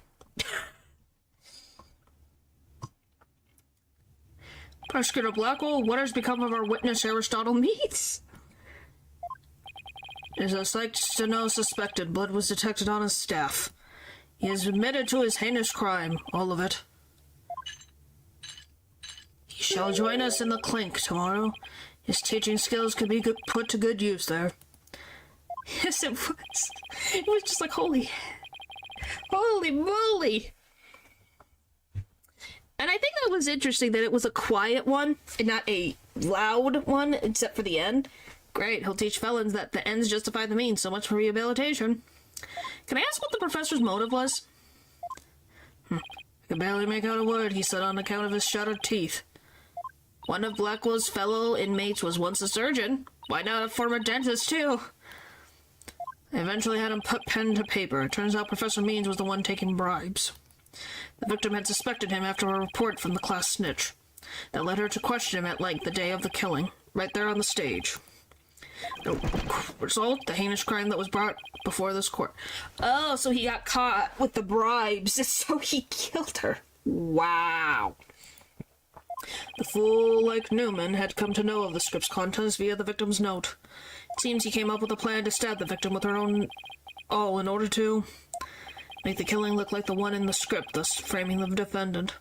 Prosecutor Blackwell, what has become of our witness Aristotle Meats? As a psyched to know suspected, blood was detected on his staff. He has admitted to his heinous crime, all of it. He shall join us in the clink tomorrow. His teaching skills could be put to good use there. Yes, it was. It was just like, holy moly. And I think that was interesting that it was a quiet one and not a loud one, except for the end. Great, he'll teach felons that the ends justify the means. So much for rehabilitation. Can I ask what the professor's motive was? I could barely make out a word, he said, on account of his shattered teeth. One of Blackwell's fellow inmates was once a surgeon. Why not a former dentist, too? I eventually had him put pen to paper. It turns out Professor Means was the one taking bribes. The victim had suspected him after a report from the class snitch. That led her to question him at length the day of the killing, right there on the stage. The result, the heinous crime that was brought before this court. Oh, so he got caught with the bribes, so he killed her. Wow. The fool, like Newman, had come to know of the script's contents via the victim's note. It seems he came up with a plan to stab the victim with her own... all in order to make the killing look like the one in the script, thus framing the defendant.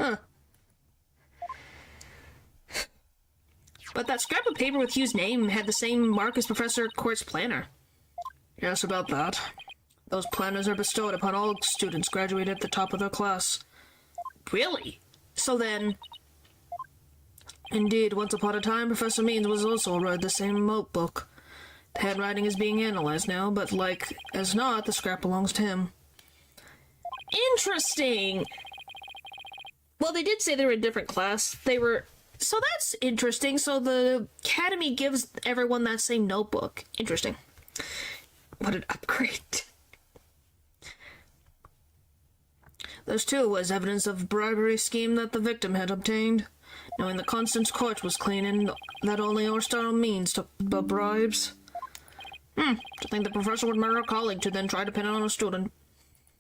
Huh. But that scrap of paper with Hugh's name had the same mark as Professor Court's planner. Yes, about that. Those planners are bestowed upon all students graduated at the top of their class. Really? So then... Indeed, once upon a time, Professor Means was also read the same notebook. The handwriting is being analyzed now, but like as not, the scrap belongs to him. Interesting! Well, they did say they were in a different class. They were... So that's interesting. So the academy gives everyone that same notebook. Interesting. What an upgrade. This, too, was evidence of a bribery scheme that the victim had obtained. Knowing that Constance Court was clean and that only Aristotle Means took the bribes. To think the professor would murder a colleague to then try to pin it on a student.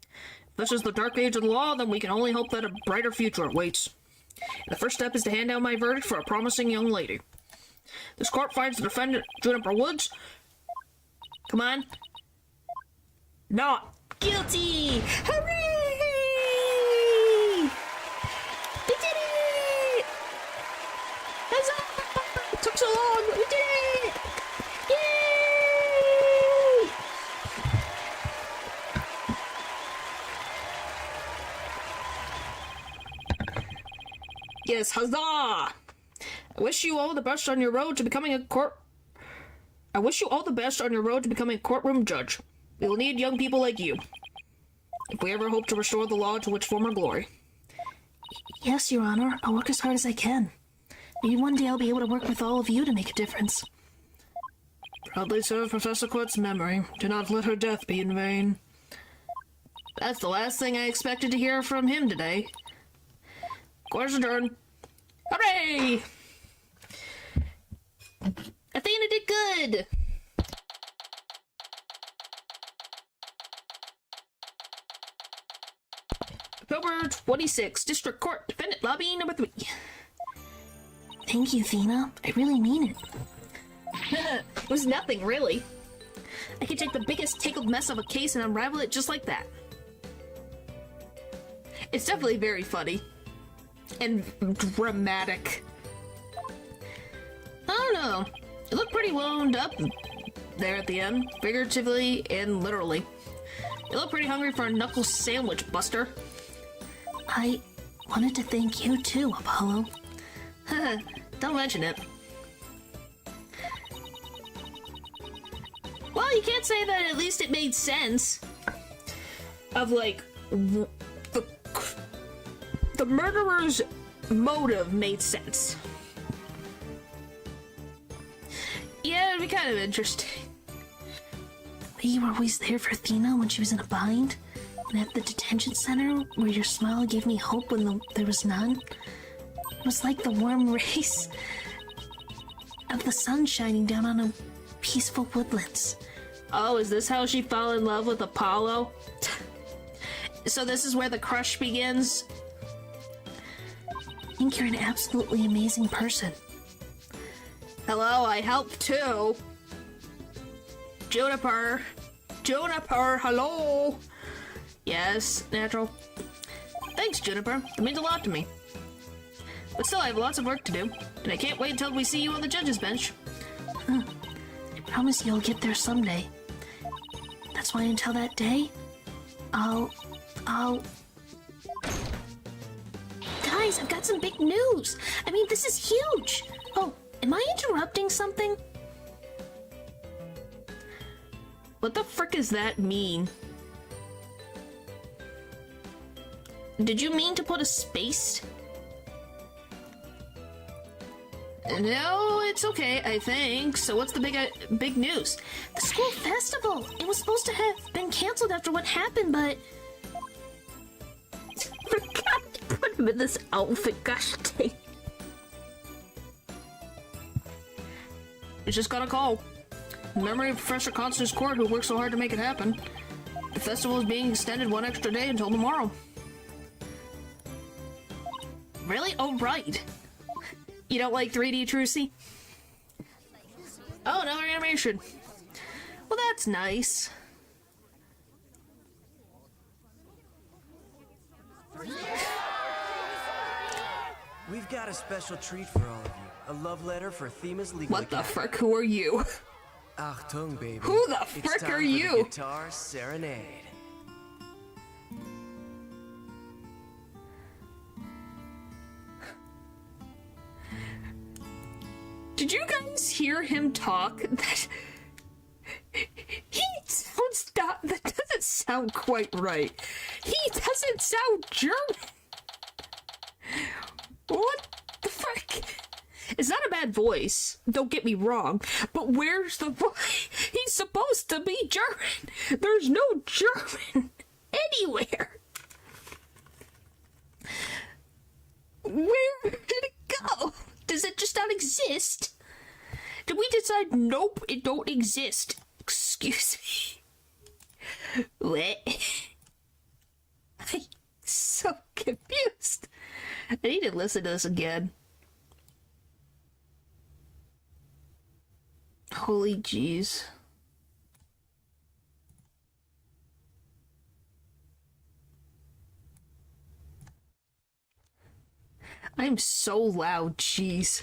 If this is the dark age of the law, then we can only hope that a brighter future awaits. The first step is to hand down my verdict for a promising young lady. This court finds the defendant, Juniper Woods... Come on. Not guilty! Hooray! We did it! Huzzah! It took so long, but we did it! Yay! Yes, huzzah! I wish you all the best on your road to becoming a courtroom judge. We will need young people like you, if we ever hope to restore the law to its former glory. Yes, Your Honor. I'll work as hard as I can. Maybe one day I'll be able to work with all of you to make a difference. Proudly serve Professor Court's memory. Do not let her death be in vain. That's the last thing I expected to hear from him today. Court's adjourned. Hooray! Athena did good! October 26th, District Court, Defendant Lobby number 3. Thank you, Athena. I really mean it. It was nothing, really. I could take the biggest tangled mess of a case and unravel it just like that. It's definitely very funny. And dramatic. I don't know. It looked pretty wound up there at the end, figuratively and literally. You look pretty hungry for a knuckle sandwich, Buster. I wanted to thank you too, Apollo. Don't mention it. Well, you can't say that at least it made sense. Of, like, the murderer's motive made sense. Yeah, it'd be kind of interesting. You were always there for Athena when she was in a bind, and at the detention center where your smile gave me hope when there was none. It was like the warm rays of the sun shining down on a peaceful woodlands. Oh, is this how she fell in love with Apollo? So this is where the crush begins? I think you're an absolutely amazing person. Hello, I help too. Juniper, hello. Yes, natural. Thanks, Juniper. It means a lot to me. But still, I have lots of work to do, and I can't wait until we see you on the judge's bench. I promise you'll get there someday. That's why until that day, I'll... Guys, I've got some big news! I mean, this is huge! Oh, am I interrupting something? What the frick does that mean? Did you mean to put a space? No, it's okay, I think. So what's the big news? The school festival! It was supposed to have been canceled after what happened, but... Forgot to put him in this outfit, gosh dang. You just got a call. In memory of Professor Constance Court, who worked so hard to make it happen. The festival is being extended one extra day until tomorrow. Really? Oh, right. You don't like 3D Trucy? Oh, another animation. Well, that's nice. We've got a special treat for all of you. A love letter for Themis Legal. What the frick? Who are you? Achtung, baby. Who the It's frick time are for you? The guitar serenade. Did you guys hear him talk? That he sounds that doesn't sound quite right. He doesn't sound German. What the frick? It's not a bad voice, don't get me wrong, but where's the voice? He's supposed to be German. There's no German anywhere. Where did it go? Does it just not exist? Did we decide, nope, it don't exist? Excuse me. What? I'm so confused. I need to listen to this again. Holy jeez. I'm so loud, jeez.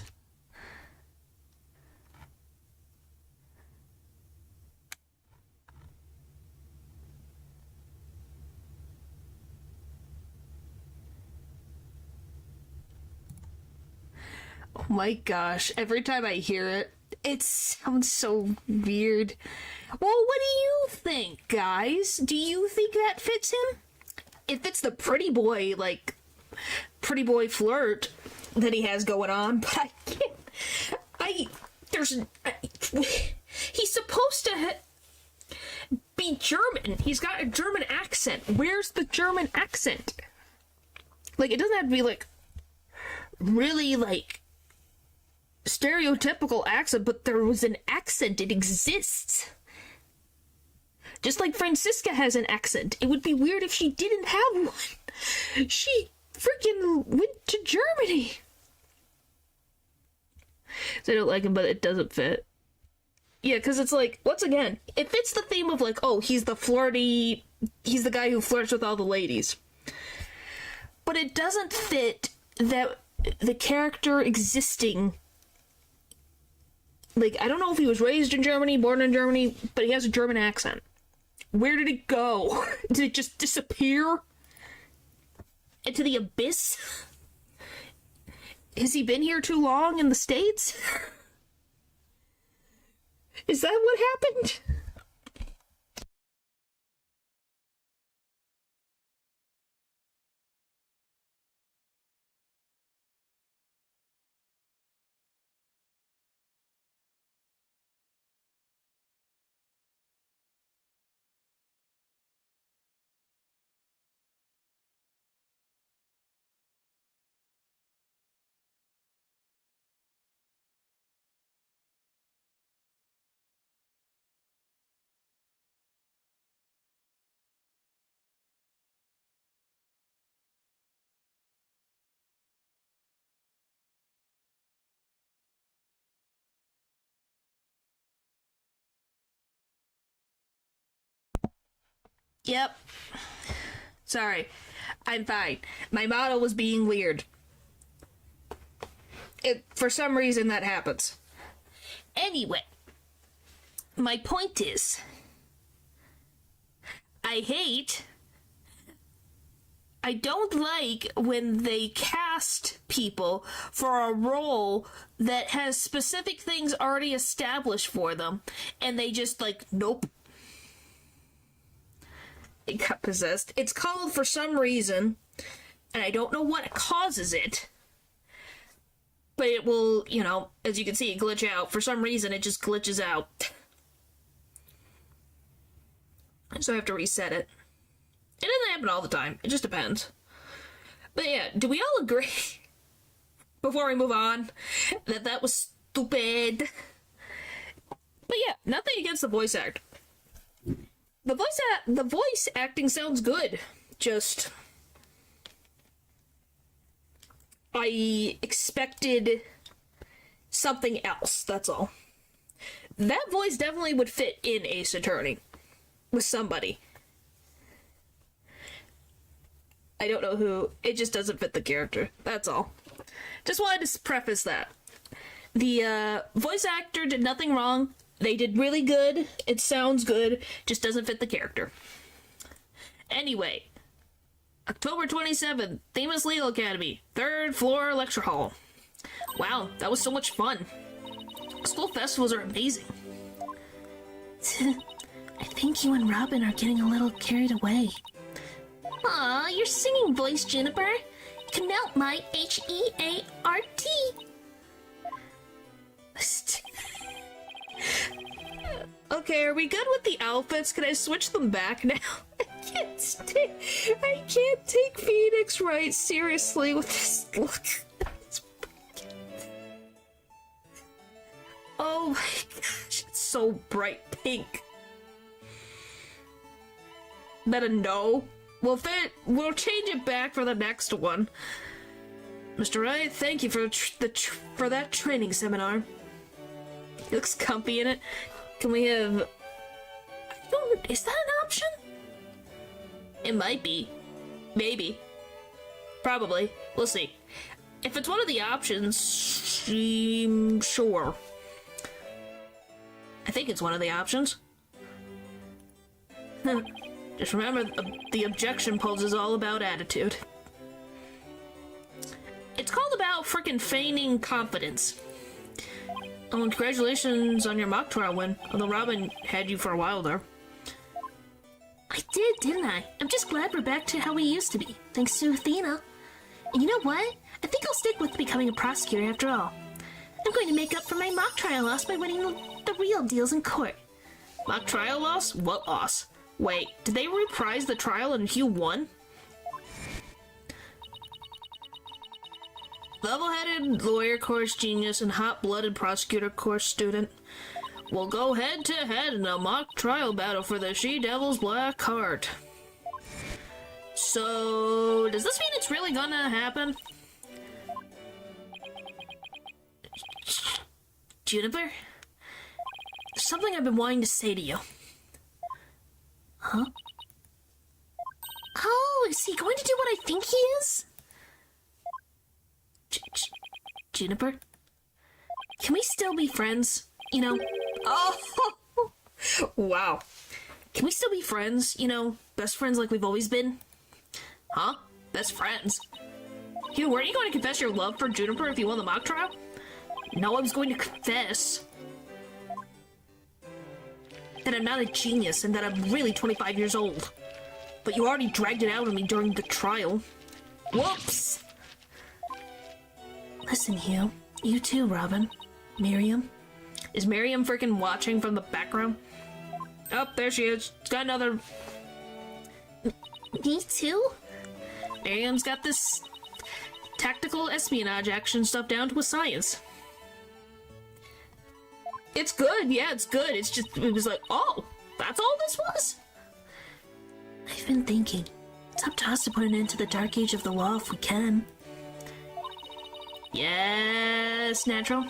Oh my gosh, every time I hear it, it sounds so weird. Well, what do you think, guys? Do you think that fits him? It fits the pretty boy, like, pretty boy flirt that he has going on, but I can't. He's supposed to be German. He's got a German accent. Where's the German accent? Like, it doesn't have to be, like, really, like, stereotypical accent, but there was an accent. It exists. Just like Francisca has an accent. It would be weird if she didn't have one. She freaking went to Germany. So I don't like him, but it doesn't fit. Yeah, because it's like, once again, it fits the theme of like, oh, he's the guy who flirts with all the ladies. but it doesn't fit that the character existing. Like, I don't know if he was raised in Germany, born in Germany, but he has a German accent. Where did it go? Did it just disappear into the abyss? Has he been here too long in the States? Is that what happened? Yep. Sorry. I'm fine. My model was being weird. For some reason that happens. Anyway. My point is, I don't like when they cast people for a role that has specific things already established for them, and they just nope. It got possessed. It's called for some reason, and I don't know what causes it, but it will, as you can see, glitch out. For some reason, it just glitches out. So I have to reset it. It doesn't happen all the time. It just depends. But yeah, do we all agree, before we move on, that that was stupid? But yeah, nothing against the voice actor. The voice acting sounds good. Just, I expected something else, that's all. That voice definitely would fit in Ace Attorney with somebody. I don't know who. It just doesn't fit the character. That's all. Just wanted to preface that. The voice actor did nothing wrong. They did really good. It sounds good. Just doesn't fit the character. Anyway. October 27th, Themis Legal Academy. 3rd floor lecture hall. Wow, that was so much fun. School festivals are amazing. I think you and Robin are getting a little carried away. Aw, your singing voice, Juniper. Can melt my H-E-A-R-T. Okay, are we good with the outfits? Can I switch them back now? I can't take Phoenix right seriously with this look. Oh my gosh, it's so bright pink. Better no. We'll change it back for the next one. Mr. Wright, thank you for that training seminar. He looks comfy in it. Can we have... Is that an option? It might be. Maybe. Probably. We'll see. If it's one of the options, sure. I think it's one of the options. Just remember, the objection pose is all about attitude. It's called about frickin' feigning confidence. Oh, and congratulations on your mock trial win, although Robin had you for a while there. I did, didn't I? I'm just glad we're back to how we used to be, thanks to Athena. And you know what? I think I'll stick with becoming a prosecutor after all. I'm going to make up for my mock trial loss by winning the real deals in court. Mock trial loss? What loss? Wait, did they reprise the trial and Hugh won? Level-headed lawyer course genius and hot-blooded prosecutor course student will go head-to-head in a mock trial battle for the She-Devil's Black Heart. So, does this mean it's really gonna happen? Juniper? There's something I've been wanting to say to you. Huh? Oh, is he going to do what I think he is? Juniper? Can we still be friends? You know? Oh, wow. Can we still be friends? You know, best friends like we've always been? Huh? Best friends? You weren't you going to confess your love for Juniper if you won the mock trial? No, I was going to confess that I'm not a genius and that I'm really 25 years old. But you already dragged it out on me during the trial. Whoops! Listen, Hugh. You too, Robin. Miriam. Is Miriam freaking watching from the background? Oh, there she is. She's got another... Me too? Miriam's got this tactical espionage action stuff down to a science. It's good, yeah, it's good. It's just, it was like, oh, that's all this was? I've been thinking. It's up to us to put an end to the dark age of the law if we can. Yes, natural.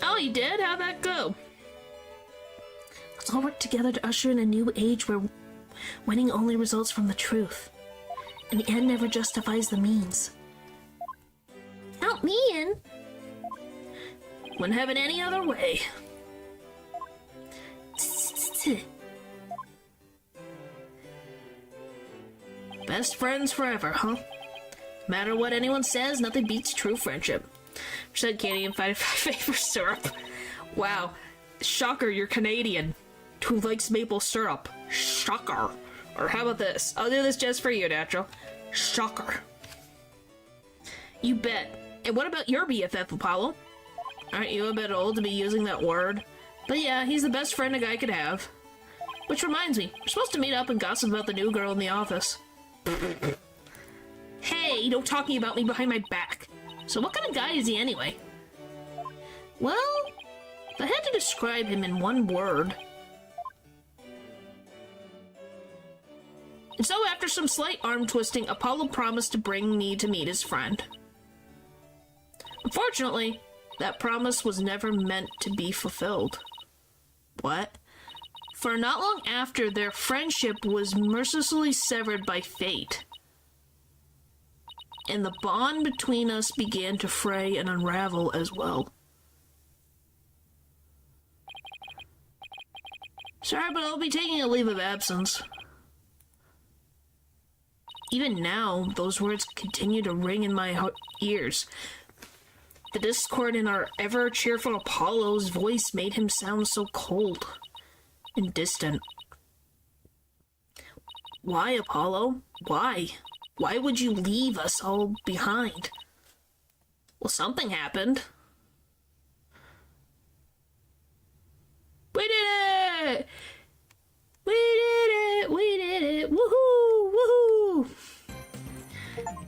Oh, you did? How'd that go? Let's all work together to usher in a new age where winning only results from the truth. And the end never justifies the means. Count me in. Wouldn't have it any other way. Best friends forever, huh? No matter what anyone says, nothing beats true friendship. Said Canadian 55 favor syrup. Wow. Shocker, you're Canadian. Who likes maple syrup. Shocker. Or how about this? I'll do this just for you, Natural. Shocker. You bet. And what about your BFF, Apollo? Aren't you a bit old to be using that word? But yeah, he's the best friend a guy could have. Which reminds me, we're supposed to meet up and gossip about the new girl in the office. Hey, don't talking about me behind my back. So what kind of guy is he anyway? Well, if I had to describe him in one word... And so after some slight arm twisting, Apollo promised to bring me to meet his friend. Unfortunately, that promise was never meant to be fulfilled. What? For not long after, their friendship was mercilessly severed by fate. And the bond between us began to fray and unravel as well. Sorry, but I'll be taking a leave of absence. Even now, those words continue to ring in my ears. The discord in our ever-cheerful Apollo's voice made him sound so cold and distant. Why, Apollo? Why? Why would you leave us all behind? Well, something happened. We did it! We did it! We did it! Woohoo! Woohoo!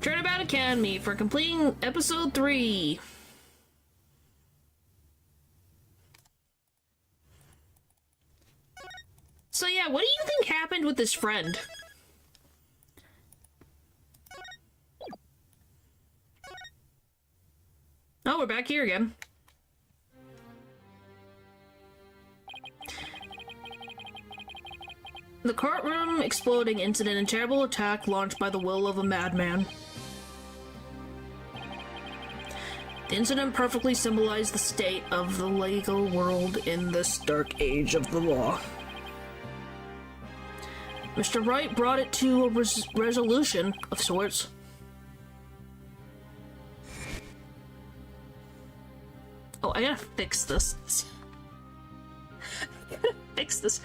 Turnabout Academy for completing episode 3. So yeah, what do you think happened with this friend? Oh, we're back here again. The courtroom exploding incident and terrible attack launched by the will of a madman. The incident perfectly symbolized the state of the legal world in this dark age of the law. Mr. Wright brought it to a resolution of sorts. Oh, I gotta fix this. I gotta fix this.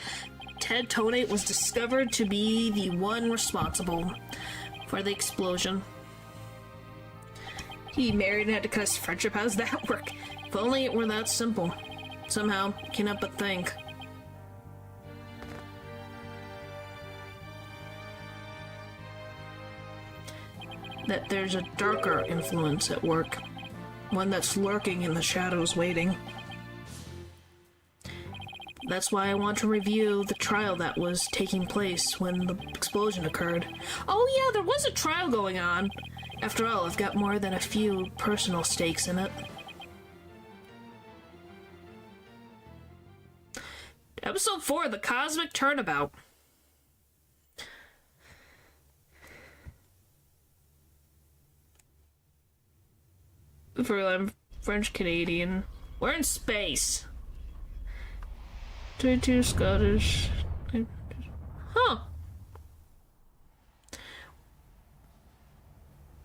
Ted Tonate was discovered to be the one responsible for the explosion. He married and had to cut his friendship. How does that work? If only it were that simple. Somehow, I cannot but think. That there's a darker influence at work. One that's lurking in the shadows waiting. That's why I want to review the trial that was taking place when the explosion occurred. Oh yeah, there was a trial going on. After all, I've got more than a few personal stakes in it. Episode 4, The Cosmic Turnabout. For I'm French Canadian. We're in space. 22 Scottish. Huh.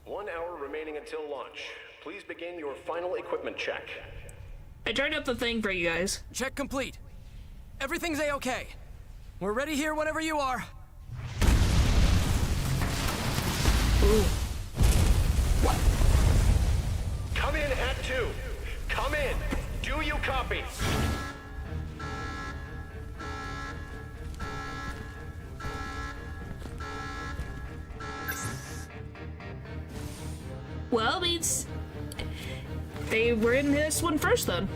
1 hour remaining until launch. Please begin your final equipment check. I turned up the thing for you guys. Check complete. Everything's A-okay. We're ready here whenever you are. Ooh. Come in at 2. Come in. Do you copy? Well, means they were in this one first then.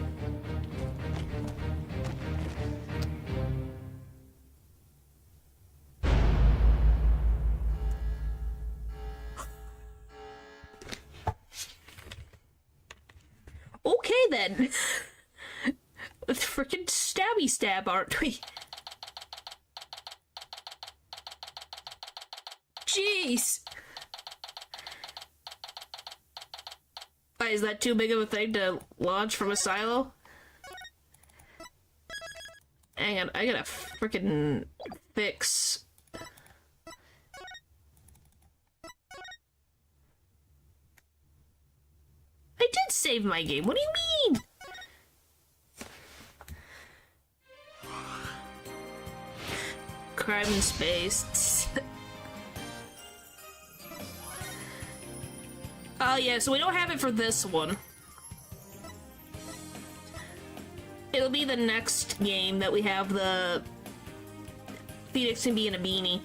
Okay then. With frickin' stabby stab, aren't we? Jeez. Why, is that too big of a thing to launch from a silo? Hang on, I gotta frickin' fix. I did save my game, what do you mean? Crime in space. Oh yeah, so we don't have it for this one. It'll be the next game that we have the Phoenix can be in a beanie.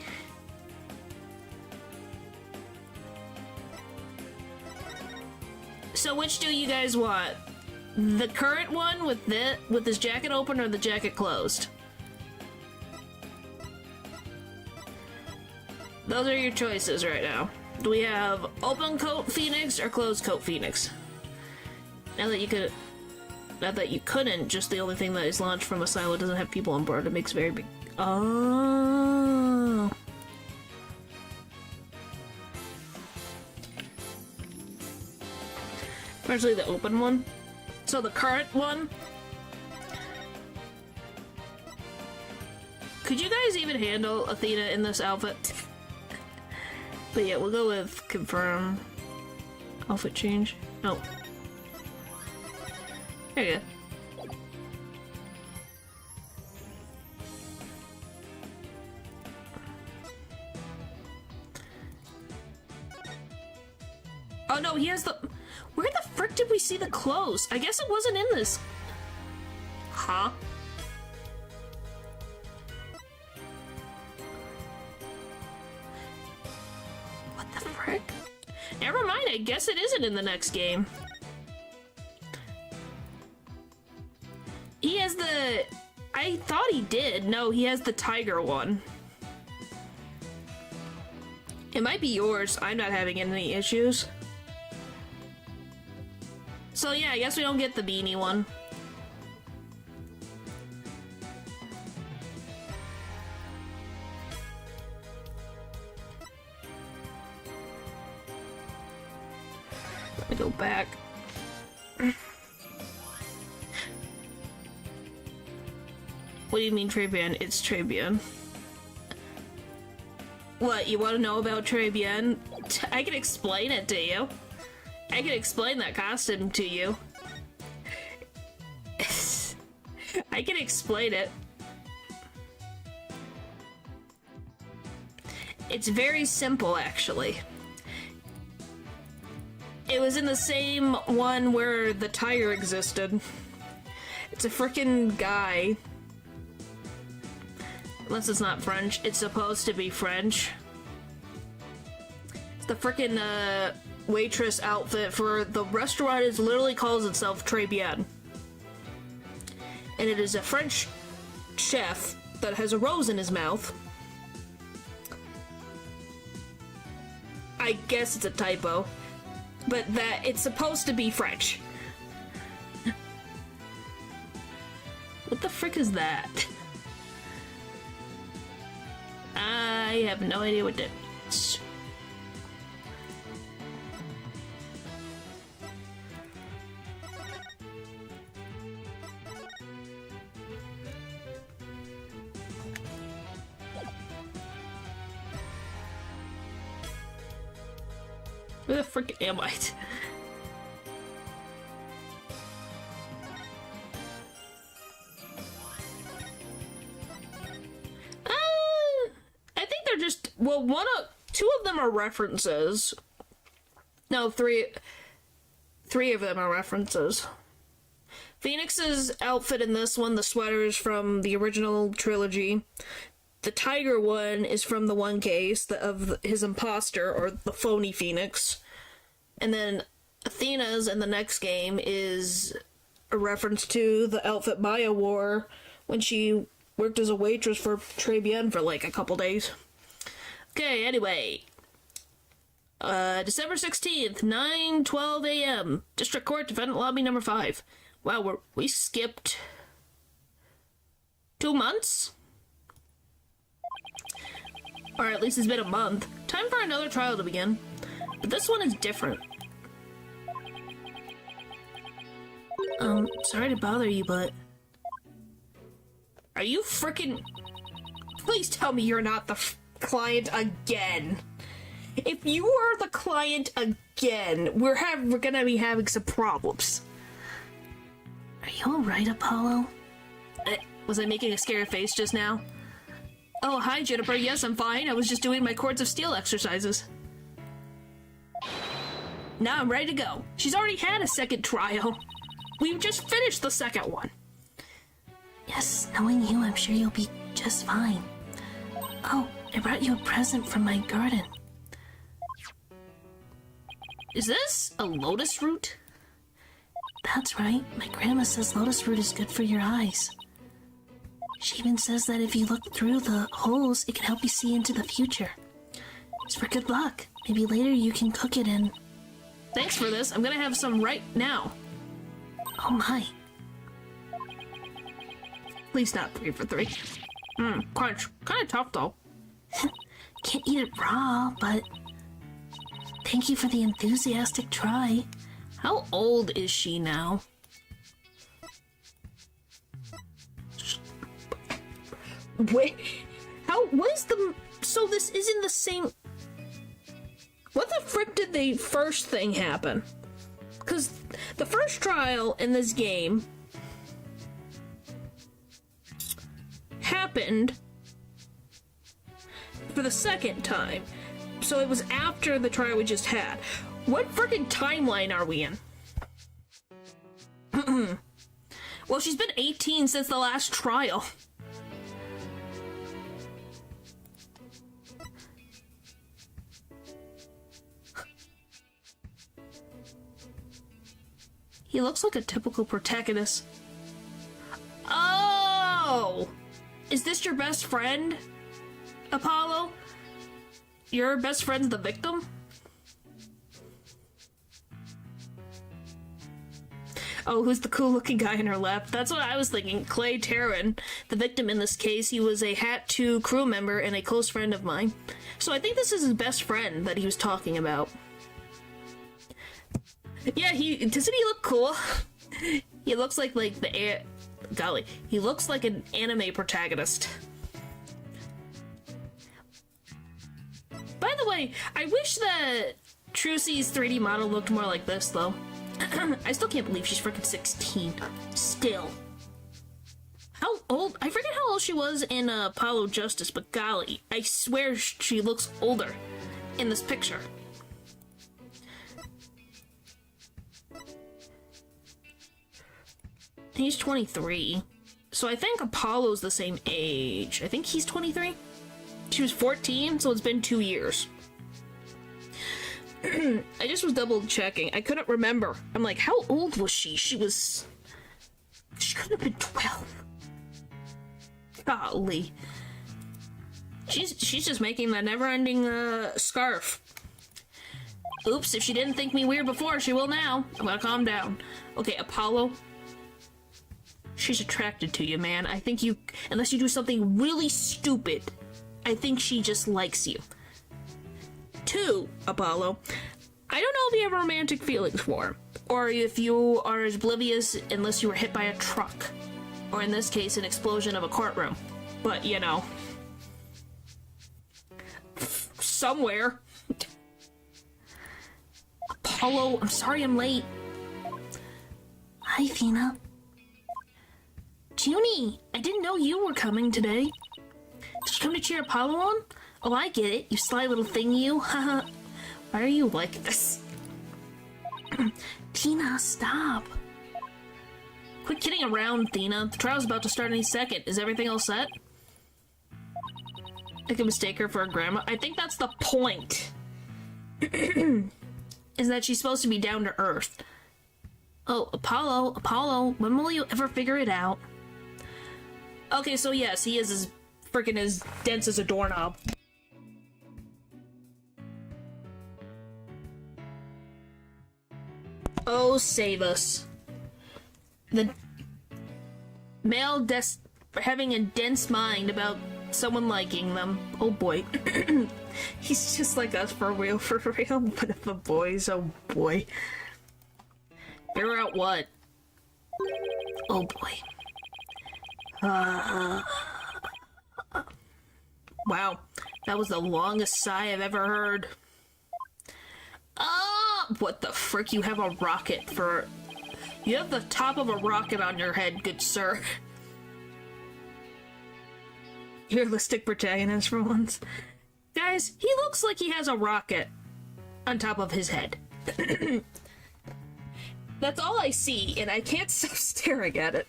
So which do you guys want? The current one with this jacket open or the jacket closed? Those are your choices right now. Do we have open coat Phoenix or closed coat Phoenix? Now that you couldn't, just the only thing that is launched from a silo doesn't have people on board. It makes very big. Oh. Especially the open one. So the current one. Could you guys even handle Athena in this outfit? But yeah, we'll go with confirm. Outfit change. Oh. There you go. Oh no, he has the... Where the frick did we see the clothes? I guess it wasn't in this. Huh? What the frick? Never mind, I guess it isn't in the next game. He has the... I thought he did. No, he has the tiger one. It might be yours. I'm not having any issues. So yeah, I guess we don't get the beanie one. Let me go back. What do you mean Trebian? It's Trebian. What, you want to know about Trebian? I can explain it to you. I can explain that costume to you. I can explain it. It's very simple, actually. It was in the same one where the tire existed. It's a frickin' guy. Unless it's not French. It's supposed to be French. It's the frickin' waitress outfit for the restaurant. It literally calls itself Très Bien. And it is a French chef that has a rose in his mouth. I guess it's a typo. But that it's supposed to be French. What the frick is that? I have no idea what that means. Where the frick am I? I think they're just, well, two of them are references. No, three of them are references. Phoenix's outfit in this one, the sweater, is from the original trilogy. The tiger one is from the one case of his imposter, or the phony Phoenix. And then Athena's in the next game is a reference to the outfit Maya wore when she worked as a waitress for Trebien for like a couple days. Okay, anyway. December 16th, 9:12 a.m. District Court, Defendant Lobby number 5. Wow, we skipped 2 months? Or at least it's been a month. Time for another trial to begin. But this one is different. Sorry to bother you, but... Are you frickin'... Please tell me you're not the client again. If you are the client again, we're gonna be having some problems. Are you alright, Apollo? Was I making a scary face just now? Oh, hi, Juniper. Yes, I'm fine. I was just doing my Chords of Steel exercises. Now I'm ready to go. She's already had a second trial. We've just finished the second one. Yes, knowing you, I'm sure you'll be just fine. Oh, I brought you a present from my garden. Is this a lotus root? That's right. My grandma says lotus root is good for your eyes. She even says that if you look through the holes, it can help you see into the future. It's for good luck. Maybe later you can cook it and... Thanks for this. I'm gonna have some right now. Oh my. Please not 3 for 3. Crunch. Kinda tough though. Can't eat it raw, but... Thank you for the enthusiastic try. How old is she now? Wait, what is the... So this isn't the same... What the frick did the first thing happen? Because the first trial in this game happened for the second time. So it was after the trial we just had. What frickin' timeline are we in? Well, she's been 18 since the last trial. He looks like a typical protagonist. Oh! Is this your best friend, Apollo? Your best friend's the victim? Oh, who's the cool-looking guy on her left? That's what I was thinking. Clay Taryn, the victim in this case. He was a Hat 2 crew member and a close friend of mine. So I think this is his best friend that he was talking about. Yeah, doesn't he look cool? He looks like golly, he looks like an anime protagonist. By the way, I wish that Trucy's 3D model looked more like this, though. I still can't believe she's freaking 16. Still. How old? I forget how old she was in Apollo Justice, but golly, I swear she looks older in this picture. He's 23. So I think Apollo's the same age. I think he's 23. She was 14, so it's been 2 years. I just was double checking. I couldn't remember. I'm like, how old was she? She couldn't have been 12. Golly. She's just making that never-ending scarf. Oops, if she didn't think me weird before, she will now. I'm gonna calm down. Okay, Apollo. She's attracted to you, man. I think unless you do something really stupid, I think she just likes you. 2, Apollo. I don't know if you have romantic feelings for him, or if you are as oblivious unless you were hit by a truck, or in this case, an explosion of a courtroom. But, you know, somewhere. Apollo, I'm sorry I'm late. Hi, Athena. Junie, I didn't know you were coming today. Did you come to cheer Apollo on? Oh, I get it, you sly little thing, you. Haha. Why are you like this? Tina, stop. Quit kidding around, Athena. The trial's about to start any second. Is everything all set? I could mistake her for a grandma. I think that's the point. Is that she's supposed to be down to earth. Oh, Apollo, when will you ever figure it out? Okay, so yes, he is as freaking as dense as a doorknob. Oh, save us. The male having a dense mind about someone liking them. Oh boy. He's just like us for real, but if the boys, oh boy. Figure out what? Oh boy. Wow, that was the longest sigh I've ever heard. What the frick? You have a rocket for... You have the top of a rocket on your head, good sir. Realistic protagonist for once. Guys, he looks like he has a rocket on top of his head. That's all I see, and I can't stop staring at it.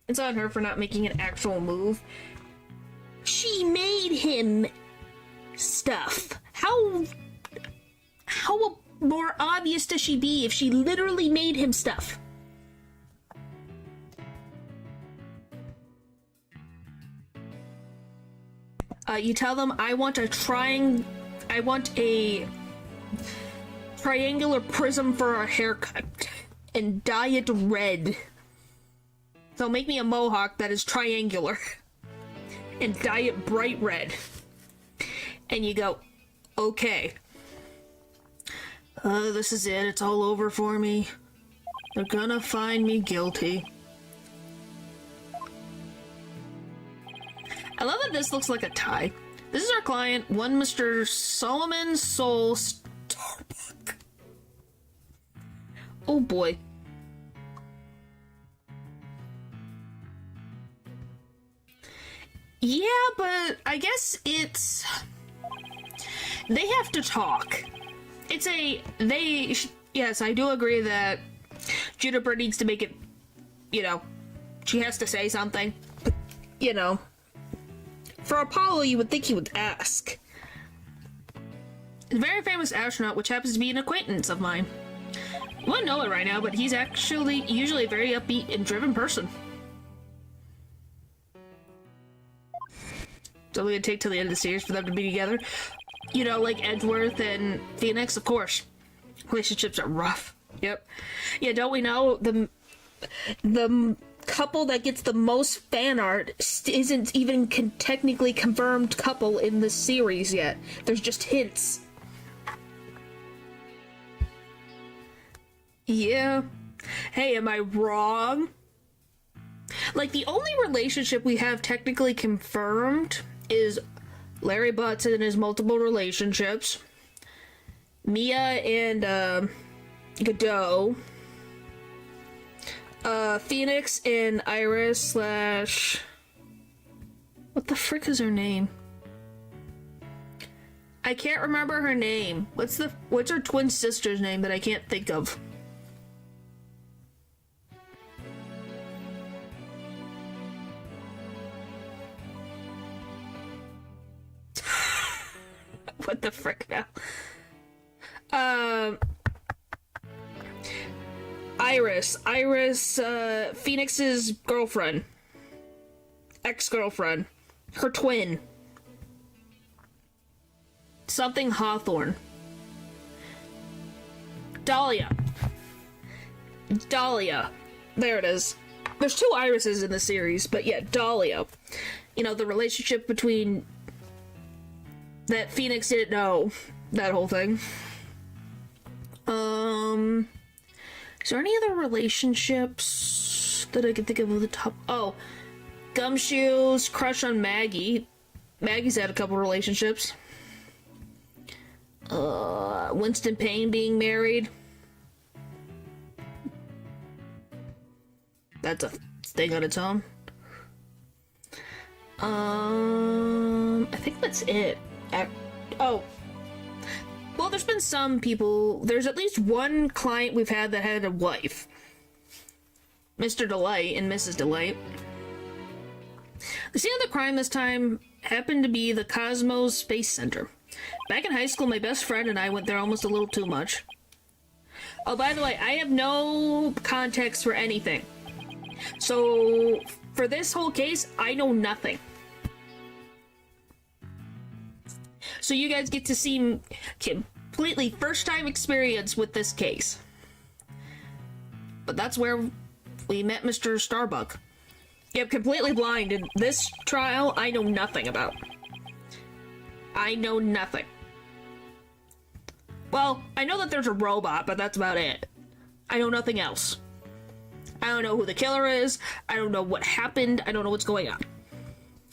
It's on her for not making an actual move. She made him stuff. How more obvious does she be if she literally made him stuff? You tell them I want a triangular prism for a haircut and dye it red. So make me a mohawk that is triangular and dye it bright red. And you go, okay. This is it. It's all over for me. They're gonna find me guilty. I love that this looks like a tie. This is our client, one Mr. Solomon Soul Starbuck. Oh boy. Yeah, but I guess it's... They have to talk. Yes, I do agree that Juniper needs to make it, she has to say something. But, for Apollo, you would think he would ask. A very famous astronaut, which happens to be an acquaintance of mine. You wouldn't know it right now, but he's actually usually a very upbeat and driven person. So we would take till the end of the series for them to be together. Like Edgeworth and Phoenix, of course. Relationships are rough. Yep. Yeah, don't we know the couple that gets the most fan art isn't even technically confirmed couple in the series yet. There's just hints. Yeah. Hey, am I wrong? Like, the only relationship we have technically confirmed is Larry Butts and his multiple relationships, Mia and Godot, Phoenix and Iris / what the frick is her name? I can't remember her name. What's her twin sister's name that I can't think of? What the frick now? Iris, Phoenix's girlfriend. Ex-girlfriend. Her twin. Something Hawthorne. Dahlia. There it is. There's 2 Irises in the series, but yeah, Dahlia. The relationship between... that Phoenix didn't know. That whole thing. Is there any other relationships that I can think of at the top? Oh, Gumshoe's crush on Maggie. Maggie's had a couple relationships. Winston Payne being married. That's a thing on its own. I think that's it. Oh. Well, there's been some people. There's at least one client we've had that had a wife. Mr. Delight and Mrs. Delight. The scene of the crime this time happened to be the Cosmos Space Center. Back in high school, my best friend and I went there almost a little too much. Oh, by the way, I have no context for anything. So, for this whole case, I know nothing. So you guys get to see completely first-time experience with this case. But that's where we met Mr. Starbuck. Yep, completely blind. In this trial, I know nothing about. I know nothing. Well, I know that there's a robot, but that's about it. I know nothing else. I don't know who the killer is. I don't know what happened. I don't know what's going on.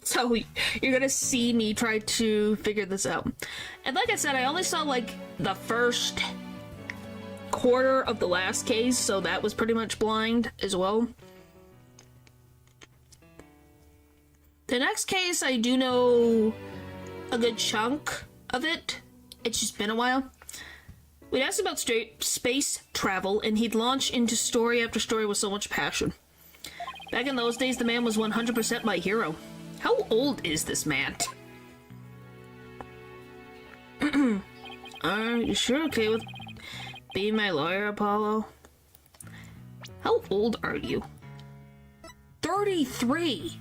So you're gonna see me try to figure this out. And like I said, I only saw like the first quarter of the last case, so that was pretty much blind as well. The next case, I do know a good chunk of it. It's just been a while. We'd asked about space travel, and he'd launch into story after story with so much passion. Back in those days, the man was 100% my hero. How old is this man? Are you sure okay with being my lawyer, Apollo? How old are you? 33!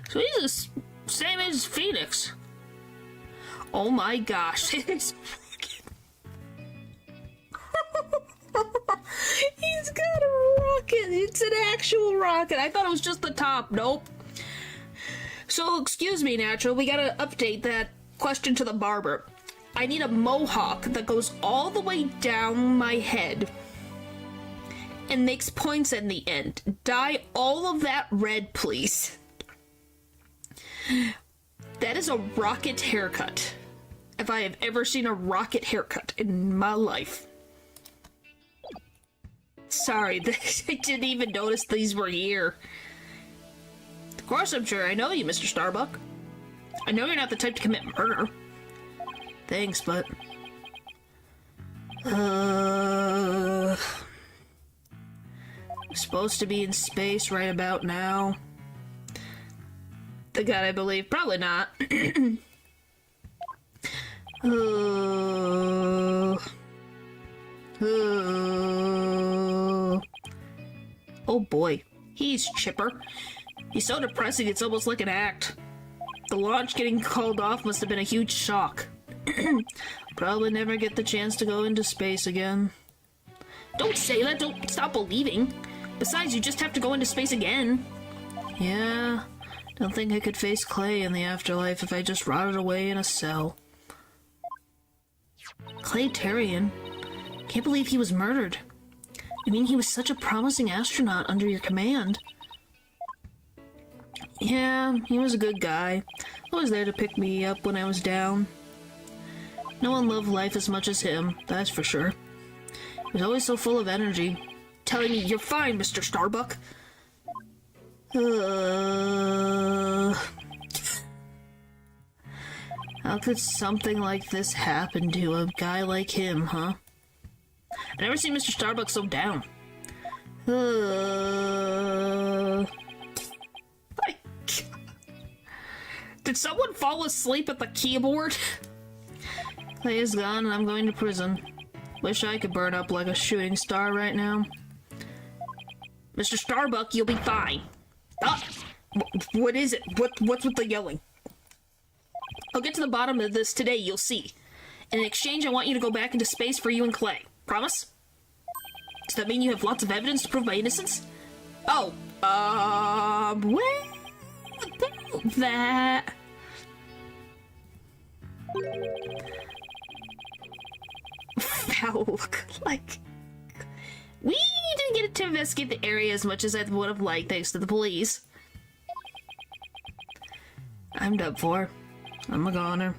So he's the same age as Phoenix. Oh my gosh, he's he's got a rocket. It's an actual rocket. I thought it was just the top. Nope. So, excuse me, Natural. We gotta update that question to the barber. I need a mohawk that goes all the way down my head and makes points in the end. Dye all of that red, please. That is a rocket haircut. If I have ever seen a rocket haircut in my life. Sorry, I didn't even notice these were here. Of course I'm sure I know you, Mr. Starbuck. I know you're not the type to commit murder. Thanks, but... I'm supposed to be in space right about now. The God I believe. Probably not. Oh boy, he's chipper. He's so depressing it's almost like an act. The launch getting called off must have been a huge shock. Probably never get the chance to go into space again. Don't say that, don't stop believing. Besides, you just have to go into space again. Yeah, don't think I could face Clay in the afterlife if I just rotted away in a cell. Clay Terrian? Can't believe he was murdered. I mean, he was such a promising astronaut under your command. Yeah, he was a good guy. Always there to pick me up when I was down. No one loved life as much as him, that's for sure. He was always so full of energy, telling me, "You're fine, Mr. Starbuck." How could something like this happen to a guy like him, huh? I never seen Mr. Starbuck so down. Did someone fall asleep at the keyboard? Clay is gone and I'm going to prison. Wish I could burn up like a shooting star right now. Mr. Starbuck, you'll be fine. Ah! What is it? What's with the yelling? I'll get to the bottom of this today, you'll see. In exchange, I want you to go back into space for you and Clay. Promise? Does that mean you have lots of evidence to prove my innocence? Oh, well, about that... That look like... We didn't get to investigate the area as much as I would have liked, thanks to the police. I'm done for. I'm a goner.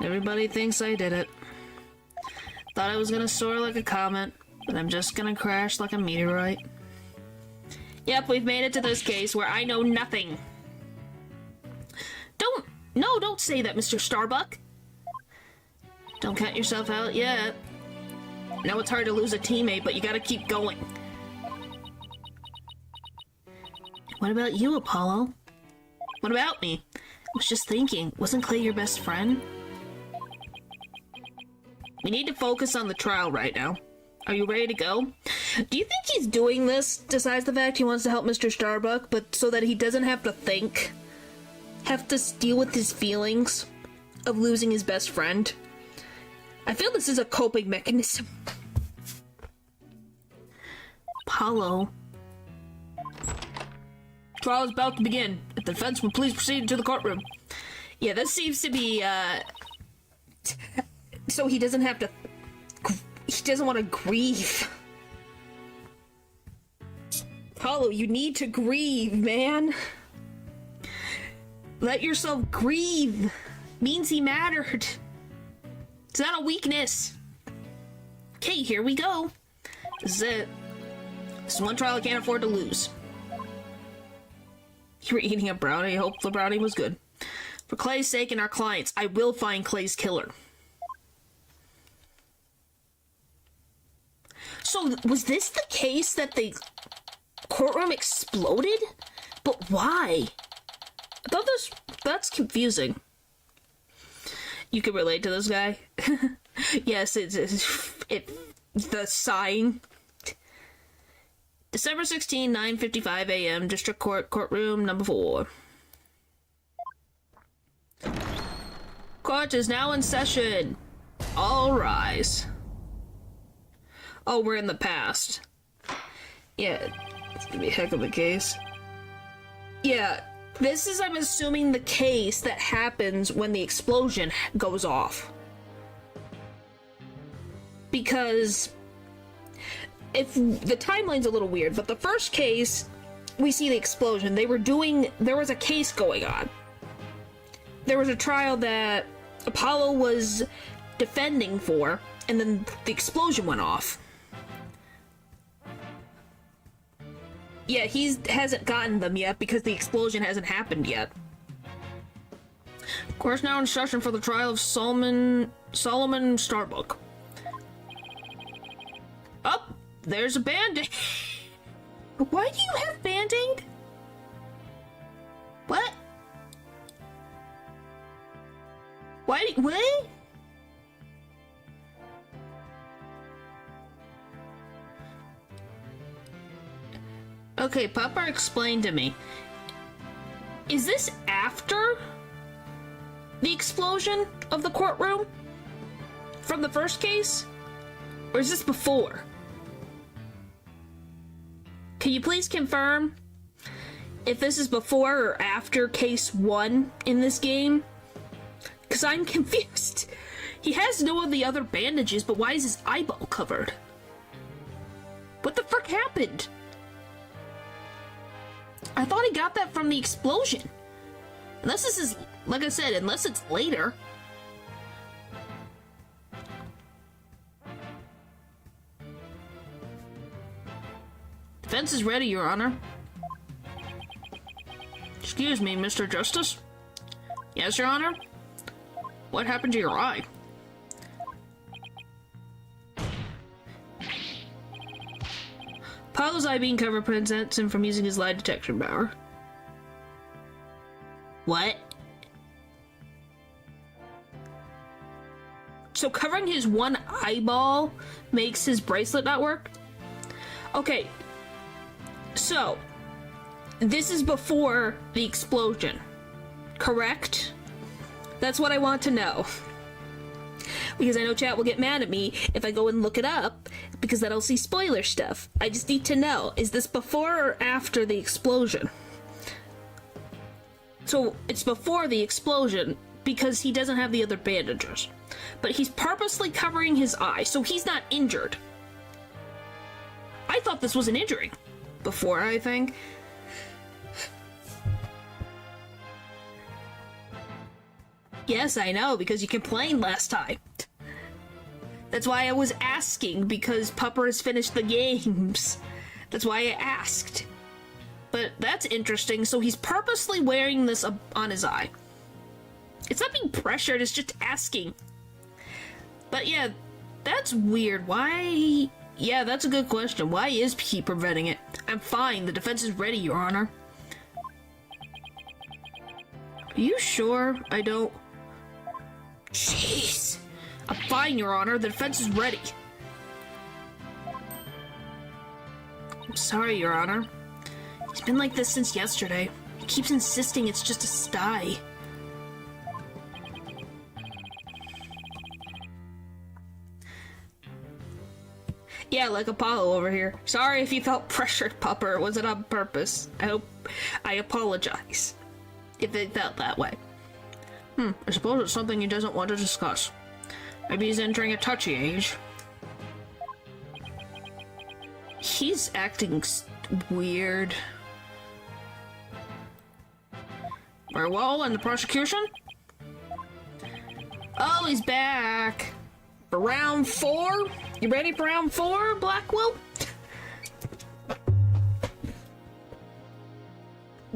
Everybody thinks I did it. Thought I was gonna soar like a comet, but I'm just gonna crash like a meteorite. Yep, we've made it to this case where I know nothing. Don't say that, Mr. Starbuck. Don't count yourself out yet. I know it's hard to lose a teammate, but you gotta keep going. What about you, Apollo? What about me? I was just thinking, wasn't Clay your best friend? We need to focus on the trial right now. Are you ready to go? Do you think he's doing this, besides the fact he wants to help Mr. Starbuck, but so that he doesn't have to think? Have to deal with his feelings of losing his best friend? I feel this is a coping mechanism. Apollo. Trial is about to begin. If the defense would please proceed to the courtroom. Yeah, this seems to be, so he doesn't have to... He doesn't want to grieve. Apollo, you need to grieve, man. Let yourself grieve. Means he mattered. It's not a weakness. Okay, here we go. This is it. This is one trial I can't afford to lose. You were eating a brownie. I hope the brownie was good. For Clay's sake and our clients, I will find Clay's killer. So, was this the case that the courtroom exploded? But why? I thought that's confusing. You can relate to this guy? Yes, the sighing. December 16, 9:55 a.m., District Court, Courtroom number 4. Court is now in session. All rise. Oh, we're in the past. Yeah, it's gonna be a heck of a case. Yeah, this is, I'm assuming, the case that happens when the explosion goes off. Because if the timeline's a little weird, but the first case, we see the explosion. There was a case going on. There was a trial that Apollo was defending for, and then the explosion went off. Yeah, he hasn't gotten them yet because the explosion hasn't happened yet. Of course, now in session for the trial of Solomon Starbuck. Oh, there's a Band-Aid. Why do you have Band-Aid? What? What? Okay, Papa explained to me. Is this after the explosion of the courtroom? From the first case? Or is this before? Can you please confirm if this is before or after case 1 in this game? Because I'm confused. He has no of the other bandages, but why is his eyeball covered? What the fuck happened? I thought he got that from the explosion. Unless this is, like I said, unless it's later. Defense is ready, Your Honor. Excuse me, Mr. Justice? Yes, Your Honor? What happened to your eye? Apollo's eye being covered prevents him from using his lie detection power. What? So covering his one eyeball makes his bracelet not work? Okay. So, this is before the explosion, correct? That's what I want to know. Because I know chat will get mad at me if I go and look it up, because then I'll see spoiler stuff. I just need to know, is this before or after the explosion? So, it's before the explosion, because he doesn't have the other bandages. But he's purposely covering his eye, so he's not injured. I thought this was an injury. Before, I think. Yes, I know, because you complained last time. That's why I was asking, because Pupper has finished the games. That's why I asked. But that's interesting, so he's purposely wearing this on his eye. It's not being pressured, it's just asking. But yeah, that's weird. Why? Yeah, that's a good question. Why is he preventing it? I'm fine, the defense is ready, Your Honor. Are you sure I don't... Jeez. I'm fine, Your Honor. The defense is ready. I'm sorry, Your Honor. He's been like this since yesterday. He keeps insisting it's just a sty. Yeah, like Apollo over here. Sorry if you felt pressured, Pupper. It wasn't on purpose. I apologize if it felt that way. I suppose it's something he doesn't want to discuss. Maybe he's entering a touchy age. He's acting weird. Very well, and the prosecution? Oh, he's back. For round 4? You ready for round 4, Blackwell?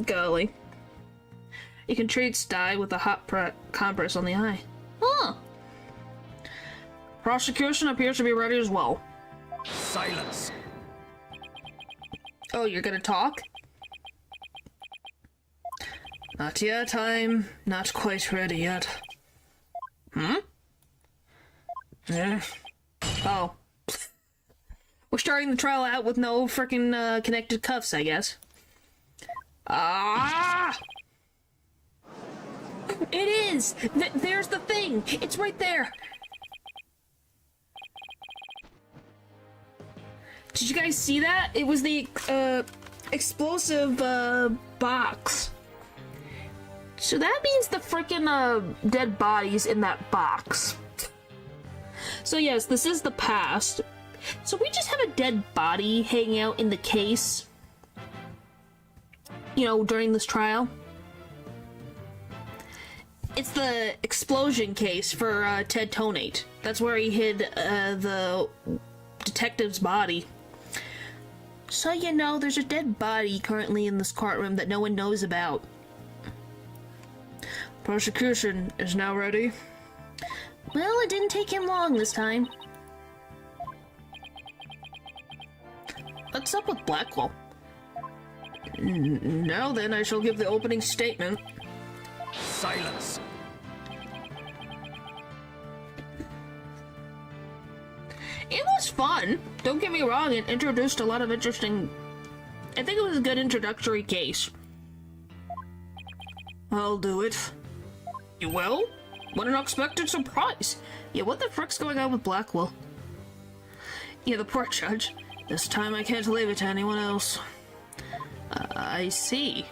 Golly. You can treat sty with a hot compress on the eye. Huh. Prosecution appears to be ready as well. Silence. Oh, you're gonna talk? Not yet, I'm not quite ready yet. Yeah. Oh. We're starting the trial out with no frickin' connected cuffs, I guess. Ah! It is! There's the thing! It's right there! Did you guys see that? It was the, explosive, box. So that means the frickin', dead bodies in that box. So yes, this is the past. So we just have a dead body hanging out in the case. You know, during this trial. It's the explosion case for, Ted Tonate. That's where he hid, the detective's body. So, you know, there's a dead body currently in this courtroom that no one knows about. Prosecution is now ready. Well, it didn't take him long this time. What's up with Blackwell? Now then, I shall give the opening statement. Silence. It was fun. Don't get me wrong, it introduced a lot of interesting... I think it was a good introductory case. I'll do it. You will? What an unexpected surprise. Yeah, what the frick's going on with Blackwell? Yeah, the poor judge. This time I can't leave it to anyone else. I see.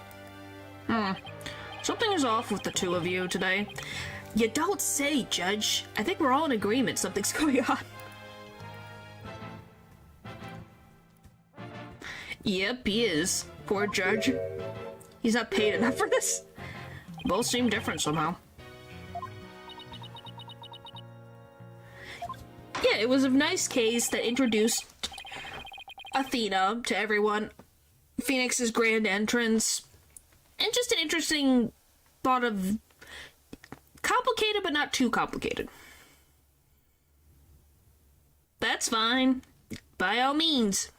Something is off with the two of you today. You don't say, Judge. I think we're all in agreement something's going on. Yep, he is. Poor Judge. He's not paid enough for this. Both seem different somehow. Yeah, it was a nice case that introduced Athena to everyone. Phoenix's grand entrance. And just an interesting thought of complicated but not too complicated. That's fine. By all means.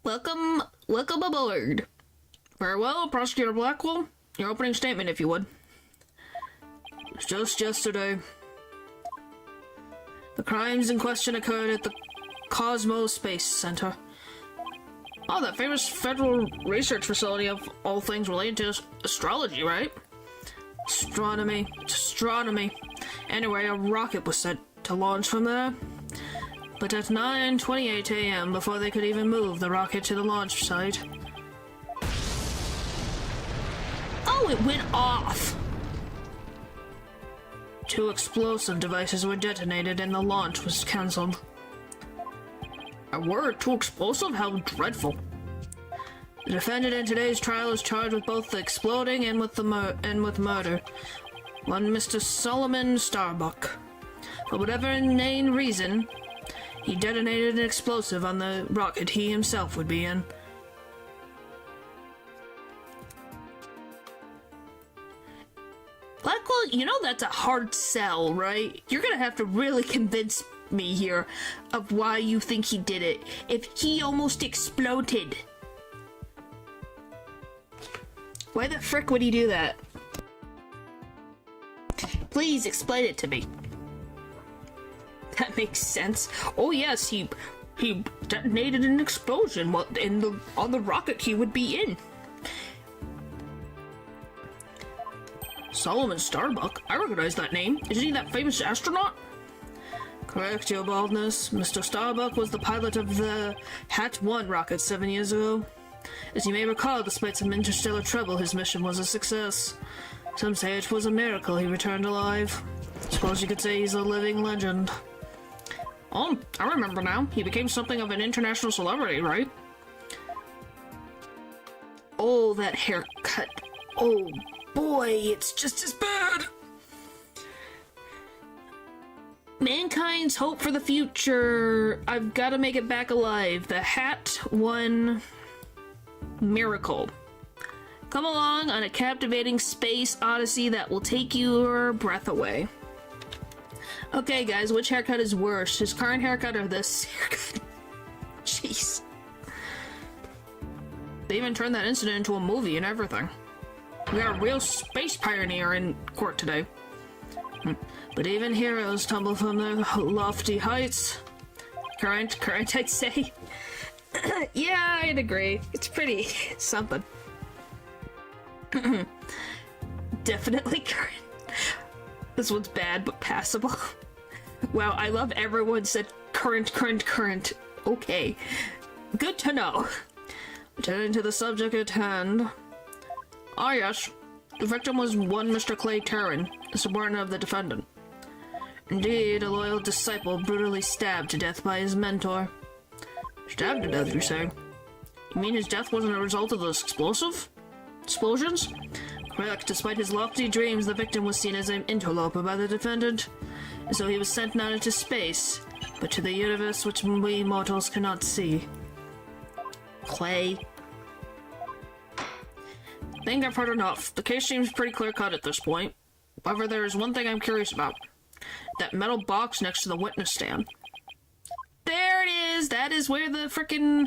Welcome aboard. Very well, Prosecutor Blackwell. Your opening statement, if you would. Just yesterday, the crimes in question occurred at the Cosmos Space Center. Oh, that famous federal research facility of all things related to astrology, right? Astronomy. Anyway, a rocket was set to launch from there. But at 9:28 a.m., before they could even move the rocket to the launch site... Oh, it went off! 2 explosive devices were detonated and the launch was cancelled. A word, too explosive? How dreadful. The defendant in today's trial is charged with both the exploding and with murder. one Mr. Solomon Starbuck. For whatever inane reason, he detonated an explosive on the rocket he himself would be in. Blackwell, you know that's a hard sell, right? You're gonna have to really convince me here of why you think he did it. If he almost exploded. Why the frick would he do that? Please explain it to me. That makes sense. Oh yes, he detonated an explosion on the rocket he would be in. Solomon Starbuck? I recognize that name. Isn't he that famous astronaut? Correct, your baldness. Mr. Starbuck was the pilot of the Hat-1 rocket 7 years ago. As you may recall, despite some interstellar trouble, his mission was a success. Some say it was a miracle he returned alive. Suppose you could say he's a living legend. Oh, I remember now. He became something of an international celebrity, right? Oh, that haircut. Oh, boy, it's just as bad. Mankind's hope for the future. I've got to make it back alive. The Hat-1 miracle. Come along on a captivating space odyssey that will take your breath away. Okay, guys, which haircut is worse? His current haircut or this haircut? Jeez. They even turned that incident into a movie and everything. We got a real space pioneer in court today. But even heroes tumble from their lofty heights. Current, I'd say. Yeah, I'd agree. It's pretty something. Definitely current. This one's bad, but passable. Wow, I love everyone said current. Okay. Good to know. Returning to the subject at hand. Ah, yes. The victim was one Mr. Clay Terran, a subordinate of the defendant. Indeed, a loyal disciple brutally stabbed to death by his mentor. Stabbed to death, you say? You mean his death wasn't a result of those explosions? Correct. Despite his lofty dreams, the victim was seen as an interloper by the defendant, and so he was sent not into space, but to the universe which we mortals cannot see. Clay. I think I've heard enough. The case seems pretty clear-cut at this point. However, there is one thing I'm curious about. That metal box next to the witness stand. There it is! That is where the frickin'...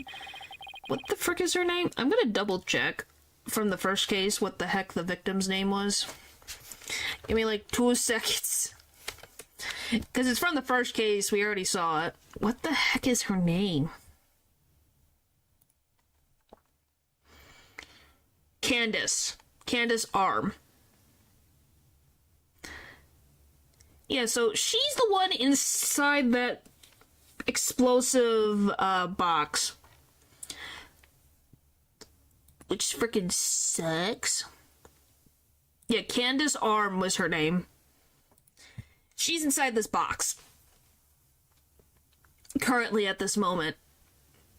What the frick is her name? I'm gonna double-check from the first case what the heck the victim's name was. Give me like 2 seconds. Because it's from the first case, we already saw it. What the heck is her name? Candace Arm. Yeah, so she's the one inside that explosive box. Which freaking sucks. Yeah, Candace Arm was her name. She's inside this box. Currently at this moment.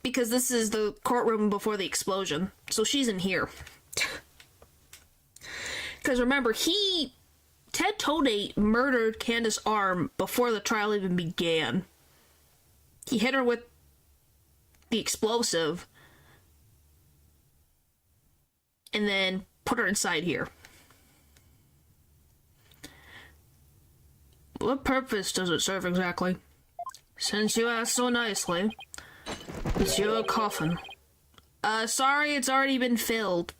Because this is the courtroom before the explosion. So she's in here. Because remember, Ted Tonate murdered Candace Arm before the trial even began. He hit her with the explosive. And then put her inside here. What purpose does it serve exactly? Since you asked so nicely, it's your coffin. Sorry, it's already been filled.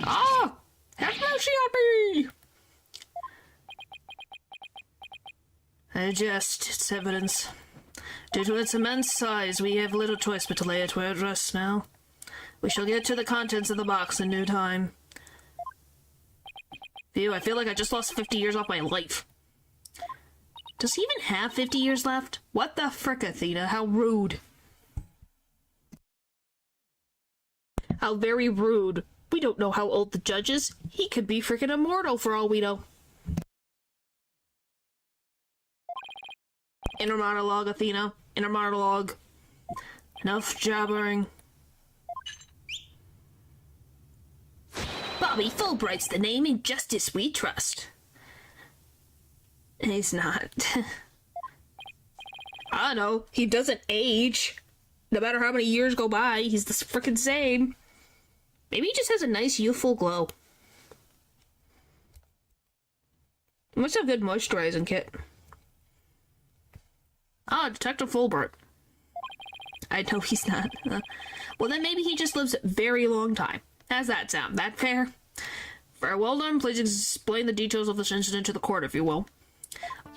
Ah! Have mercy on me! I jest, it's evidence. Due to its immense size, we have little choice but to lay it where it rests now. We shall get to the contents of the box in due time. Phew, I feel like I just lost 50 years off my life. Does he even have 50 years left? What the frick, Athena? How rude. How very rude. We don't know how old the judge is. He could be freaking immortal for all we know. Inner monologue, Athena. Inner monologue. Enough jabbering. Bobby Fulbright's the name, in justice we trust. He's not. I don't know. He doesn't age. No matter how many years go by, he's the frickin' same. Maybe he just has a nice youthful glow. He must have good moisturizing kit. Ah, Detective Fulbright. I know he's not. Well, then maybe he just lives a very long time. How's that sound? That fair? Very well done. Please explain the details of this incident to the court, if you will.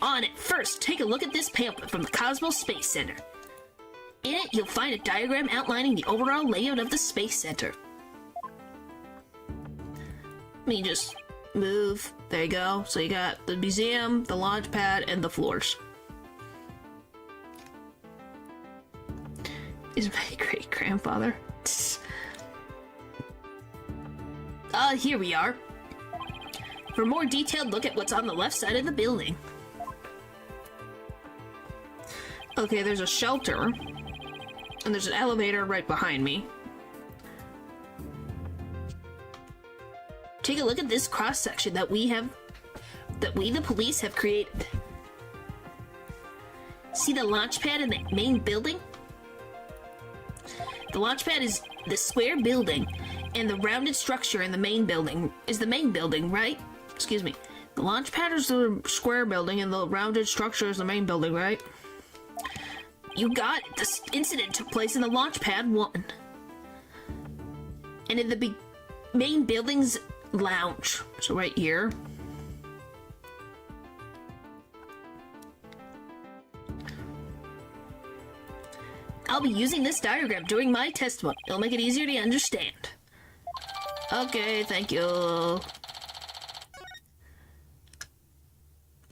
On it. First, take a look at this pamphlet from the Cosmos Space Center. In it, you'll find a diagram outlining the overall layout of the Space Center. Let me just move. There you go. So you got the museum, the launch pad, and the floors. Is my great-grandfather. Here we are. For a more detailed look at what's on the left side of the building. Okay, there's a shelter. And there's an elevator right behind me. Take a look at this cross-section that we, the police, have created. See the launch pad in the main building? The launch pad is the square building, and the rounded structure in the main building is the main building, right? Excuse me. The launch pad is the square building, and the rounded structure is the main building, right? You got it. This incident took place in the launch pad 1. And in the main building's lounge. So right here. I'll be using this diagram during my testimony. It'll make it easier to understand. Okay, thank you.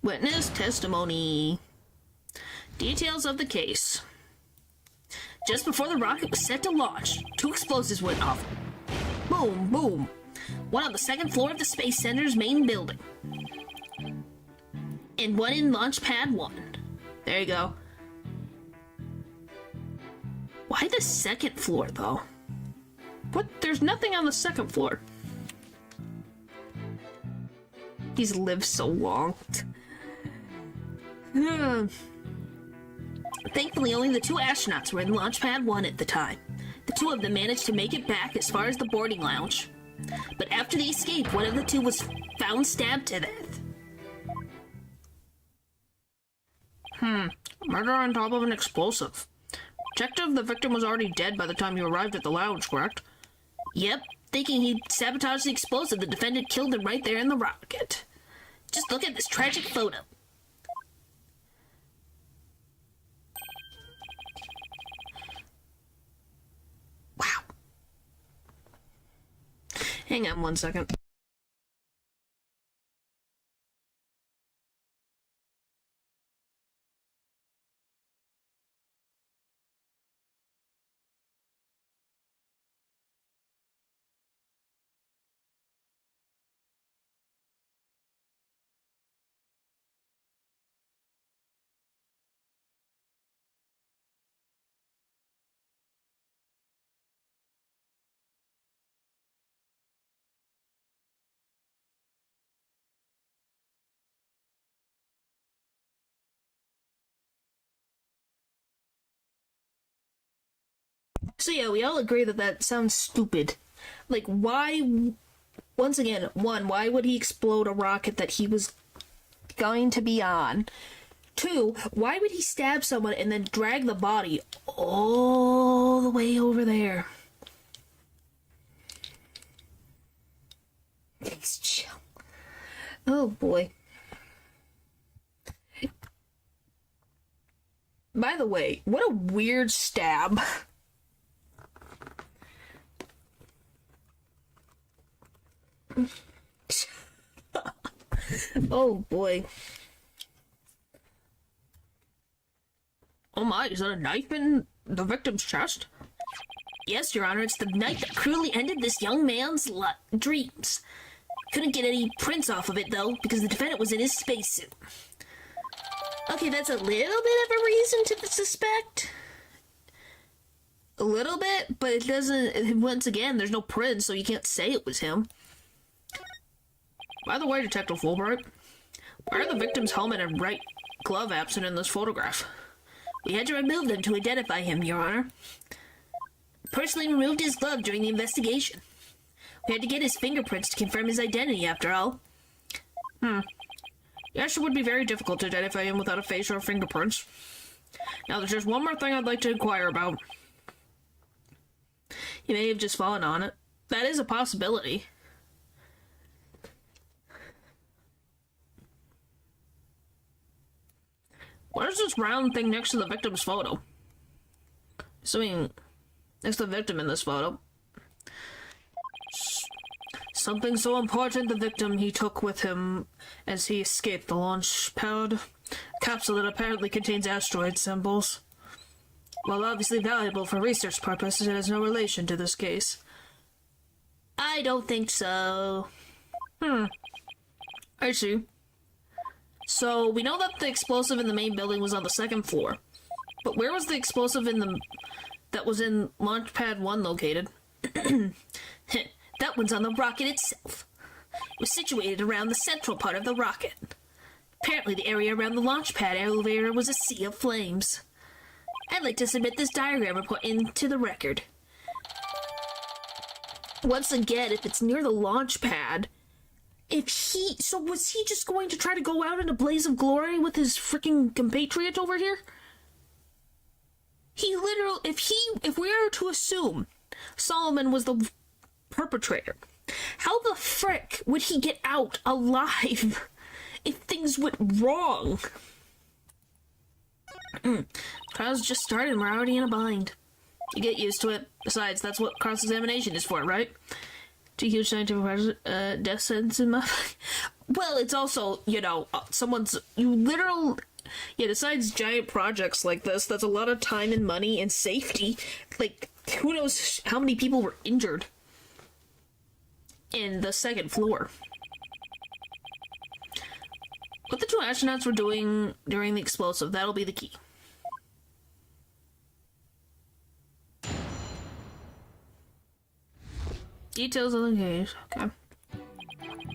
Witness testimony. Details of the case. Just before the rocket was set to launch, 2 explosives went off. Boom, boom. One on the 2nd floor of the Space Center's main building. And one in Launch Pad 1. There you go. Why the 2nd floor, though? What? There's nothing on the 2nd floor. He's lived so long. Thankfully, only the 2 astronauts were in Launch Pad 1 at the time. The 2 of them managed to make it back as far as the boarding lounge. But after the escape, one of the 2 was found stabbed to death. Murder on top of an explosive. Detective, the victim was already dead by the time you arrived at the lounge, correct? Yep. Thinking he'd sabotaged the explosive, the defendant killed him right there in the rocket. Just look at this tragic photo. Wow. Hang on 1 second. So yeah, we all agree that that sounds stupid. Like, why, once again, 1, why would he explode a rocket that he was going to be on? 2, why would he stab someone and then drag the body all the way over there? Please chill. Oh boy. By the way, what a weird stab. Oh boy. Oh my, is that a knife in the victim's chest? Yes, Your Honor, it's the knife that cruelly ended this young man's dreams. Couldn't get any prints off of it, though, because the defendant was in his spacesuit. Okay, that's a little bit of a reason to suspect. A little bit, but it doesn't, once again, there's no prints, so you can't say it was him. By the way, Detective Fulbright, Why are the victim's helmet and right glove absent in this photograph? We had to remove them to identify him, Your Honor. Personally removed his glove during the investigation. We had to get his fingerprints to confirm his identity, after all. Yes, it would be very difficult to identify him without a face or fingerprints. Now, there's just one more thing I'd like to inquire about. He may have just fallen on it. That is a possibility. What is this round thing next to the victim's photo? Assuming next to the victim in this photo. Something so important the victim he took with him as he escaped the launch pad. Capsule that apparently contains asteroid symbols. While obviously valuable for research purposes, it has no relation to this case. I don't think so. I see. So, we know that the explosive in the main building was on the second floor. But where was the explosive that was in Launchpad 1 located? That one's on the rocket itself. It was situated around the central part of the rocket. Apparently the area around the launch pad elevator was a sea of flames. I'd like to submit this diagram report into the record. Once again, if it's near the launch pad, so was he just going to try to go out in a blaze of glory with his freaking compatriot over here? He literally, if we are to assume Solomon was the perpetrator, how the frick would he get out alive if things went wrong? Trial's just started and we're already in a bind. You get used to it. Besides, that's what cross-examination is for, right? Two huge scientific death sentence in my... Well, it's also, besides giant projects like this, that's a lot of time and money and safety. Like, who knows how many people were injured in the second floor. What the two astronauts were doing during the explosive, that'll be the key. Details of the case,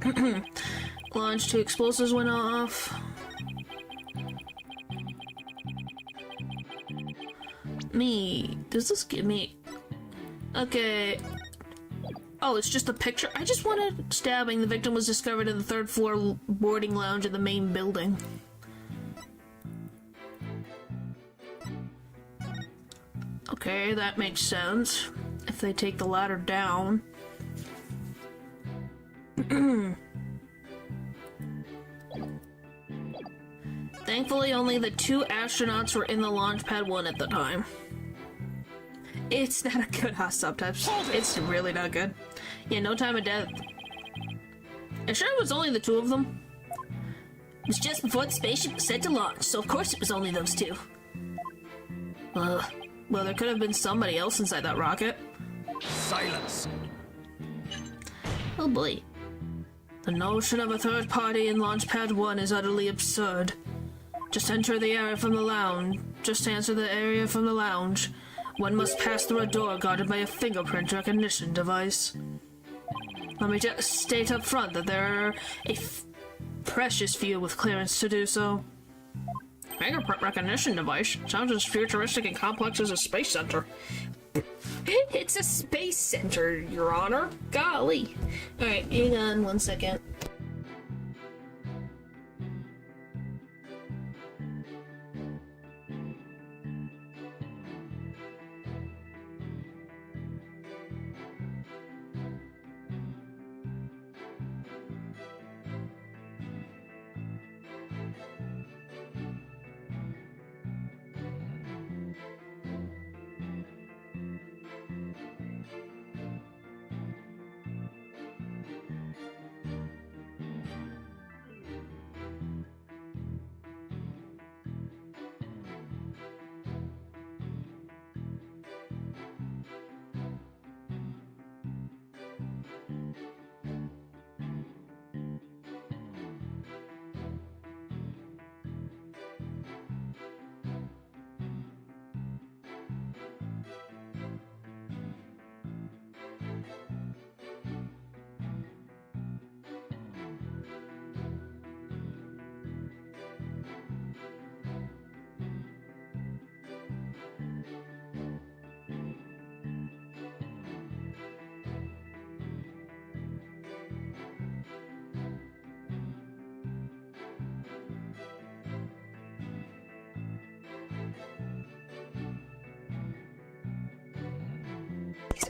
okay. Launch, two explosives went off. Does this give me... Okay. Oh, it's just a picture? I just wanted stabbing. The victim was discovered in the third floor boarding lounge of the main building. Okay, that makes sense. If they take the ladder down. Thankfully, only the two astronauts were in the launch pad 1 at the time. It's not a good sometimes. It's really not good. Yeah, no time of death. I'm sure it was only the two of them. It was just before the spaceship was set to launch, so of course it was only those two. Well, there could have been somebody else inside that rocket. Silence. Oh boy. The notion of a third party in Launchpad 1 is utterly absurd. Just enter the area from the lounge. One must pass through a door guarded by a fingerprint recognition device. Let me just state up front that there are precious few with clearance to do so. Fingerprint recognition device? Sounds as futuristic and complex as a space center. It's a space center, Your Honor. Golly. Alright, hang on 1 second.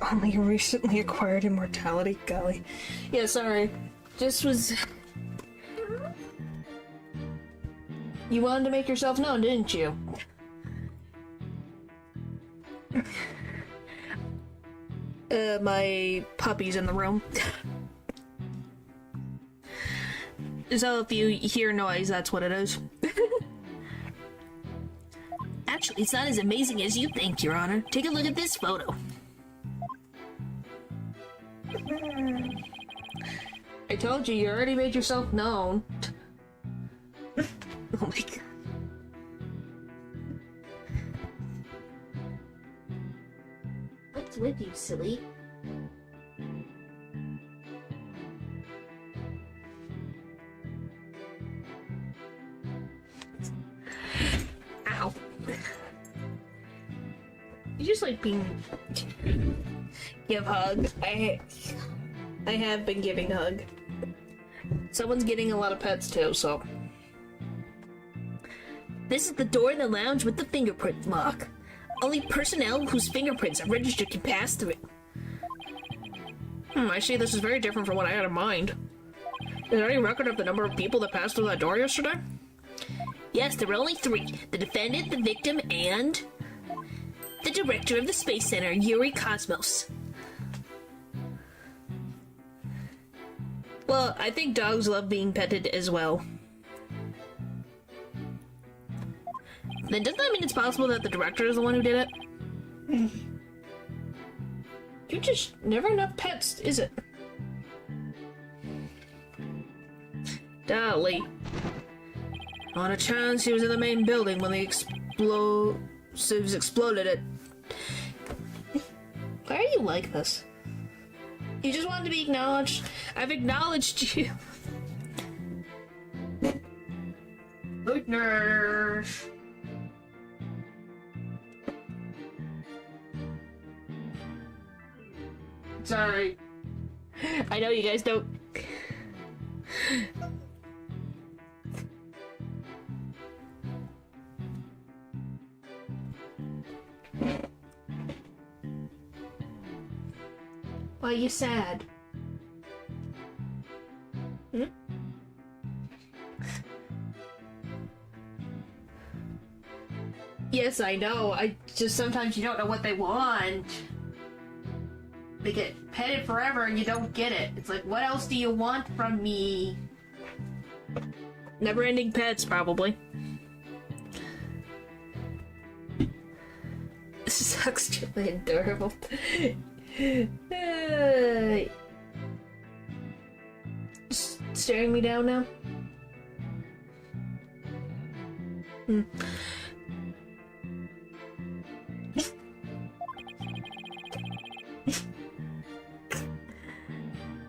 Only recently acquired immortality? Golly. Yeah, sorry. Just was... You wanted to make yourself known, didn't you? My puppy's in the room. So if you hear noise, that's what it is. Actually, it's not as amazing as you think, Your Honor. Take a look at this photo. I told you, you already made yourself known. Oh my god. What's with you, silly? Ow. You just like being... Give hug. I have been giving hug. Someone's getting a lot of pets too, so... This is the door in the lounge with the fingerprint lock. Only personnel whose fingerprints are registered can pass through it. I see this is very different from what I had in mind. Is there any record of the number of people that passed through that door yesterday? Yes, there were only 3. The defendant, the victim, and... the director of the Space Center, Yuri Cosmos. Well, I think dogs love being petted as well. Then doesn't that mean it's possible that the director is the one who did it? You just never enough pets, is it? Dolly. On a chance he was in the main building when the explosives exploded it. Why are you like this? You just wanted to be acknowledged? I've acknowledged you. Lieutenant. Sorry. I know you guys don't... Why are you sad? Yes, I know. I just sometimes you don't know what they want. They get petted forever and you don't get it. It's like, what else do you want from me? Never-ending pets, probably. Sucks, really adorable. Staring me down now?